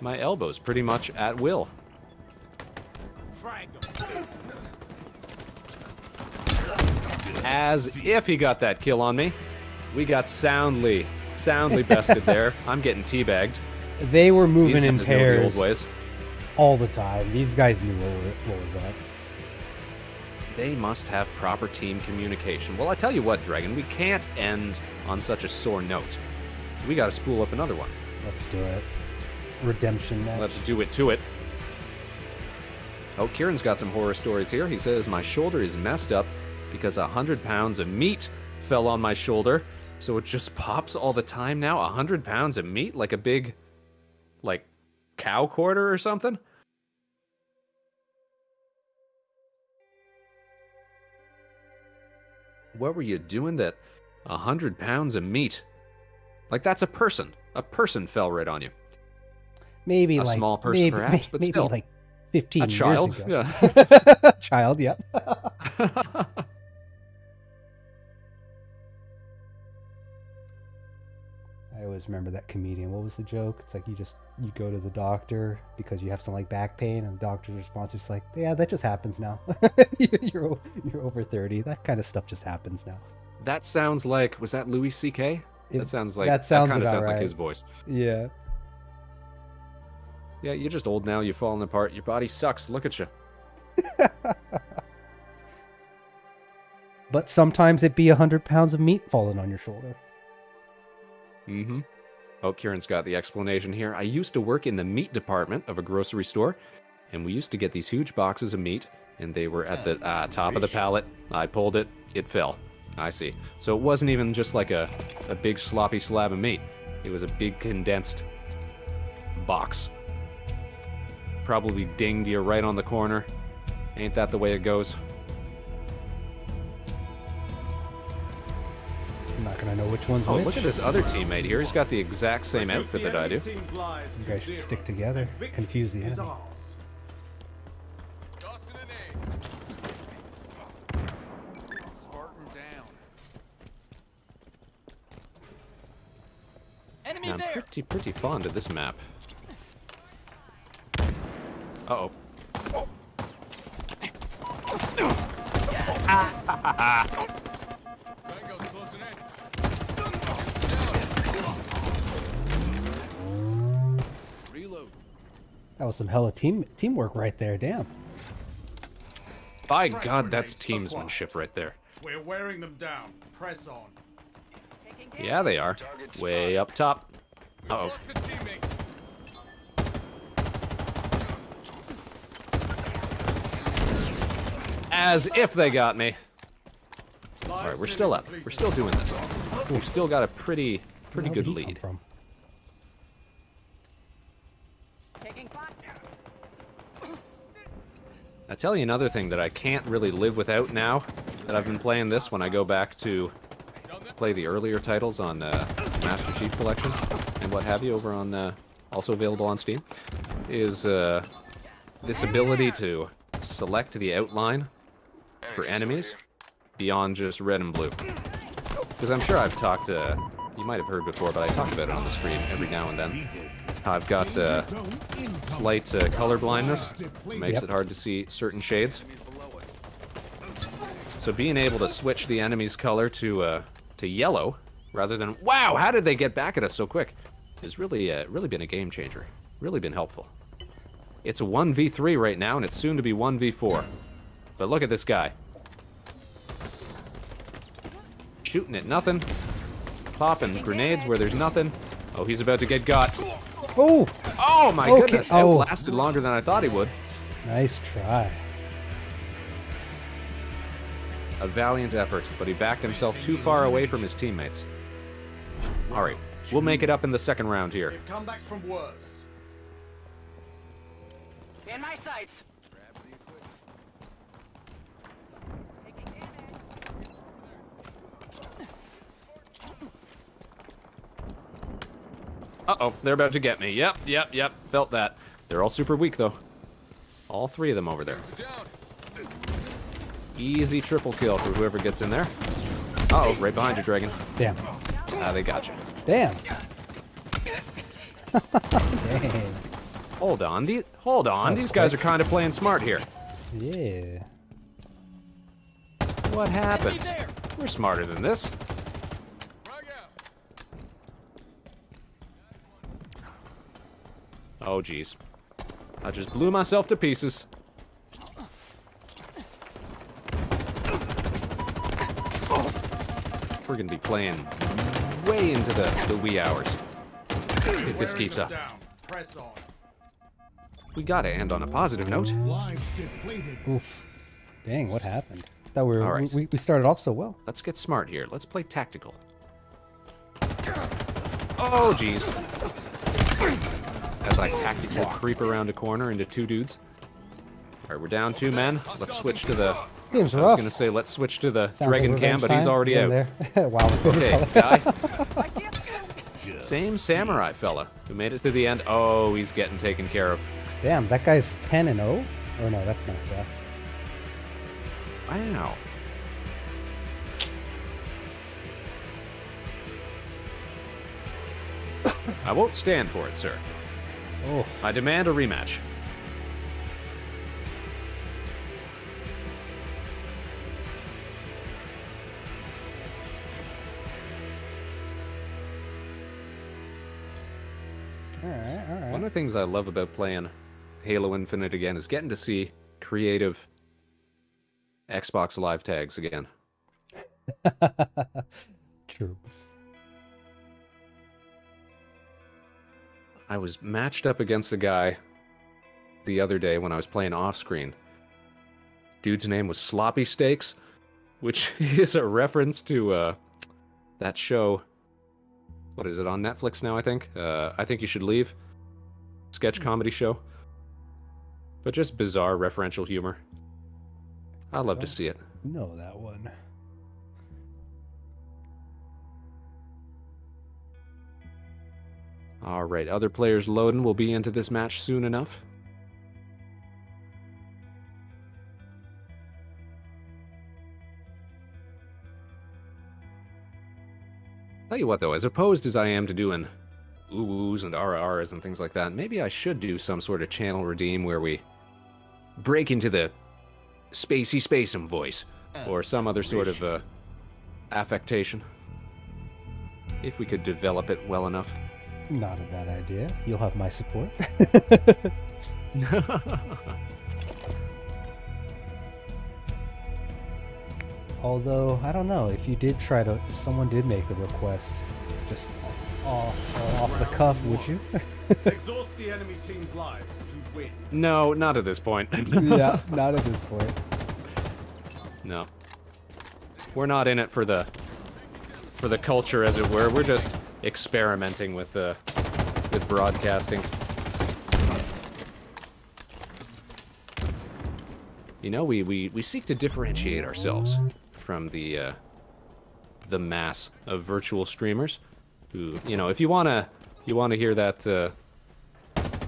elbows pretty much at will. As if he got that kill on me. We got soundly bested there. I'm getting teabagged. They were moving in pairs old ways. All the time. These guys knew what was up. They must have proper team communication. Well, I tell you what, Dragon, we can't end on such a sore note. We gotta spool up another one. Let's do it. Redemption match. Let's do it to it. Oh, Kieran's got some horror stories here. He says, my shoulder is messed up because 100 pounds of meat fell on my shoulder, so it just pops all the time now. 100 pounds of meat? Like a big... like cow quarter or something? What were you doing that 100 pounds of meat? Like that's a person. A person fell right on you. Maybe a like small person, perhaps, but maybe still. Like 15 a child. years ago. Yeah. Child, yeah. I always remember that comedian. What was the joke? It's like you go to the doctor because you have some like back pain, and the doctor's response is like, "Yeah, that just happens now. you're over 30. That kind of stuff just happens now." That sounds like, was that Louis C.K.? That sounds like that kind of sounds right. like his voice. Yeah. Yeah, you're just old now. You're falling apart. Your body sucks. Look at you. But sometimes it be 100 pounds of meat falling on your shoulder. Mm-hmm. Oh, Kieran's got the explanation here. I used to work in the meat department of a grocery store, and we used to get these huge boxes of meat And they were at the top of the pallet. I pulled it. It fell. I see. So it wasn't even just like a big sloppy slab of meat. It was a big condensed box. Probably dinged you right on the corner. Ain't that the way it goes? I'm not gonna know which one's Oh, which. look at this other teammate here. He's got the exact same outfit that I do. You guys should stick together. Confuse the enemy. Spartan down. Enemy I'm there. pretty fond of this map. Uh-oh. Tango's closing in. Reload. That was some hella teamwork right there. Damn. By God, that's teamsmanship right there. We're wearing them down. Press on. Yeah, they are. Way up top. Uh-oh. Lost a teammate. As if they got me. Alright, we're still up. We're still doing this. We've still got a pretty Where good did he come lead. from? I tell you another thing that I can't really live without now that I've been playing this when I go back to play the earlier titles on Master Chief Collection and what have you over on also available on Steam is this ability to select the outline for enemies beyond just red and blue. Because I'm sure I've talked, you might have heard before, but I talk about it on the stream every now and then. How I've got slight color blindness, makes it hard to see certain shades. So being able to switch the enemy's color to yellow rather than wow, how did they get back at us so quick? Has really been a game changer. Really been helpful. It's a 1v3 right now, and it's soon to be 1v4. But look at this guy. Shooting at nothing. Popping grenades where there's nothing. Oh, he's about to get got. Oh! Oh my Okay. goodness, Oh. outlasted longer than I thought he would. Nice try. A valiant effort, but he backed himself too far away from his teammates. Alright, we'll make it up in the second round here. We've come back from worse. In my sights. Uh-oh, they're about to get me. Yep, felt that. They're all super weak, though. All three of them over there. Easy triple kill for whoever gets in there. Uh-oh, right behind you, Dragon. Damn. Ah, they got you. Damn. Dang. Hold on, these guys are kind of playing smart here. Yeah. What Enemy happened? there. We're smarter than this. Frag out. Oh, jeez. I just blew myself to pieces. We're gonna be playing way into the wee hours if this keeps up. Down. Press on. We gotta end on a positive note. Lives depleted. Oof. Dang, what happened? Thought All right. we started off so well. Let's get smart here. Let's play tactical. Oh, jeez. As I tactically creep around a corner into two dudes. All right, we're down 2 men. Let's switch to the... Game's I was rough. gonna say let's switch to the Sounds Dragon like Cam, revenge but he's time. already Get out. in there. Wow. Okay, guy. Same samurai fella who made it through the end. Oh, he's getting taken care of. Damn, that guy's 10-0? Oh no, that's not death. Wow. I won't stand for it, sir. Oh, I demand a rematch. alright, alright. One of the things I love about playing Halo Infinite again is getting to see creative Xbox Live tags again. True. I was matched up against a guy the other day when I was playing off screen, dude's name was Sloppy Steaks, which is a reference to that show. What is it, on Netflix now, I think? I Think You Should Leave. Sketch comedy show. But just bizarre referential humor. I love to see it. Know that one. All right, other players loading. Will be into this match soon enough. Tell you what, though, as opposed as I am to doing ooh-oohs and RRs and things like that, maybe I should do some sort of channel redeem where we break into the spacey spacem voice, or some other sort of affectation. If we could develop it well enough. Not a bad idea. You'll have my support. Although, I don't know, if you did try to, if someone did make a request, just off the cuff, would you? Exhaust the enemy team's lives to win. No, not at this point. Yeah, not at this point. No. We're not in it for the culture, as it were. We're just experimenting with broadcasting. You know, we seek to differentiate ourselves from the mass of virtual streamers who, you know, if you wanna hear that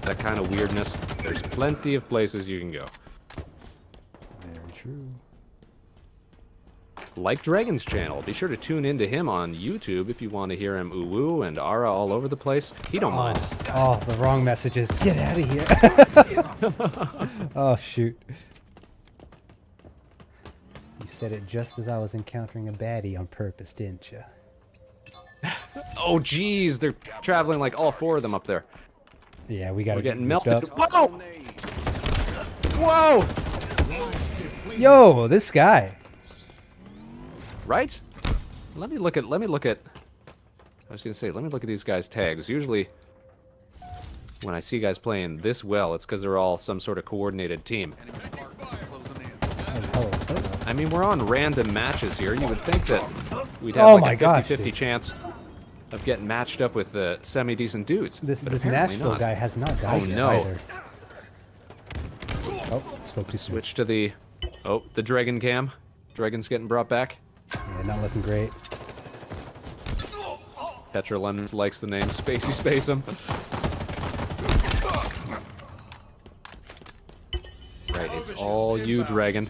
that kind of weirdness, there's plenty of places you can go. Very true. Like Dragon's channel. Be sure to tune into him on YouTube if you want to hear him ooh-woo and ara all over the place. He don't mind. Oh, the wrong messages. Get out of here. Oh, shoot. You said it just as I was encountering a baddie on purpose, didn't you? Oh, geez. They're traveling like all four of them up there. Yeah, we gotta We're getting get melted. up. Whoa! Whoa! Yo, this guy. Right? Let me look at I was gonna say, let me look at these guys' tags. Usually when I see guys playing this well, it's because they're all some sort of coordinated team. I mean, we're on random matches here. You would think that we'd have like a 50-50 chance of getting matched up with semi-decent dudes. This apparently Nashville not. guy has not died yet no. either. Oh, spoke too soon. Switch to the Dregn cam. Dreg's getting brought back. Yeah, not looking great. Petra Lemons likes the name Spacey Spacem. Right, it's all you, Dregn.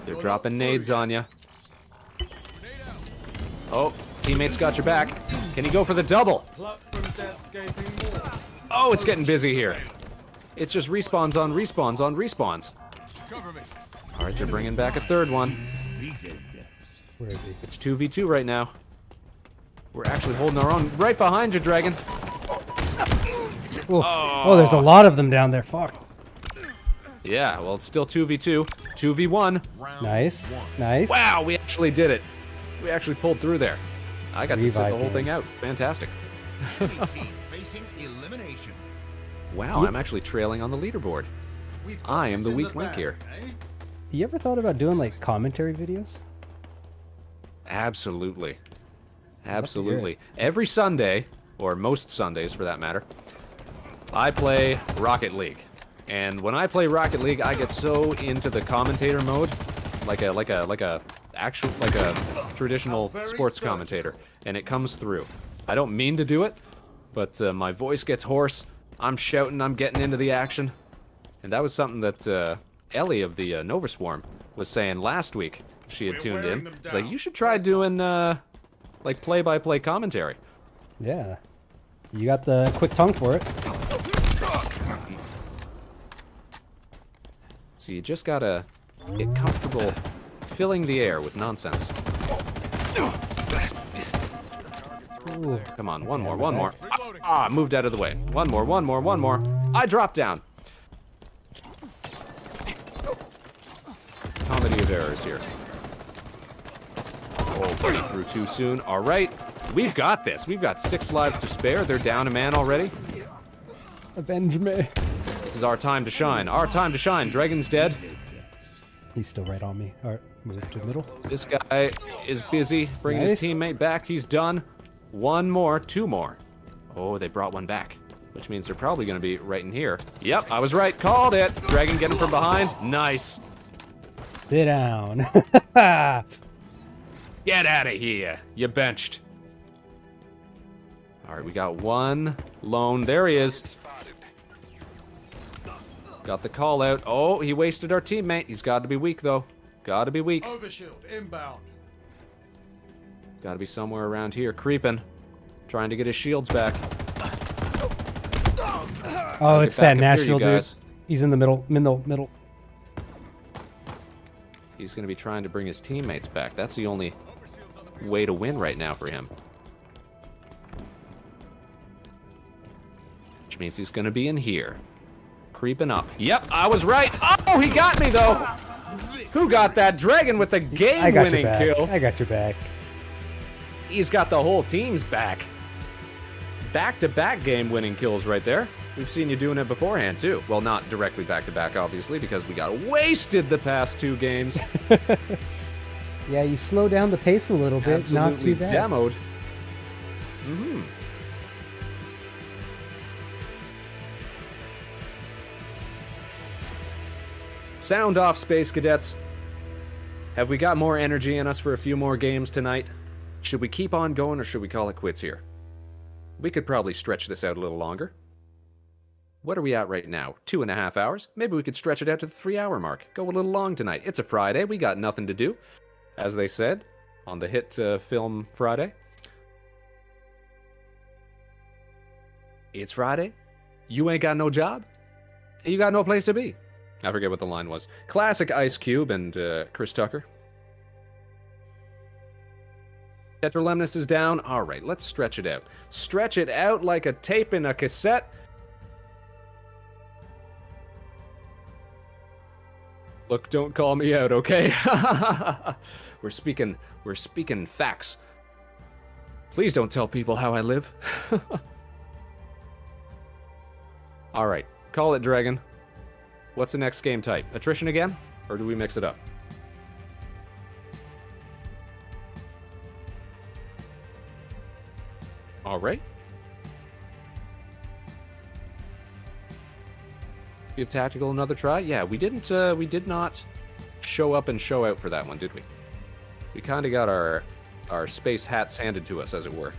They're dropping nades on you. Oh, teammates got your back. Can he go for the double? Oh, it's getting busy here. It's just respawns on respawns on respawns. All right, they're bringing back a third one. Where is he? It's 2v2 right now. We're actually holding our own. Right behind you, Dregn. Oh, there's a lot of them down there. Fuck. Yeah, well, it's still 2v2. 2v1. Nice. Nice. Wow, we actually did it. We actually pulled through there. I got to sit the whole Revive thing out. Fantastic. Facing elimination. Wow, I'm actually trailing on the leaderboard. I am the weak link here. You ever thought about doing like commentary videos? Absolutely. Absolutely. Every Sunday, or most Sundays for that matter, I play Rocket League. And when I play Rocket League, I get so into the commentator mode, like a traditional sports commentator, and it comes through. I don't mean to do it, but my voice gets hoarse. I'm shouting, I'm getting into the action. And that was something that Ellie of the Nova Swarm was saying last week. She had tuned in. It's like, you should try doing like play-by-play commentary. Yeah. You got the quick tongue for it. So you just gotta get comfortable filling the air with nonsense. Ooh. Come on, one more. Ah, moved out of the way. One more. I dropped down. Comedy of errors here. Oh, getting through too soon. All right, we've got this. We've got 6 lives to spare. They're down a man already. Avenge me. This is our time to shine. Our time to shine. Dragon's dead. He's still right on me. All right, move to the middle. This guy is busy bringing his teammate back. He's done. One more, two more. Oh, they brought one back, which means they're probably going to be right in here. Yep, I was right. Called it. Dragon getting from behind. Nice. Sit down. Get out of here. You benched. All right, we got one lone. There he is. Got the call out. Oh, he wasted our teammate. He's got to be weak, though. Got to be weak. Overshield inbound. Got to be somewhere around here. Creeping. Trying to get his shields back. Oh, it's that back up here, Nashville you dude. guys. He's in the middle. He's going to be trying to bring his teammates back. That's the only way to win right now for him. Which means he's going to be in here. Creeping up. Yep, I was right. Oh, he got me, though. Who got that? Dragon with the game-winning kill. I got your back. He's got the whole team's back. Back-to-back game-winning kills right there. We've seen you doing it beforehand, too. Well, not directly back-to-back, obviously, because we got wasted the past 2 games. Yeah, you slow down the pace a little bit. Absolutely Not too bad. demoed. Mm-hmm. Sound off, Space Cadets. Have we got more energy in us for a few more games tonight? Should we keep on going or should we call it quits here? We could probably stretch this out a little longer. What are we at right now? 2.5 hours? Maybe we could stretch it out to the 3-hour mark. Go a little long tonight. It's a Friday. We got nothing to do. As they said on the hit film Friday. It's Friday. You ain't got no job. You got no place to be. I forget what the line was. Classic Ice Cube and Chris Tucker. Tetralemnus is down. All right, let's stretch it out. Stretch it out like a tape in a cassette. Look, don't call me out, okay? We're speaking facts. Please don't tell people how I live. All right, call it Dragon. What's the next game type? Attrition again? Or do we mix it up? All right. Give Tactical another try? Yeah, we did not show up and show out for that one, did we? We kind of got our space hats handed to us, as it were.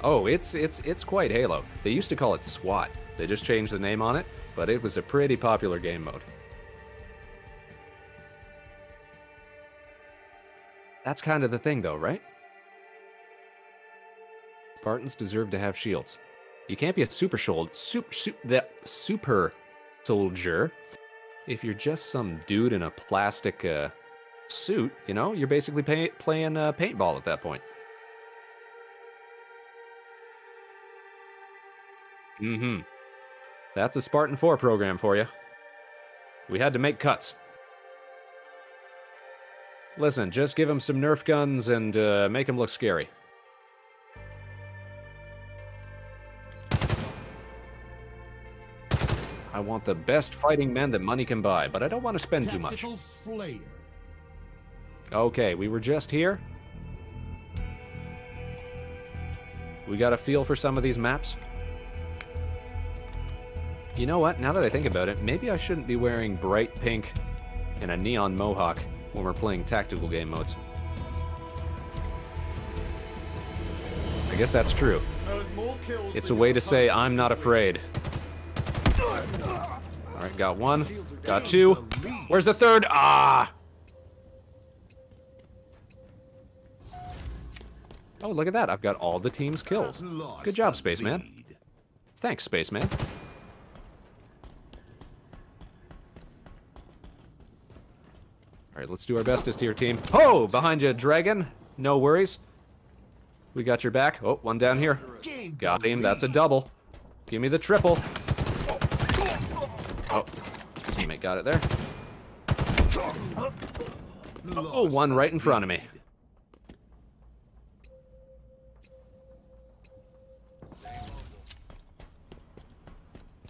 Oh, it's quite Halo. They used to call it SWAT. They just changed the name on it. But it was a pretty popular game mode. That's kind of the thing, though, right? Spartans deserve to have shields. You can't be a super soldier if you're just some dude in a plastic suit. You know, you're basically playing paintball at that point. Mm-hmm. That's a Spartan 4 program for you. We had to make cuts. Listen, just give him some Nerf guns and make him look scary. I want the best fighting men that money can buy, but I don't want to spend too much. Okay, we were just here. We got a feel for some of these maps. You know what? Now that I think about it, maybe I shouldn't be wearing bright pink and a neon mohawk when we're playing tactical game modes. I guess that's true. It's a way to say I'm not afraid. Alright, got one. Got two. Where's the third? Ah! Oh, look at that. I've got all the team's kills. Good job, Spaceman. Thanks, Spaceman. Alright, let's do our bestest here, team. Oh! Behind you, Dragon. No worries. We got your back. Oh, one down here. Got him. That's a double. Give me the triple. Oh, teammate got it there. Oh, one right in front of me.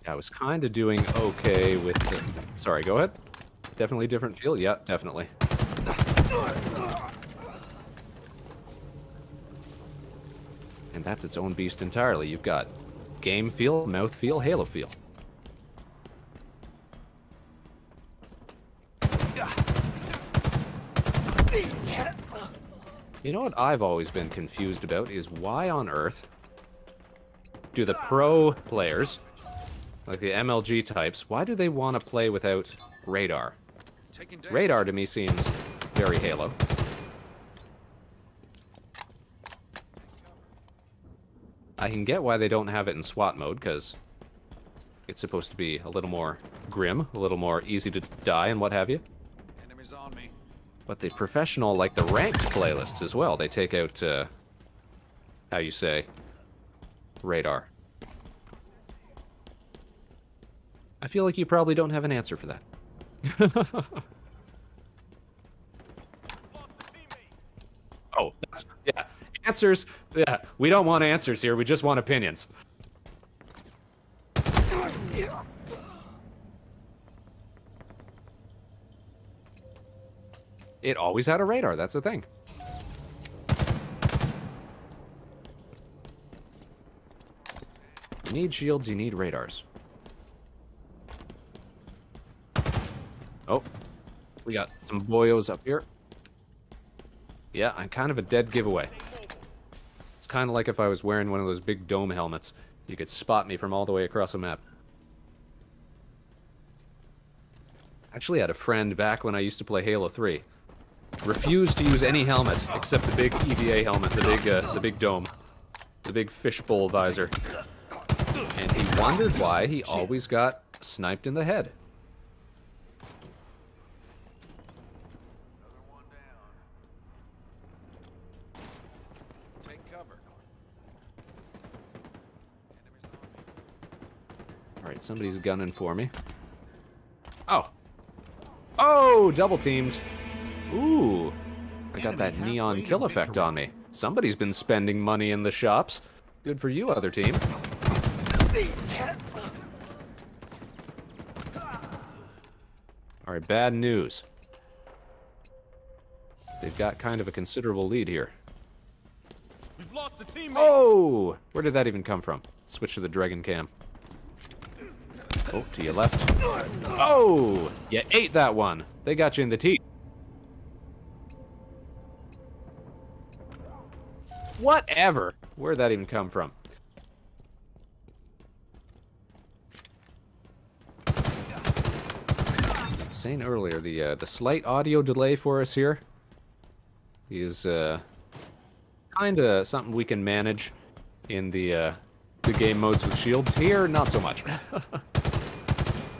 I was kind of doing okay with the... Sorry, go ahead. Definitely different feel? Yeah, definitely. And that's its own beast entirely. You've got game feel, mouth feel, Halo feel. You know what I've always been confused about is why on earth do the pro players, like the MLG types, why do they want to play without radar? Radar to me seems very Halo. I can get why they don't have it in SWAT mode, because it's supposed to be a little more grim, a little more easy to die and what have you. Enemies on me. But the professional, like the ranked playlists as well, they take out, how you say, radar. I feel like you probably don't have an answer for that. Oh, that's, yeah. Answers, yeah. We don't want answers here, we just want opinions. It always had a radar, that's the thing. You need shields, you need radars. Oh, we got some boyos up here. Yeah, I'm kind of a dead giveaway. It's kind of like if I was wearing one of those big dome helmets. You could spot me from all the way across the map. Actually, I had a friend back when I used to play Halo 3. Refused to use any helmet except the big EVA helmet, the big dome, the big fishbowl visor. And he wondered why he always got sniped in the head. Alright, somebody's gunning for me. Oh! Oh! Double teamed! Ooh! I got that neon kill effect on me. Somebody's been spending money in the shops. Good for you, other team. Alright, bad news. They've got kind of a considerable lead here. We've lost a teammate. Oh! Where did that even come from? Switch to the Dregn cam. Oh, to your left. Oh! You ate that one. They got you in the teeth. Whatever. Where'd that even come from? Saying earlier, the slight audio delay for us here is kind of something we can manage in the game modes with shields. Here, not so much.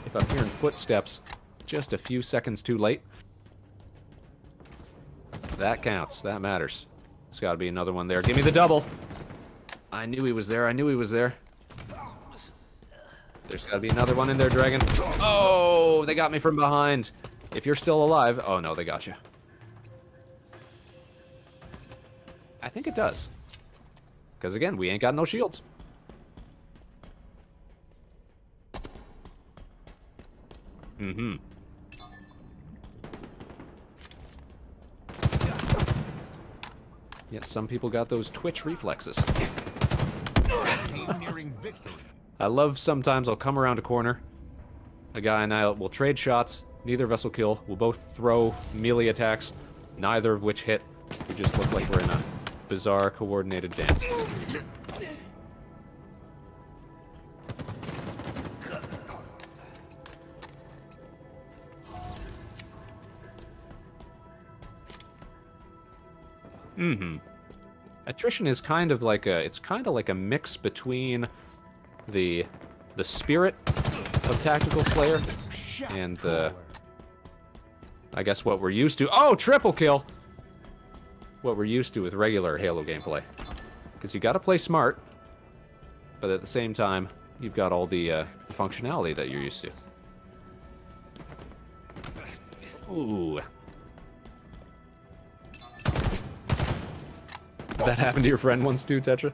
If I'm hearing footsteps just a few seconds too late, that counts. That matters. There's got to be another one there. Give me the double. I knew he was there. I knew he was there. There's got to be another one in there, Dragon. Oh, they got me from behind. If you're still alive... Oh, no, they got you. I think it does. Because, again, we ain't got no shields. Mm-hmm. Yes, some people got those twitch reflexes. I love sometimes I'll come around a corner. A guy and I will trade shots. Neither of us will kill. We'll both throw melee attacks, neither of which hit. We just look like we're in a bizarre coordinated dance. Mm-hmm. Attrition is kind of like a mix between the spirit of Tactical Slayer and I guess what we're used to. Oh, triple kill! What we're used to with regular Halo gameplay. Because you gotta play smart, but at the same time, you've got all the functionality that you're used to. Ooh. Did that happen to your friend once too, Tetra?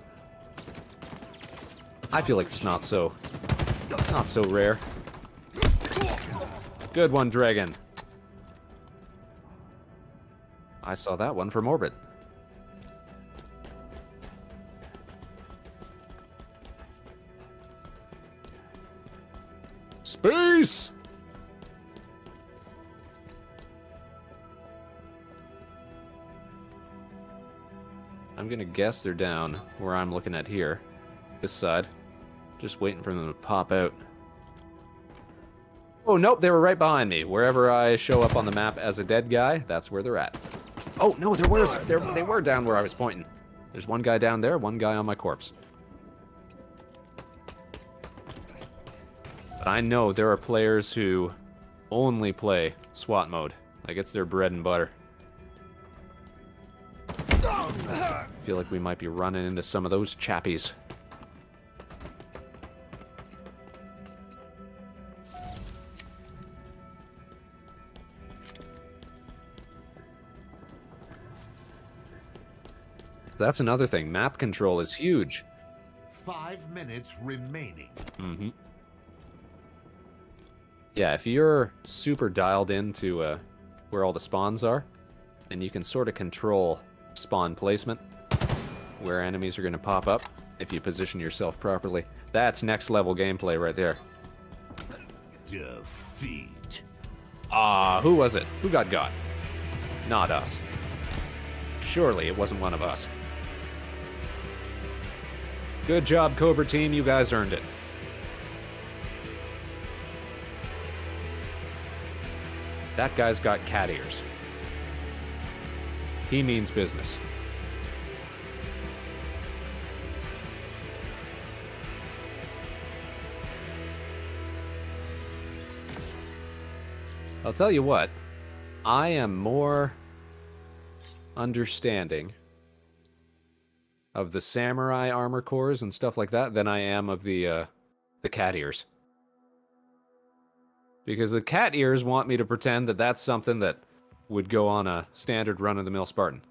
I feel like it's not so Not so rare. Good one, Dragon. I saw that one from orbit. Space! I'm gonna guess they're down where I'm looking at here. This side. Just waiting for them to pop out. Oh, nope, they were right behind me. Wherever I show up on the map as a dead guy, that's where they're at. Oh, no, they were down where I was pointing. There's one guy down there, one guy on my corpse. But I know there are players who only play SWAT mode. Like, it's their bread and butter. I feel like we might be running into some of those chappies. That's another thing. Map control is huge. 5 minutes remaining. Mm-hmm. Yeah, if you're super dialed into where all the spawns are, then you can sort of control spawn placement, where enemies are going to pop up if you position yourself properly. That's next level gameplay right there. Defeat. Ah, who was it? Who got? Not us. Surely it wasn't one of us. Good job, Cobra Team. You guys earned it. That guy's got cat ears. He means business. I'll tell you what. I am more understanding of the samurai armor cores and stuff like that than I am of the cat ears. Because the cat ears want me to pretend that that's something that would go on a standard run-of-the-mill Spartan.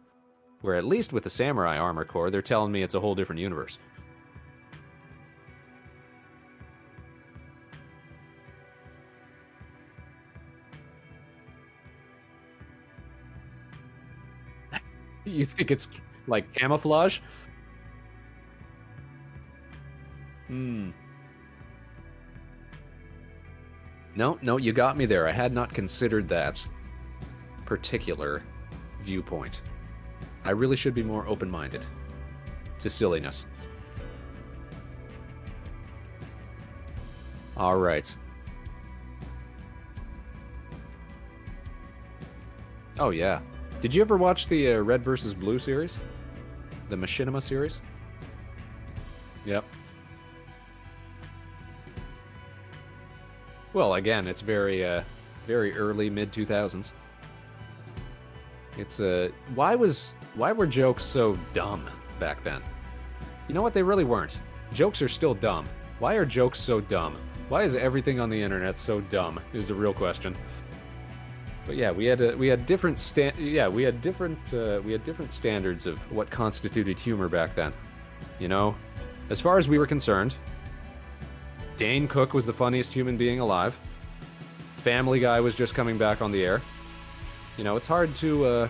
Where at least with the samurai armor core, they're telling me it's a whole different universe. You think it's like camouflage? Hmm. No, you got me there. I had not considered that particular viewpoint. I really should be more open-minded to silliness. All right. Oh, yeah. Did you ever watch the Red vs. Blue series? The Machinima series? Yep. Well, again, it's very early, mid-2000s. It's why were jokes so dumb back then? You know what? They really weren't. Jokes are still dumb. Why are jokes so dumb? Why is everything on the internet so dumb? Is the real question. But yeah, we had different standards of what constituted humor back then. You know, as far as we were concerned, Dane Cook was the funniest human being alive. Family Guy was just coming back on the air. You know, it's hard to,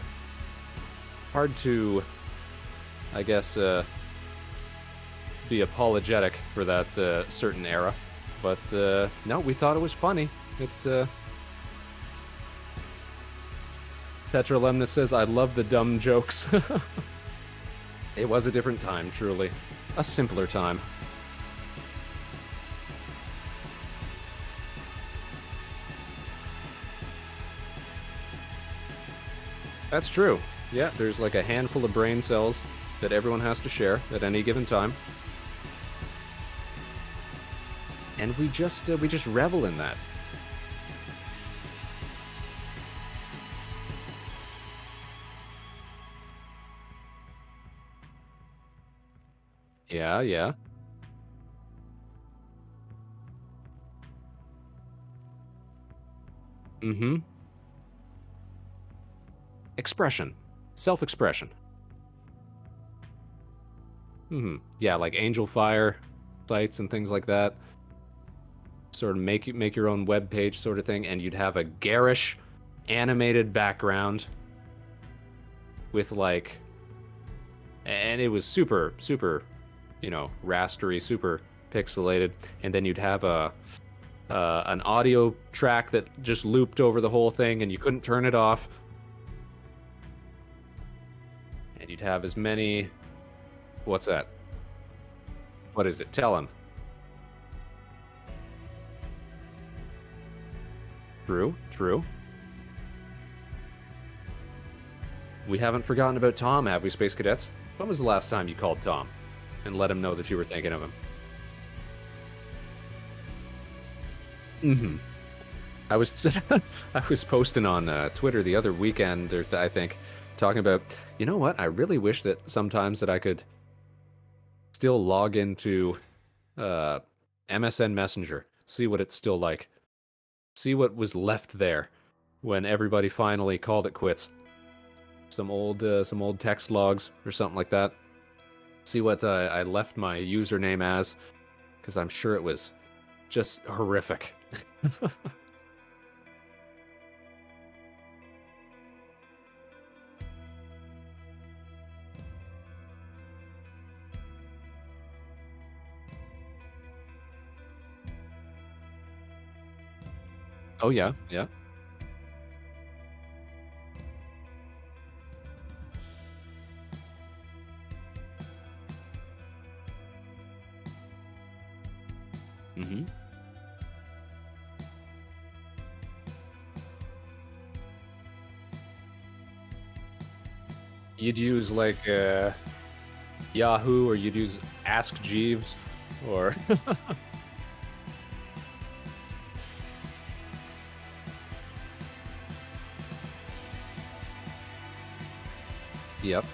I guess, be apologetic for that certain era. But no, we thought it was funny. Petra Lemnis says, I love the dumb jokes. It was a different time, truly. A simpler time. That's true. Yeah, there's like a handful of brain cells that everyone has to share at any given time. And we just revel in that. Yeah, yeah. Mm-hmm. Expression. Self-expression. Mm-hmm. Yeah, like Angel Fire sites and things like that. sort of make your own web page sort of thing, and you'd have a garish animated background with like, and it was super, you know, rastery, super pixelated, and then you'd have an audio track that just looped over the whole thing, and you couldn't turn it off. And you'd have as many... What's that? What is it? Tell him. True. We haven't forgotten about Tom, have we, Space Cadets? When was the last time you called Tom and let him know that you were thinking of him? I was posting on Twitter the other weekend, or I think, talking about, you know what? I really wish that sometimes that I could still log into MSN Messenger, see what it's still like, see what was left there when everybody finally called it quits. Some old text logs or something like that. See what I left my username as, because I'm sure it was just horrific. Oh yeah. You'd use like Yahoo, or you'd use Ask Jeeves, or Yep.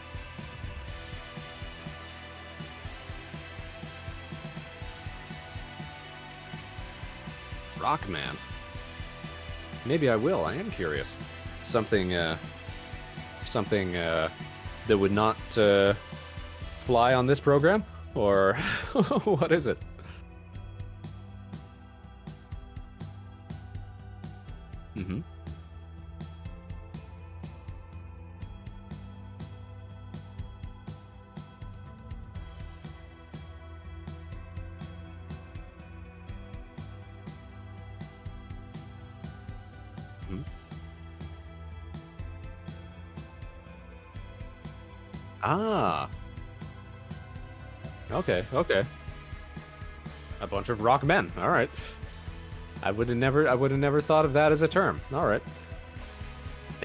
Rockman. Maybe I will. I am curious. Something that would not fly on this program? Or what is it? Ah. Okay. A bunch of rock men. All right. I would have never thought of that as a term. All right.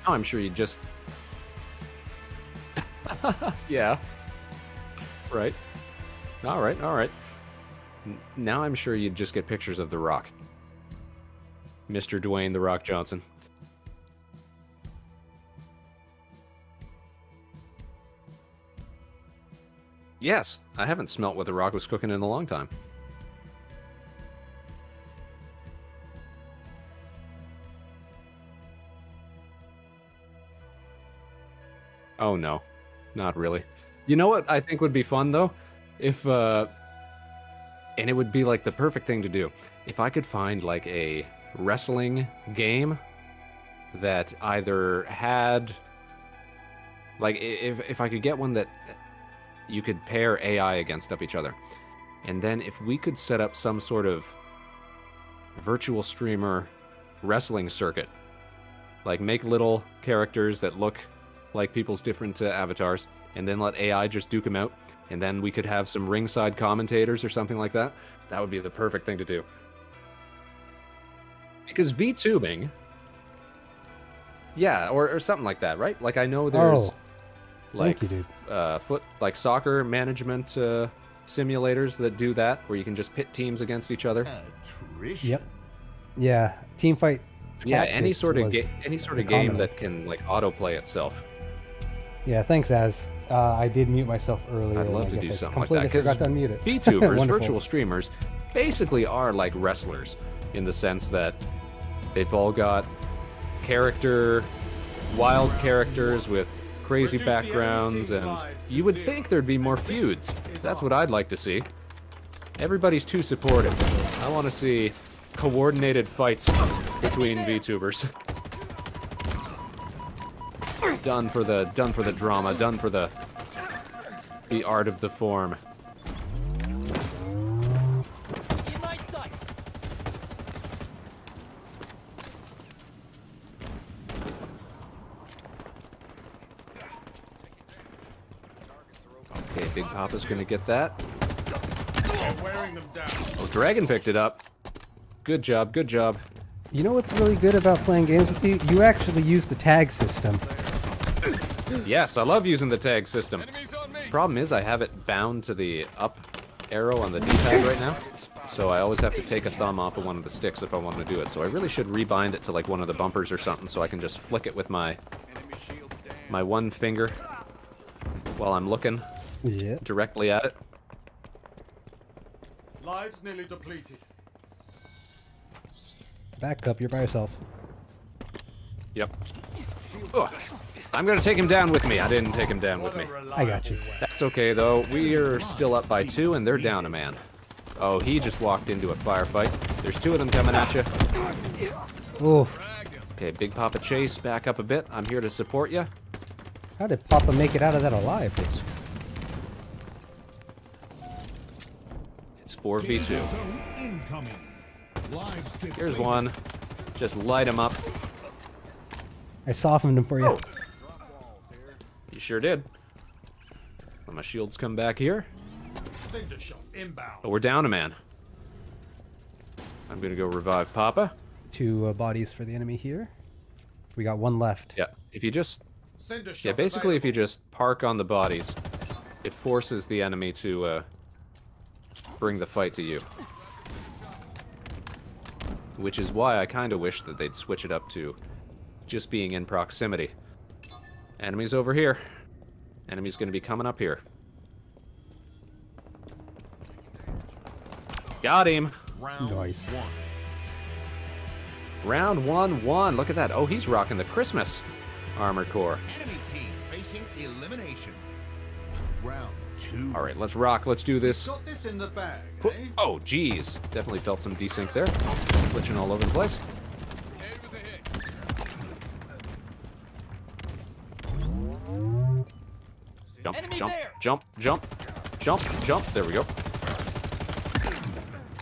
Now I'm sure you just yeah. Right. All right. Now I'm sure you'd just get pictures of The Rock. Mr. Dwayne The Rock Johnson. Yes, I haven't smelt what The Rock was cooking in a long time. Oh no, not really. You know what I think would be fun though? If, and it would be like the perfect thing to do. If I could find like a wrestling game that either had, like if I could get one that you could pair AI against each other. And then if we could set up some sort of virtual streamer wrestling circuit, like make little characters that look like people's different avatars, and then let AI just duke them out, and then we could have some ringside commentators or something like that. That would be the perfect thing to do. Because VTubing, yeah, or something like that, right? Like I know there's like like soccer management simulators that do that, where you can just pit teams against each other. Yep. Yeah, team fight. Yeah, any sort of game that can like autoplay itself. Yeah, thanks, Az. I did mute myself earlier. I'd love to do something like that. Completely forgot to unmute it. VTubers, virtual streamers, basically are like wrestlers in the sense that they've all got wild characters with crazy backgrounds, and you would think there'd be more feuds. That's what I'd like to see. Everybody's too supportive. I want to see coordinated fights between VTubers. Done for the drama, done for the art of the form. In my sights. Okay, Big Papa's gonna get that. We're wearing them down. Oh, Dragon picked it up. Good job, good job. You know what's really good about playing games with you? You actually use the tag system. Yes, I love using the tag system. Problem is I have it bound to the up arrow on the D-pad right now. So I always have to take a thumb off of one of the sticks if I want to do it. So I really should rebind it to like one of the bumpers or something so I can just flick it with my one finger while I'm looking directly at it. Lives nearly depleted. Back up, you're by yourself. Yep. Ugh. I'm gonna take him down with me. I didn't take him down with me. I got you. That's okay though. We are still up by 2 and they're down a man. Oh, he just walked into a firefight. There's 2 of them coming at you. Oof. Okay, Big Papa Chase, back up a bit. I'm here to support you. How did Papa make it out of that alive? It's 4v2. Zone incoming. Lives Here's depleted. one. Just light him up. I softened him for you. You sure did. Let my shields come back here. Cinder shot inbound. Oh, we're down a man. I'm gonna go revive Papa. 2 bodies for the enemy here. We got 1 left. Yeah, if you just... Cinder shot Yeah, basically if you available. just park on the bodies, it forces the enemy to bring the fight to you. Which is why I kind of wish that they'd switch it up to just being in proximity. Enemy's over here. Enemy's going to be coming up here. Got him. Round Nice. 1. Round 1-1. Look at that. Oh, he's rocking the Christmas armor core. Enemy team facing elimination. Round 2. All right, let's rock. Let's do this. Got this in the bag, Oh, eh? oh, geez. Definitely felt some desync there. Glitching all over the place. Jump, Enemy jump, there. jump, jump, jump, jump. There we go.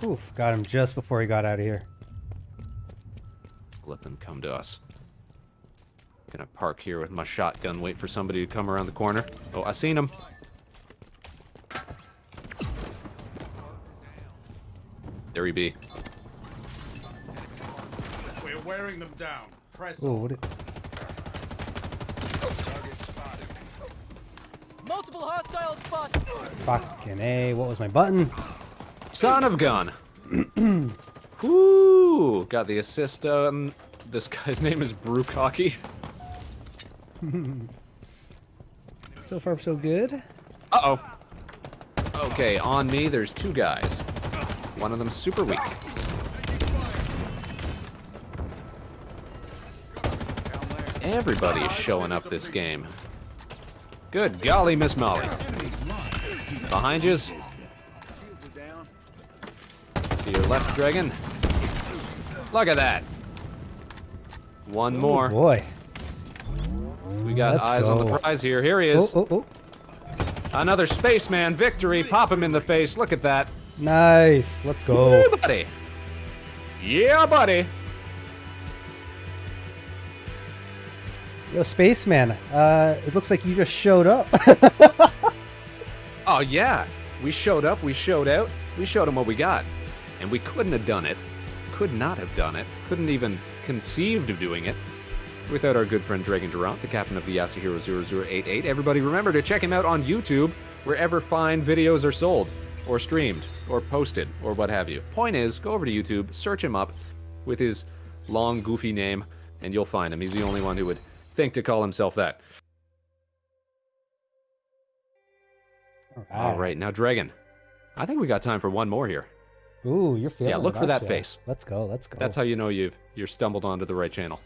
Oof, got him just before he got out of here. Let them come to us. Gonna park here with my shotgun, wait for somebody to come around the corner. Oh, I seen him. There he be. We're wearing them down. Press Oh, on. what? Multiple hostile spots. Fucking A. What was my button? Son of gun. Woo! Got the assist. This guy's name is Brewcocky. So far, so good. Uh-oh. Okay, on me, there's 2 guys. One of them's super weak. Everybody is showing up this game. Good golly, Miss Molly. Behind yous. To your left, Dragon. Look at that. One more. Oh, boy. We got Let's eyes on the go. prize here. Here he is. Oh, oh, oh. Another spaceman victory. Pop him in the face. Look at that. Nice. Let's Yeah, go. buddy. Yeah, buddy. Yo, Spaceman. It looks like you just showed up. Oh, yeah. We showed up. We showed out. We showed him what we got. And we couldn't have done it. Could not have done it. Couldn't even conceived of doing it without our good friend Dregn Durant, the captain of the Yasuhiro88ch. Everybody remember to check him out on YouTube wherever fine videos are sold or streamed or posted or what have you. Point is, go over to YouTube, search him up with his long, goofy name, and you'll find him. He's the only one who would think to call himself that. All right, now Dragon. I think we got time for one more here. Ooh, you're feeling Yeah, look it, for that aren't ya? face. Let's go. Let's go. That's how you know you're stumbled onto the right channel.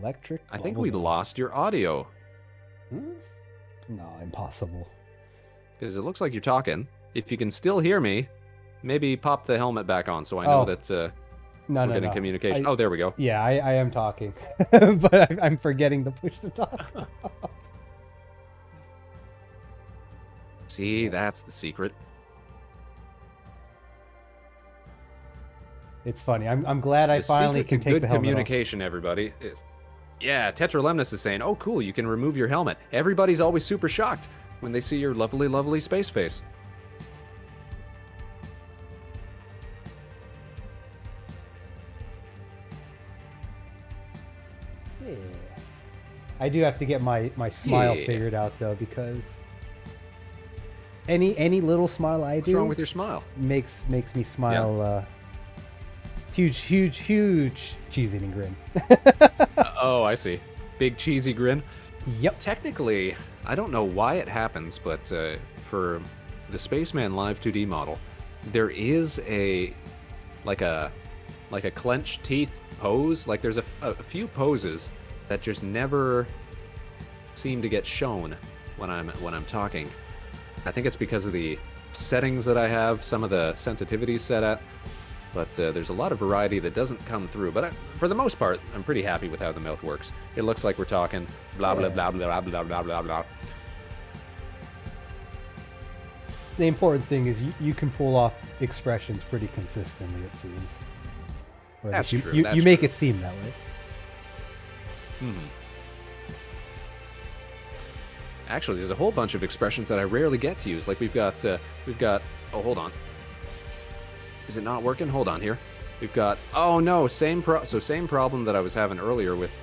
Electric. I think bubble we gum. lost your audio Hmm? No, impossible. because it looks like you're talking. If you can still hear me, Maybe pop the helmet back on so I know that No, we're getting communication. Oh, there we go. Yeah, I am talking, but I'm forgetting the push to talk. See, that's the secret. It's funny. I'm glad I finally can take the helmet communication, everybody. Yeah, Tetralemnus is saying, oh, cool, you can remove your helmet. Everybody's always super shocked when they see your lovely, lovely space face. Yeah. I do have to get my smile figured out, though, because any little smile I do... What's wrong with your smile? Makes me smile... Huge cheese eating grin. Oh, I see. Big cheesy grin. Yep. Technically, I don't know why it happens, but for the Spaceman Live 2D model, there is like a clenched teeth pose. Like there's a few poses that just never seem to get shown when I'm talking. I think it's because of the settings that I have, some of the sensitivities set at. But there's a lot of variety that doesn't come through. But for the most part, I'm pretty happy with how the mouth works. It looks like we're talking blah, blah, blah, blah, blah, blah, blah, blah. The important thing is you can pull off expressions pretty consistently, it seems. Or That's you, true. You make it seem that way. Actually, there's a whole bunch of expressions that I rarely get to use. Like we've got, oh, hold on. Is it not working? Hold on here. We've got, oh no, same problem that I was having earlier with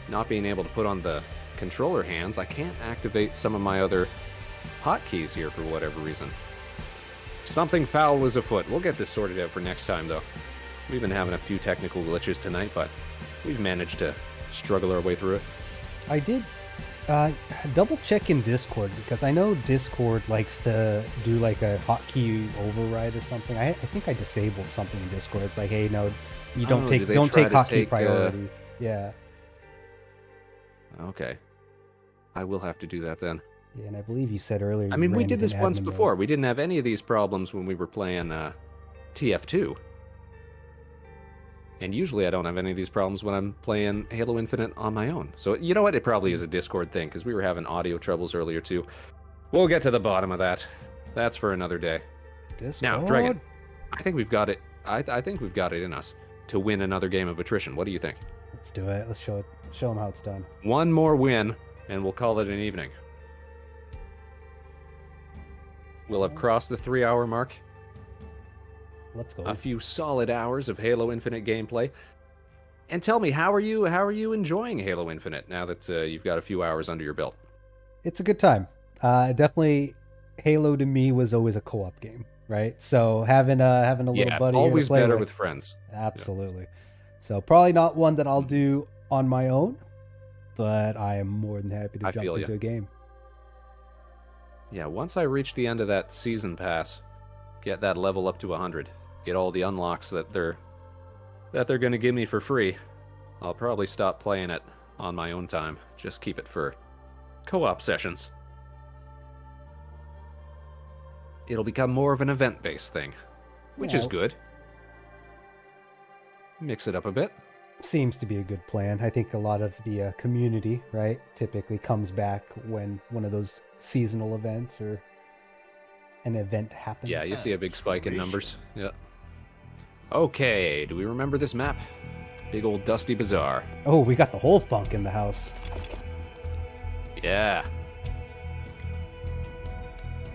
not being able to put on the controller hands. I can't activate some of my other hotkeys here for whatever reason. Something foul was afoot. We'll get this sorted out for next time, though. We've been having a few technical glitches tonight, but we've managed to struggle our way through it. I did double check in Discord, because I know Discord likes to do like a hotkey override or something. I think I disabled something in Discord. It's like, hey, no, you don't take hotkey priority. Yeah. Okay. I will have to do that then. Yeah, and I believe you said earlier. I mean, we did this once before. We didn't have any of these problems when we were playing TF2. And usually I don't have any of these problems when I'm playing Halo Infinite on my own. So, you know what? It probably is a Discord thing, because we were having audio troubles earlier, too. We'll get to the bottom of that. That's for another day. Discord. Now, Dregn, I think we've got it. I think we've got it in us to win another game of attrition. What do you think? Let's do it. Let's show them how it's done. One more win, and we'll call it an evening. We'll have crossed the 3-hour mark. Let's go. A few solid hours of Halo Infinite gameplay. And tell me, how are you enjoying Halo Infinite now that you've got a few hours under your belt? It's a good time. Definitely, Halo to me was always a co-op game, right? So having a little buddy always to play better with friends. Absolutely. Yeah. So probably not one that I'll do on my own, but I am more than happy to jump into a game. Yeah, once I reach the end of that season pass, get that level up to 100, get all the unlocks that they're going to give me for free, I'll probably stop playing it on my own time. Just keep it for co-op sessions. It'll become more of an event-based thing, which is good. Mix it up a bit. Seems to be a good plan. I think a lot of the community, right, typically comes back when one of those seasonal events or an event happens. Yeah, you see a big spike in numbers. Yeah. Okay, do we remember this map? Big old dusty bazaar. Oh, we got the whole funk in the house. Yeah.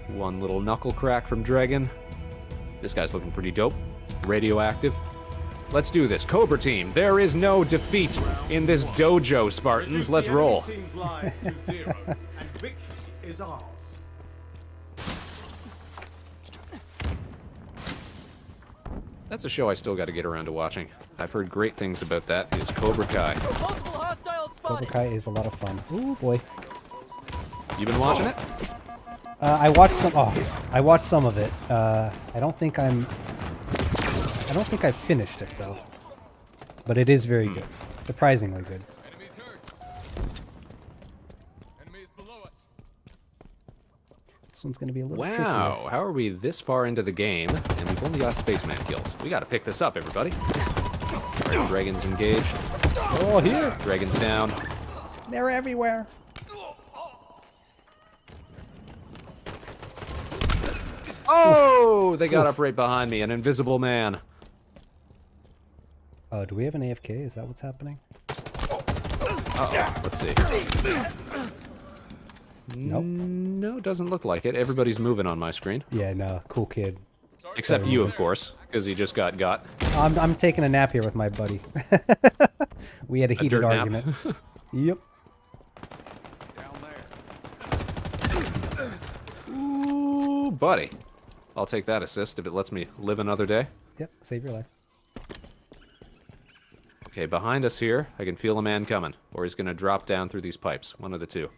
One little knuckle crack from Dregn. This guy's looking pretty dope. Radioactive. Let's do this. Cobra Team, there is no defeat in this dojo, Spartans. Let's roll. That's a show I still got to get around to watching. I've heard great things about that. Is Cobra Kai. Multiple hostiles spotted. Cobra Kai is a lot of fun. Ooh boy. You been watching it? I watched some. Oh, I watched some of it. I don't think I've finished it though. But it is very good. Surprisingly good. Enemies hurt. Enemies below us. This one's going to be a little trickier. Wow, how are we this far into the game, and we've only got spaceman kills? We gotta pick this up, everybody. Alright, Dragon's engaged. Oh, here! Dragon's down. They're everywhere. Oh! They got up right behind me, an invisible man. Oh, do we have an AFK? Is that what's happening? Uh-oh, let's see. Nope. No, doesn't look like it. Everybody's moving on my screen. Yeah, no, cool kid. Except you, of course, because he just got got. I'm taking a nap here with my buddy. We had a heated dirt nap? argument. Yep. Ooh, buddy. I'll take that assist if it lets me live another day. Yep, save your life. Okay, behind us here, I can feel a man coming. Or he's going to drop down through these pipes. One of the two.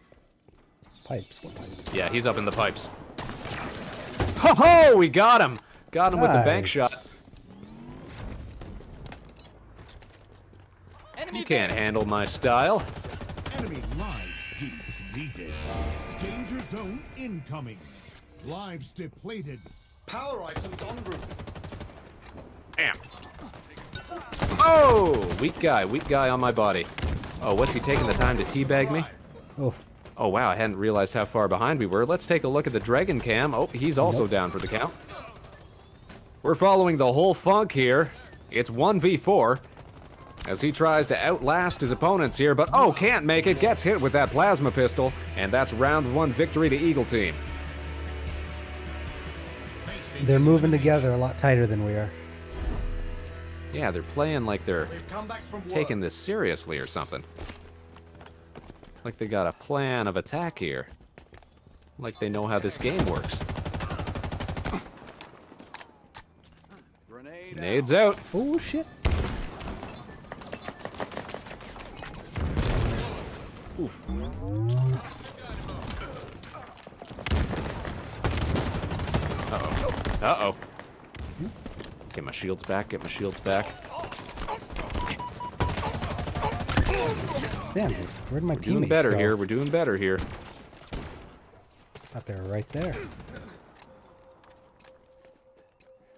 Pipes, what pipes? Yeah, he's up in the pipes. Ho-ho! We got him! Got him with the bank Nice. shot. Enemy You can't there. handle my style. Enemy lives depleted. Danger zone incoming. Lives depleted. Power items en route. Bam. Oh! Weak guy on my body. Oh, what's he taking the time to teabag me? Oof. Oh, wow, I hadn't realized how far behind we were. Let's take a look at the Dragon Cam. Oh, he's also down for the count. We're following the whole funk here. It's 1v4 as he tries to outlast his opponents here, but oh, can't make it. Gets hit with that plasma pistol, and that's round 1 victory to Eagle Team. They're moving together a lot tighter than we are. Yeah, they're playing like they're We've come back from taking work. this seriously or something. Like they got a plan of attack here. Like they know how this game works. Nades out. Oh, shit. Oof. Uh-oh. Uh-oh. Get my shields back, get my shields back. Damn, dude. Where'd my Doing teammates better go? here, we're doing better here. Thought they were right there.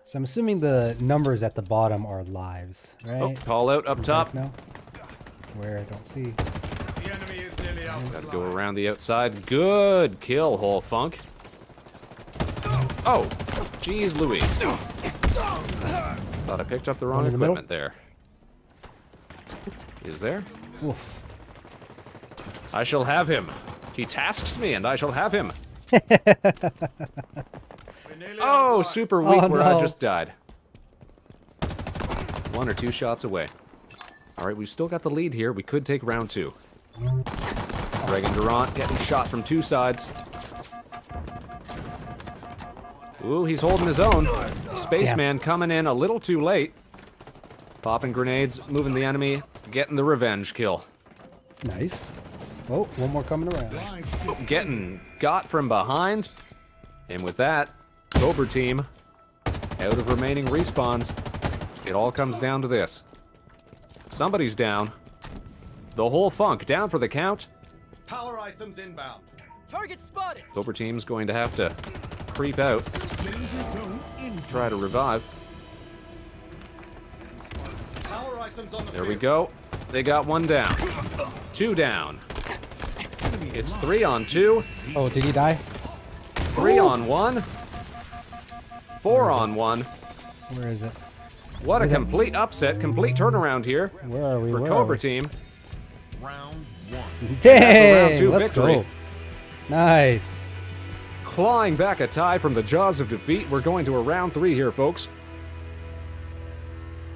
So I'm assuming the numbers at the bottom are lives, right? Oh, call out up You top. guys know? Where I don't see. The enemy is nearly outside. Gotta go around the outside. Good kill, whole funk. Oh, geez Louise. Thought I picked up the wrong One in the middle? equipment there. Is there? Oof. I shall have him. He tasks me and I shall have him. We're nearly Oh, outside. super weak Oh, where I no. just died. 1 or 2 shots away. Alright, we've still got the lead here. We could take round 2. Dregn Durant getting shot from 2 sides. Ooh, he's holding his own. Spaceman coming in a little too late. Popping grenades, moving the enemy, getting the revenge kill. Nice. Oh, one more coming around. Lives depleted. Getting got from behind. And with that, Cobra Team, out of remaining respawns, it all comes down to this. Somebody's down. The whole funk down for the count. Power items inbound. Target spotted. Cobra Team's going to have to creep out, Danger zone incoming. try to revive. Power items on the There we field. go. They got 1 down. 2 down. It's 3 on 2. Oh, did he die? 3 on 1. 4 on 1. Where is it? What a Is it- complete upset, complete turnaround here Where are we? for Where are Cobra we? Team. Round 1. Dang! round 2 Let's victory. go. Nice. Clawing back a tie from the jaws of defeat. We're going to a round 3 here, folks.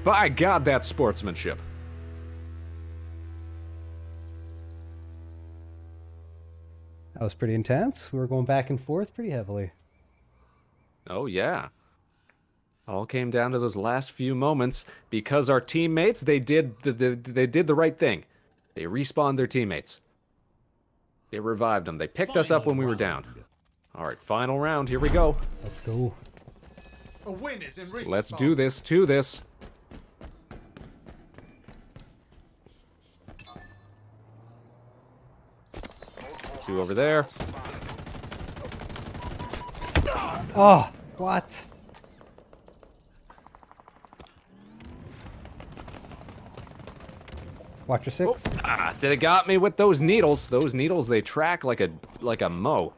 By God, that's sportsmanship. That was pretty intense. We were going back and forth pretty heavily. Oh, yeah. All came down to those last few moments because our teammates, they did the right thing. They respawned their teammates. They revived them. They picked us up when we were down. All right, final round. Here we go. Let's go. A win is in reach. Let's do this to this. Two over there. Oh, what? Watch your six. Ah, they got me with those needles. Those needles, they track like a mow.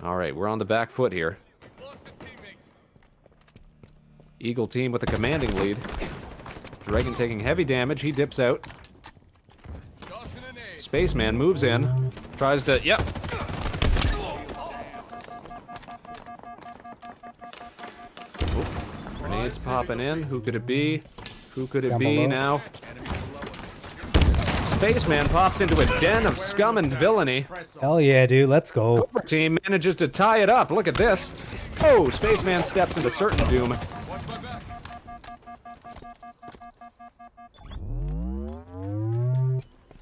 All right, we're on the back foot here. Eagle team with a commanding lead. Dragon taking heavy damage. He dips out. Spaceman moves in. Tries to... Yep. Oh, grenades popping in. Who could it be? Who could it be now? Spaceman pops into a den of scum and villainy. Hell yeah, dude. Let's go. Cobra team manages to tie it up. Look at this. Oh, Spaceman steps into certain doom.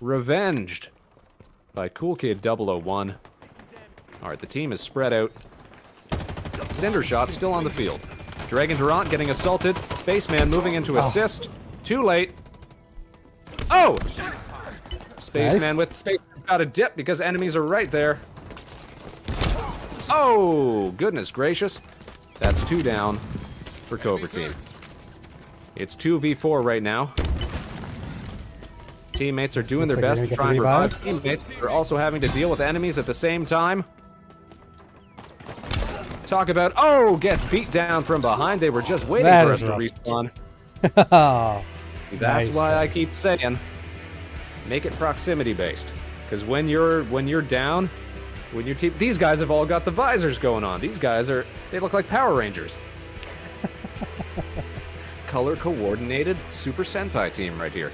Revenged by Cool Kid 001. Alright, the team is spread out. Cinder Shot still on the field. Dregn Durant getting assaulted. Spaceman moving into assist. Too late. Oh! Spaceman with space got a dip because enemies are right there. Oh, goodness gracious. That's 2 down for Cobra team. It's 2v4 right now. Teammates are doing their best to try and revive teammates. They're also having to deal with enemies at the same time. Talk about, oh, gets beat down from behind. They were just waiting for us to respawn. That's why I keep saying, make it proximity based. Because when you're down, when your team, these guys have all got the visors going on. These guys they look like Power Rangers. Color coordinated Super Sentai team right here.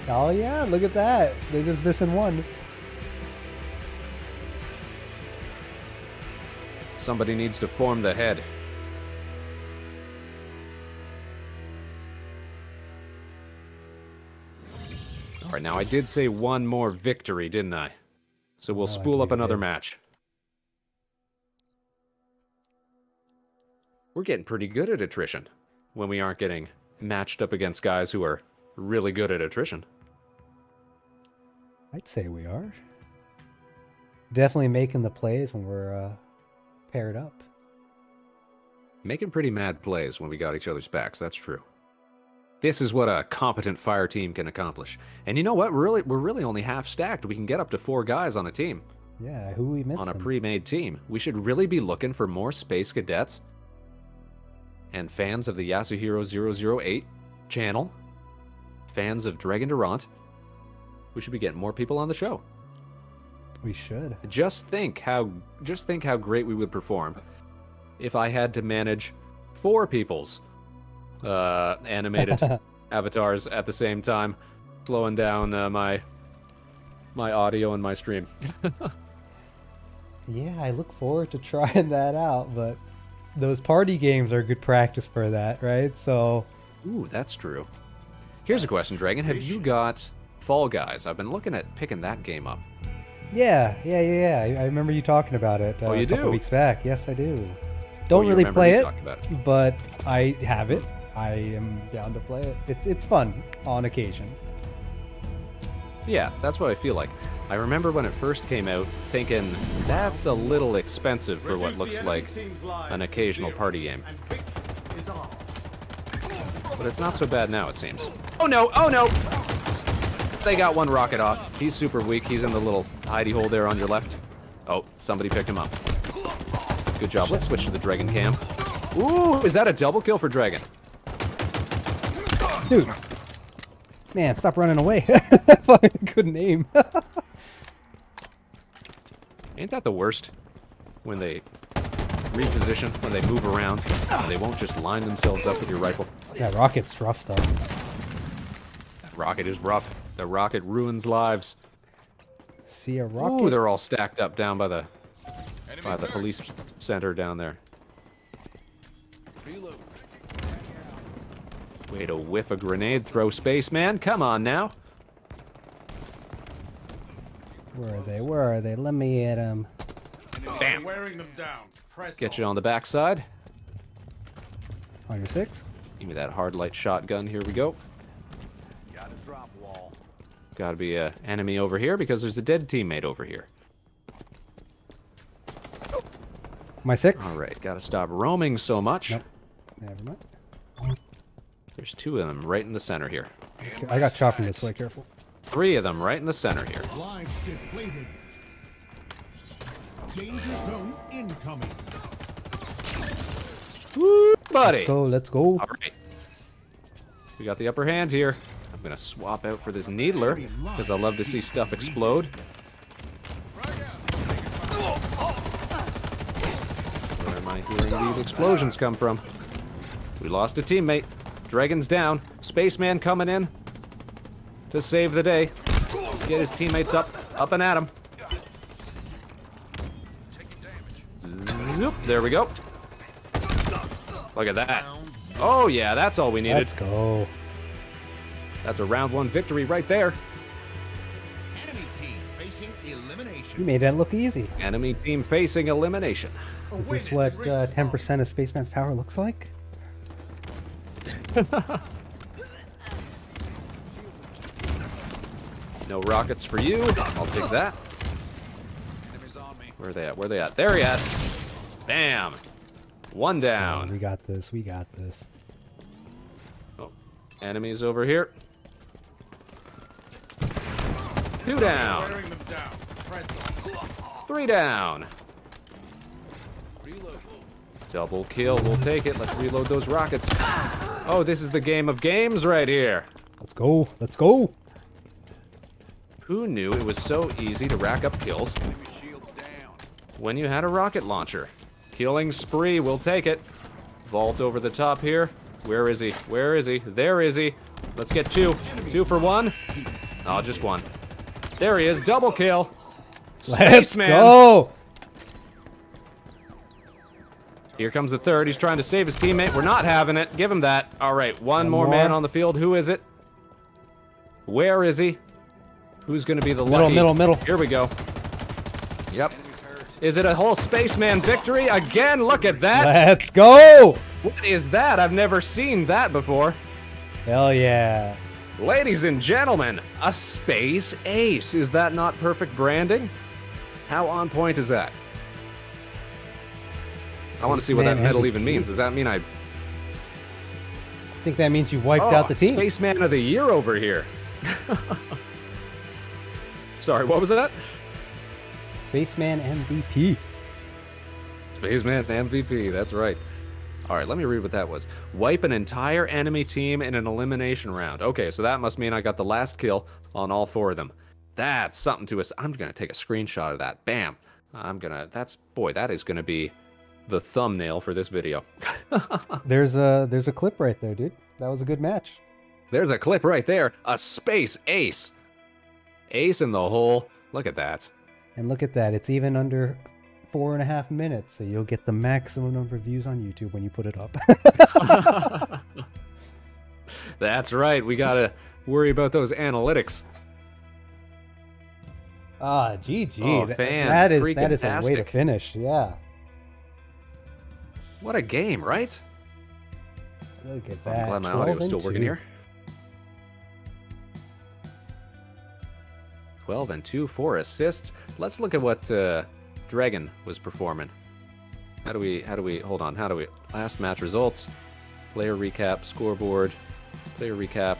Oh yeah, look at that. They're just missing one. Somebody needs to form the head. All right, now I did say one more victory, didn't I? So we'll spool up another match. We're getting pretty good at attrition when we aren't getting matched up against guys who are really good at attrition. I'd say we are. Definitely making the plays when we're paired up. Making pretty mad plays when we got each other's backs, that's true. This is what a competent fire team can accomplish. And you know what? We're really only half stacked. We can get up to 4 guys on a team. Yeah, who we missing? On a pre-made team. We should really be looking for more space cadets and fans of the Yasuhiro88ch channel, fans of Dregn Durant. We should be getting more people on the show. We should. Just think how great we would perform if I had to manage 4 people's animated avatars at the same time, slowing down my audio and my stream. Yeah, I look forward to trying that out, but those party games are good practice for that, right? So, ooh, that's true. Here's a question, Dragon. Have you got Fall Guys? I've been looking at picking that game up. Yeah. I remember you talking about it oh, you a couple do? weeks back. Yes, I do. Don't really play it, but I have it. I am down to play it. It's fun on occasion. Yeah, that's what I feel like. I remember when it first came out thinking, that's a little expensive for what looks like an occasional party game. But it's not so bad now, it seems. Oh no, oh no! They got one rocket off. He's super weak. He's in the little hidey hole there on your left. Oh, somebody picked him up. Good job. Let's switch to the Dragon cam. Ooh, is that a double kill for Dragon? Dude. Man, stop running away. Fucking couldn't aim. Ain't that the worst? When they reposition, when they move around, they won't just line themselves up with your rifle. Yeah, rocket's rough though. That rocket is rough. The rocket ruins lives. See a rocket? Ooh, they're all stacked up down by the police center down there. Way to whiff a grenade throw, spaceman. Come on now. Where are they? Let me hit them. Bam. Wearing them down. Press Get you on the backside. On your 6. Give me that hard light shotgun. Here we go. Got a drop wall. Gotta be an enemy over here because there's a dead teammate over here. My 6? All right, gotta stop roaming so much. Nope. Never mind. There's 2 of them right in the center here. I got chopping this way, careful. 3 of them right in the center here. Lives depleted. Danger zone incoming. Woo, buddy. Let's go. All right. We got the upper hand here. I'm gonna swap out for this needler because I love to see stuff explode. Where am I hearing these explosions come from? We lost a teammate. Dragon's down. Spaceman coming in to save the day. Get his teammates up and at him. Zoop, there we go. Look at that. Oh yeah, that's all we needed. Let's go. That's a round 1 victory right there. Enemy team facing elimination. You made that look easy. Enemy team facing elimination. Is this what 10% of Spaceman's power looks like? No rockets for you. I'll take that. Where are they at? Where are they at? There he at. Bam. 1 down. We got this. We got this. Oh, enemies over here. 2 down. Wearing them down. Press them. 3 down. Double kill. We'll take it. Let's reload those rockets. Oh, this is the game of games right here. Let's go. Let's go. Who knew it was so easy to rack up kills when you had a rocket launcher? Killing spree, we'll take it. Vault over the top here. Where is he? Where is he? There is he. Let's get 2. 2 for 1. Oh, just 1. There he is. Double kill. Let's Spaceman. go. Here comes the 3rd. He's trying to save his teammate. We're not having it. Give him that. All right, one more man on the field. Who is it? Where is he? Who's going to be the lucky? Middle. Here we go. Yep. Is it a whole Spaceman victory? Again, look at that. Let's go. What is that? I've never seen that before. Hell yeah. Ladies and gentlemen, a space ace. Is that not perfect branding? How on point is that? I want to see what that medal even means. Does that mean I think that means you wiped out the team? Spaceman of the Year over here. Sorry, what was that? Spaceman MVP. Spaceman MVP, that's right. All right, let me read what that was. Wipe an entire enemy team in an elimination round. Okay, so that must mean I got the last kill on all 4 of them. That's something to us. I'm going to take a screenshot of that. Bam. That is going to be the thumbnail for this video. There's a clip right there, dude. That was a good match. There's a clip right there. A space ace. Ace in the hole. Look at that. And look at that. It's even under 4.5 minutes, so you'll get the maximum number of views on YouTube when you put it up. That's right. We gotta worry about those analytics. Ah, GG. Oh, that is a way to freaking-tastic. finish. Yeah. What a game, right? Look at that. I'm glad my audio is still working here. 12 and 2, 4 assists. Let's look at what Dregn was performing. How do we hold on? How do we last match results? Player recap, scoreboard, player recap.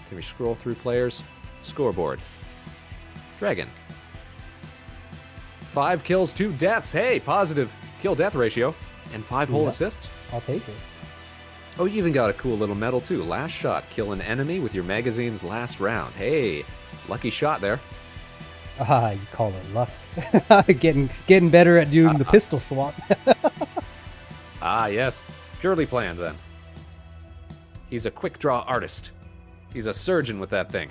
Can we scroll through players? Scoreboard. Dregn. 5 kills, 2 deaths. Hey, positive kill death ratio and 5 whole assists. I'll take it. Oh, you even got a cool little medal too. Last shot, kill an enemy with your magazine's last round. Hey, lucky shot there. Ah, you call it luck. getting better at doing the pistol swap. Ah, yes. Purely planned then. He's a quick draw artist. He's a surgeon with that thing.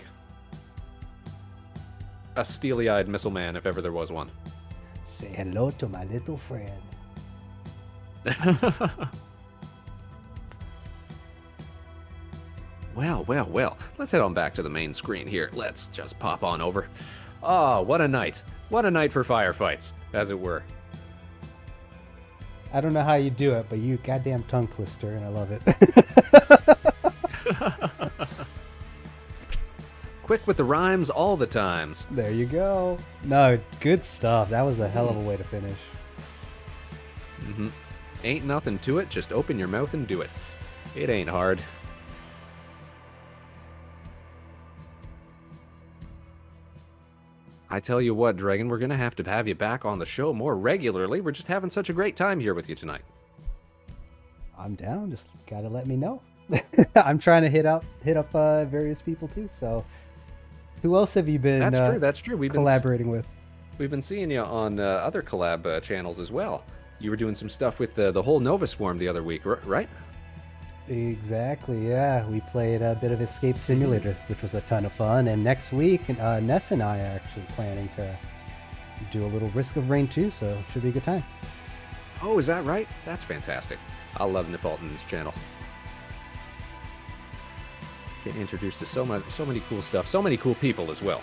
A steely-eyed missile man, if ever there was one. Say hello to my little friend. Well. Let's head on back to the main screen here. Let's just pop on over. Oh, what a night. What a night for firefights, as it were. I don't know how you do it, but you goddamn tongue twister, and I love it. Quick with the rhymes all the times. There you go. No, good stuff. That was a hell of a way to finish. Ain't nothing to it, just open your mouth and do it. It ain't hard. I tell you what, Dregn, we're going to have you back on the show more regularly. We're just having such a great time here with you tonight. I'm down. Just gotta let me know. I'm trying to hit up various people too. So, who else have you been? That's true. We've collaborating with. We've been seeing you on other collab channels as well. You were doing some stuff with the whole Nova Swarm the other week, right? Exactly, yeah. We played a bit of Escape Simulator, which was a ton of fun. And next week, Neff and I are actually planning to do a little Risk of Rain 2, so it should be a good time. Oh, is that right? That's fantastic. I love Nefalt in this channel. Getting introduced to so many cool stuff, so many cool people as well.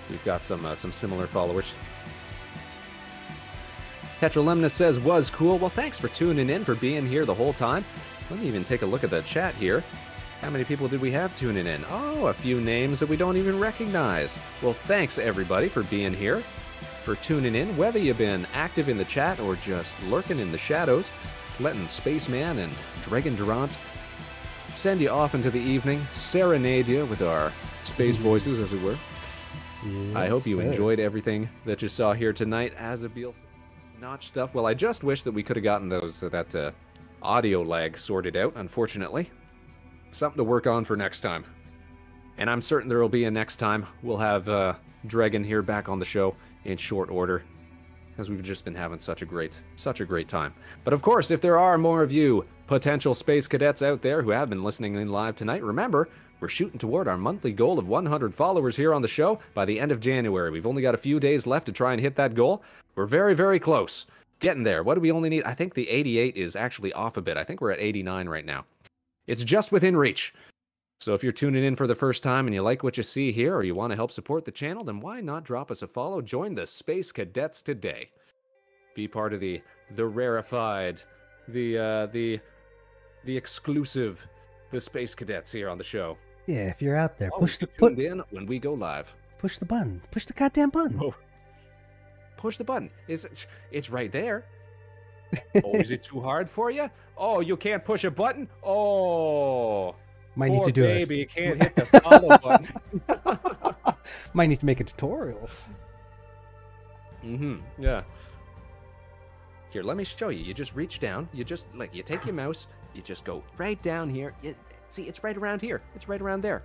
We've got some similar followers. Tetralemna says, was cool. Well, thanks for tuning in, for being here the whole time. Let me even take a look at the chat here. How many people did we have tuning in? Oh, a few names that we don't even recognize. Well, thanks everybody for being here, for tuning in, whether you've been active in the chat or just lurking in the shadows, letting Spaceman and Dregn Durant send you off into the evening, serenade you with our space voices, as it were. Yes, I hope you sir. enjoyed everything that you saw here tonight. Azabil notch stuff. Well, I just wish that we could have gotten that audio lag sorted out, unfortunately. Something to work on for next time. And I'm certain there will be a next time. We'll have Dregn here back on the show in short order, because we've just been having such a great time. But of course, if there are more of you potential space cadets out there who have been listening in live tonight, remember, we're shooting toward our monthly goal of 100 followers here on the show by the end of January. We've only got a few days left to try and hit that goal. We're very, very close. Getting there. What do we only need? I think the 88 is actually off a bit. I think we're at 89 right now. It's just within reach. So if you're tuning in for the first time and you like what you see here, or you want to help support the channel, then why not drop us a follow? Join the Space Cadets today. Be part of the rarefied, the exclusive, the Space Cadets here on the show. Yeah, if you're out there, Always tuned in when we go live. Push the button. Push the goddamn button. Oh. Push the button. It's right there. Oh, is it too hard for you? Oh, you can't push a button? Oh. Might need to do baby, it. you can't hit the follow button. Might need to make a tutorial. Yeah. Here, let me show you. You just reach down. You just, you take your mouse. You just go right down here. See, it's right around here. It's right around there.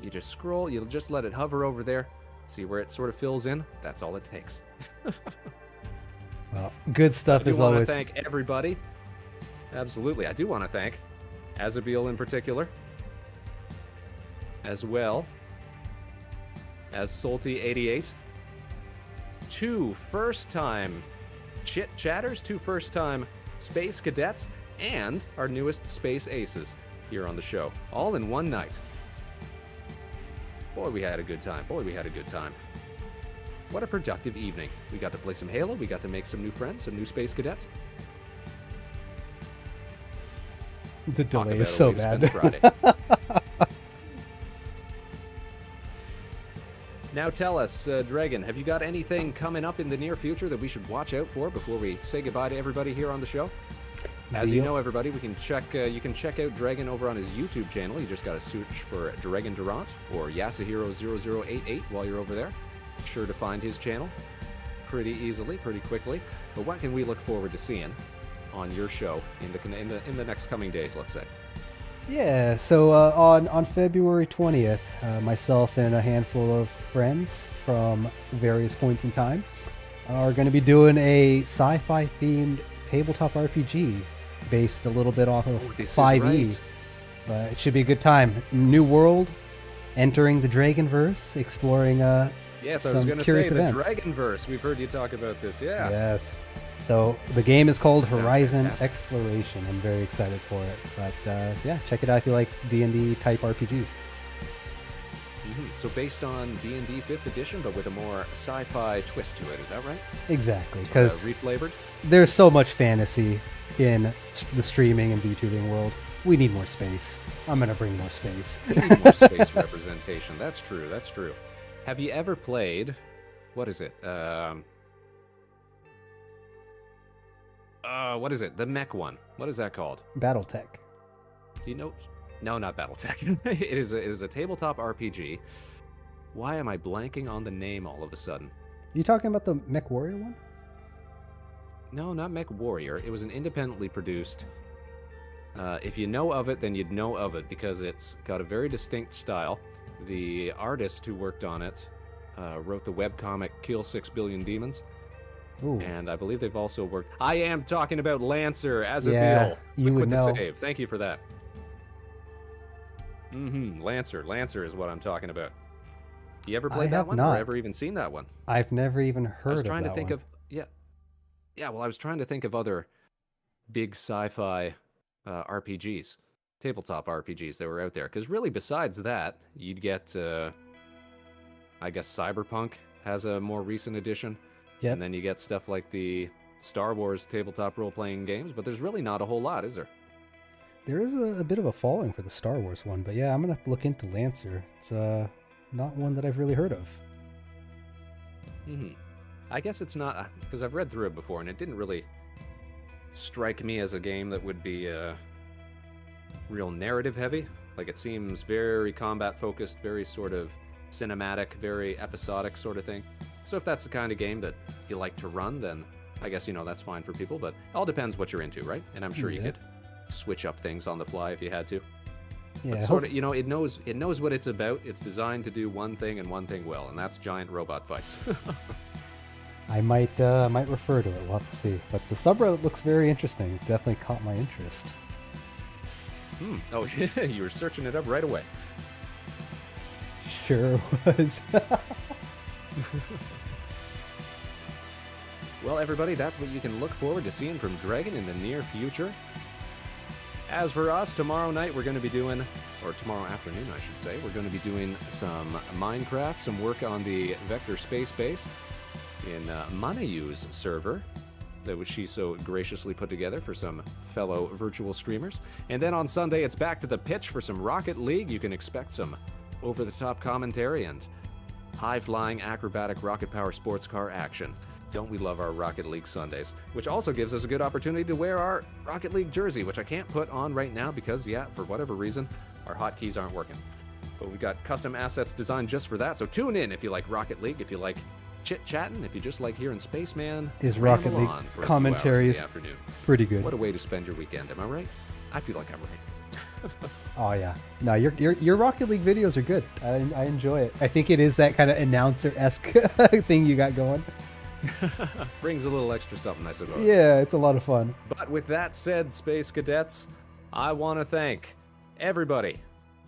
You just scroll. You'll just let it hover over there. See where it sort of fills in? That's all it takes. Well, good stuff as always. I do want to thank everybody. Absolutely. I do want to thank Azabil in particular, as well as Salty88. 2 first-time chit-chatters, 2 first-time space cadets, and our newest space aces here on the show, all in one night. Boy, we had a good time. Boy, we had a good time. What a productive evening. We got to play some Halo. We got to make some new friends, some new space cadets. The Talk delay about is a so way to spend bad. Friday. Now tell us, Dregn, have you got anything coming up in the near future that we should watch out for before we say goodbye to everybody here on the show? As you know, everybody, you can check out Dregn over on his YouTube channel. You just got to search for Dregn Durant or Yasuhiro88ch while you're over there. Sure to find his channel pretty easily, pretty quickly. But what can we look forward to seeing on your show in the next coming days, let's say? Yeah, so on February 20th, myself and a handful of friends from various points in time are going to be doing a sci-fi themed tabletop RPG based a little bit off of 5e. Right. But it should be a good time. New world, entering the Dragonverse, exploring Yes, I was going to say the Dragonverse. We've heard you talk about this, yeah. Yes. So the game is called Sounds Horizon fantastic. Exploration. I'm very excited for it. But yeah, check it out if you like D&D type RPGs. So based on D&D 5th edition, but with a more sci-fi twist to it, is that right? Exactly, because Reflavored? there's so much fantasy in the streaming and VTubing world. We need more space. I'm going to bring more space. We need more space representation. That's true, that's true. Have you ever played, what is it? What is it? The mech one. What is that called? BattleTech. Do you know? No, not BattleTech. it is a tabletop RPG. Why am I blanking on the name all of a sudden? You talking about the Mech Warrior one? No, not Mech Warrior. It was an independently produced. If you know of it, then you'd know of it because it's got a very distinct style. The artist who worked on it wrote the webcomic Kill 6 Billion Demons. Ooh. And I believe they've also worked... I am talking about Lancer as a Yeah, beetle. you Quick would with know. the save. Thank you for that. Lancer. Lancer is what I'm talking about. You ever played that have one not. or ever even seen that one? I've never even heard of that I was trying to think one. of... Yeah, well, I was trying to think of other big sci-fi RPGs. Tabletop RPGs that were out there. Because really, besides that, you'd get... I guess Cyberpunk has a more recent edition. Yep. And then you get stuff like the Star Wars tabletop role-playing games, but there's really not a whole lot, is there? There is a bit of a following for the Star Wars one, but yeah, I'm gonna have to look into Lancer. It's not one that I've really heard of. I guess it's not, because I've read through it before, and it didn't really strike me as a game that would be real narrative-heavy. Like, it seems very combat-focused, very sort of cinematic, very episodic sort of thing. So if that's the kind of game that you like to run, then I guess, that's fine for people, but it all depends what you're into, right? And I'm sure you Yeah. could switch up things on the fly if you had to. Yeah, But sort of, it knows what it's about. It's designed to do one thing and one thing well, and that's giant robot fights. I might refer to it. We'll have to see. But the subreddit looks very interesting. It definitely caught my interest. Oh, you were searching it up right away. Sure was. Well, everybody, that's what you can look forward to seeing from Dregn in the near future. As for us, tomorrow night we're going to be doing, or tomorrow afternoon I should say, we're going to be doing some Minecraft, some work on the Vector Space Base in Manayu's server that she so graciously put together for some fellow virtual streamers. And then on Sunday it's back to the pitch for some Rocket League. You can expect some over-the-top commentary and high-flying acrobatic rocket power sports car action. Don't we love our Rocket League Sundays? Which also gives us a good opportunity to wear our Rocket League jersey, which I can't put on right now because, for whatever reason, our hotkeys aren't working. But we've got custom assets designed just for that, so tune in if you like Rocket League, if you like chit-chatting, if you just like hearing Spaceman His Rocket ramble League on for a few commentary hours is in the afternoon. pretty good. What a way to spend your weekend, am I right? I feel like I'm right. Oh yeah, no, your Rocket League videos are good. I enjoy it. I think it is that kind of announcer-esque thing you got going. Brings a little extra something, I suppose. Yeah, it's a lot of fun. But with that said, Space Cadets, I want to thank everybody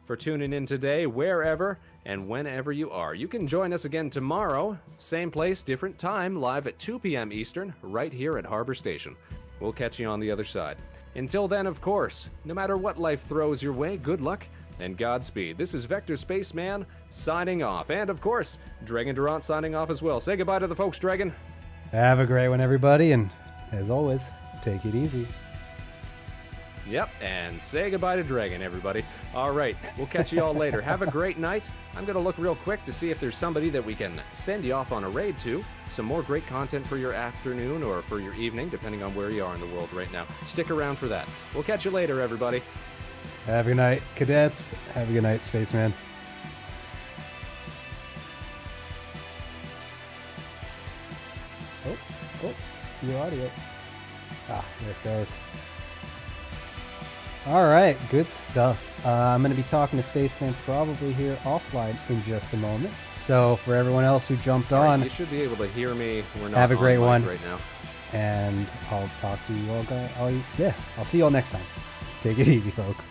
for tuning in today, wherever and whenever you are. You can join us again tomorrow, same place, different time, live at 2 p.m. Eastern, right here at Harbor Station. We'll catch you on the other side. Until then, of course, no matter what life throws your way, good luck and Godspeed. This is Vector Spaceman signing off. And of course, Dregn Durant signing off as well. Say goodbye to the folks, Dregn. Have a great one, everybody, and as always, take it easy. Yep, and say goodbye to Dregn, everybody. All right, we'll catch you all later. Have a great night. I'm going to look real quick to see if there's somebody that we can send you off on a raid to. Some more great content for your afternoon or for your evening, depending on where you are in the world right now. Stick around for that. We'll catch you later, everybody. Have a good night, cadets. Have a good night, Spaceman. Oh, your audio. Ah, there it goes. All right, good stuff. I'm going to be talking to Spaceman probably here offline in just a moment. So for everyone else who jumped All right, on, you should be able to hear me. We're not have a great on mic one right now. and I'll talk to you all guys. I'll see you all next time. Take it easy, folks.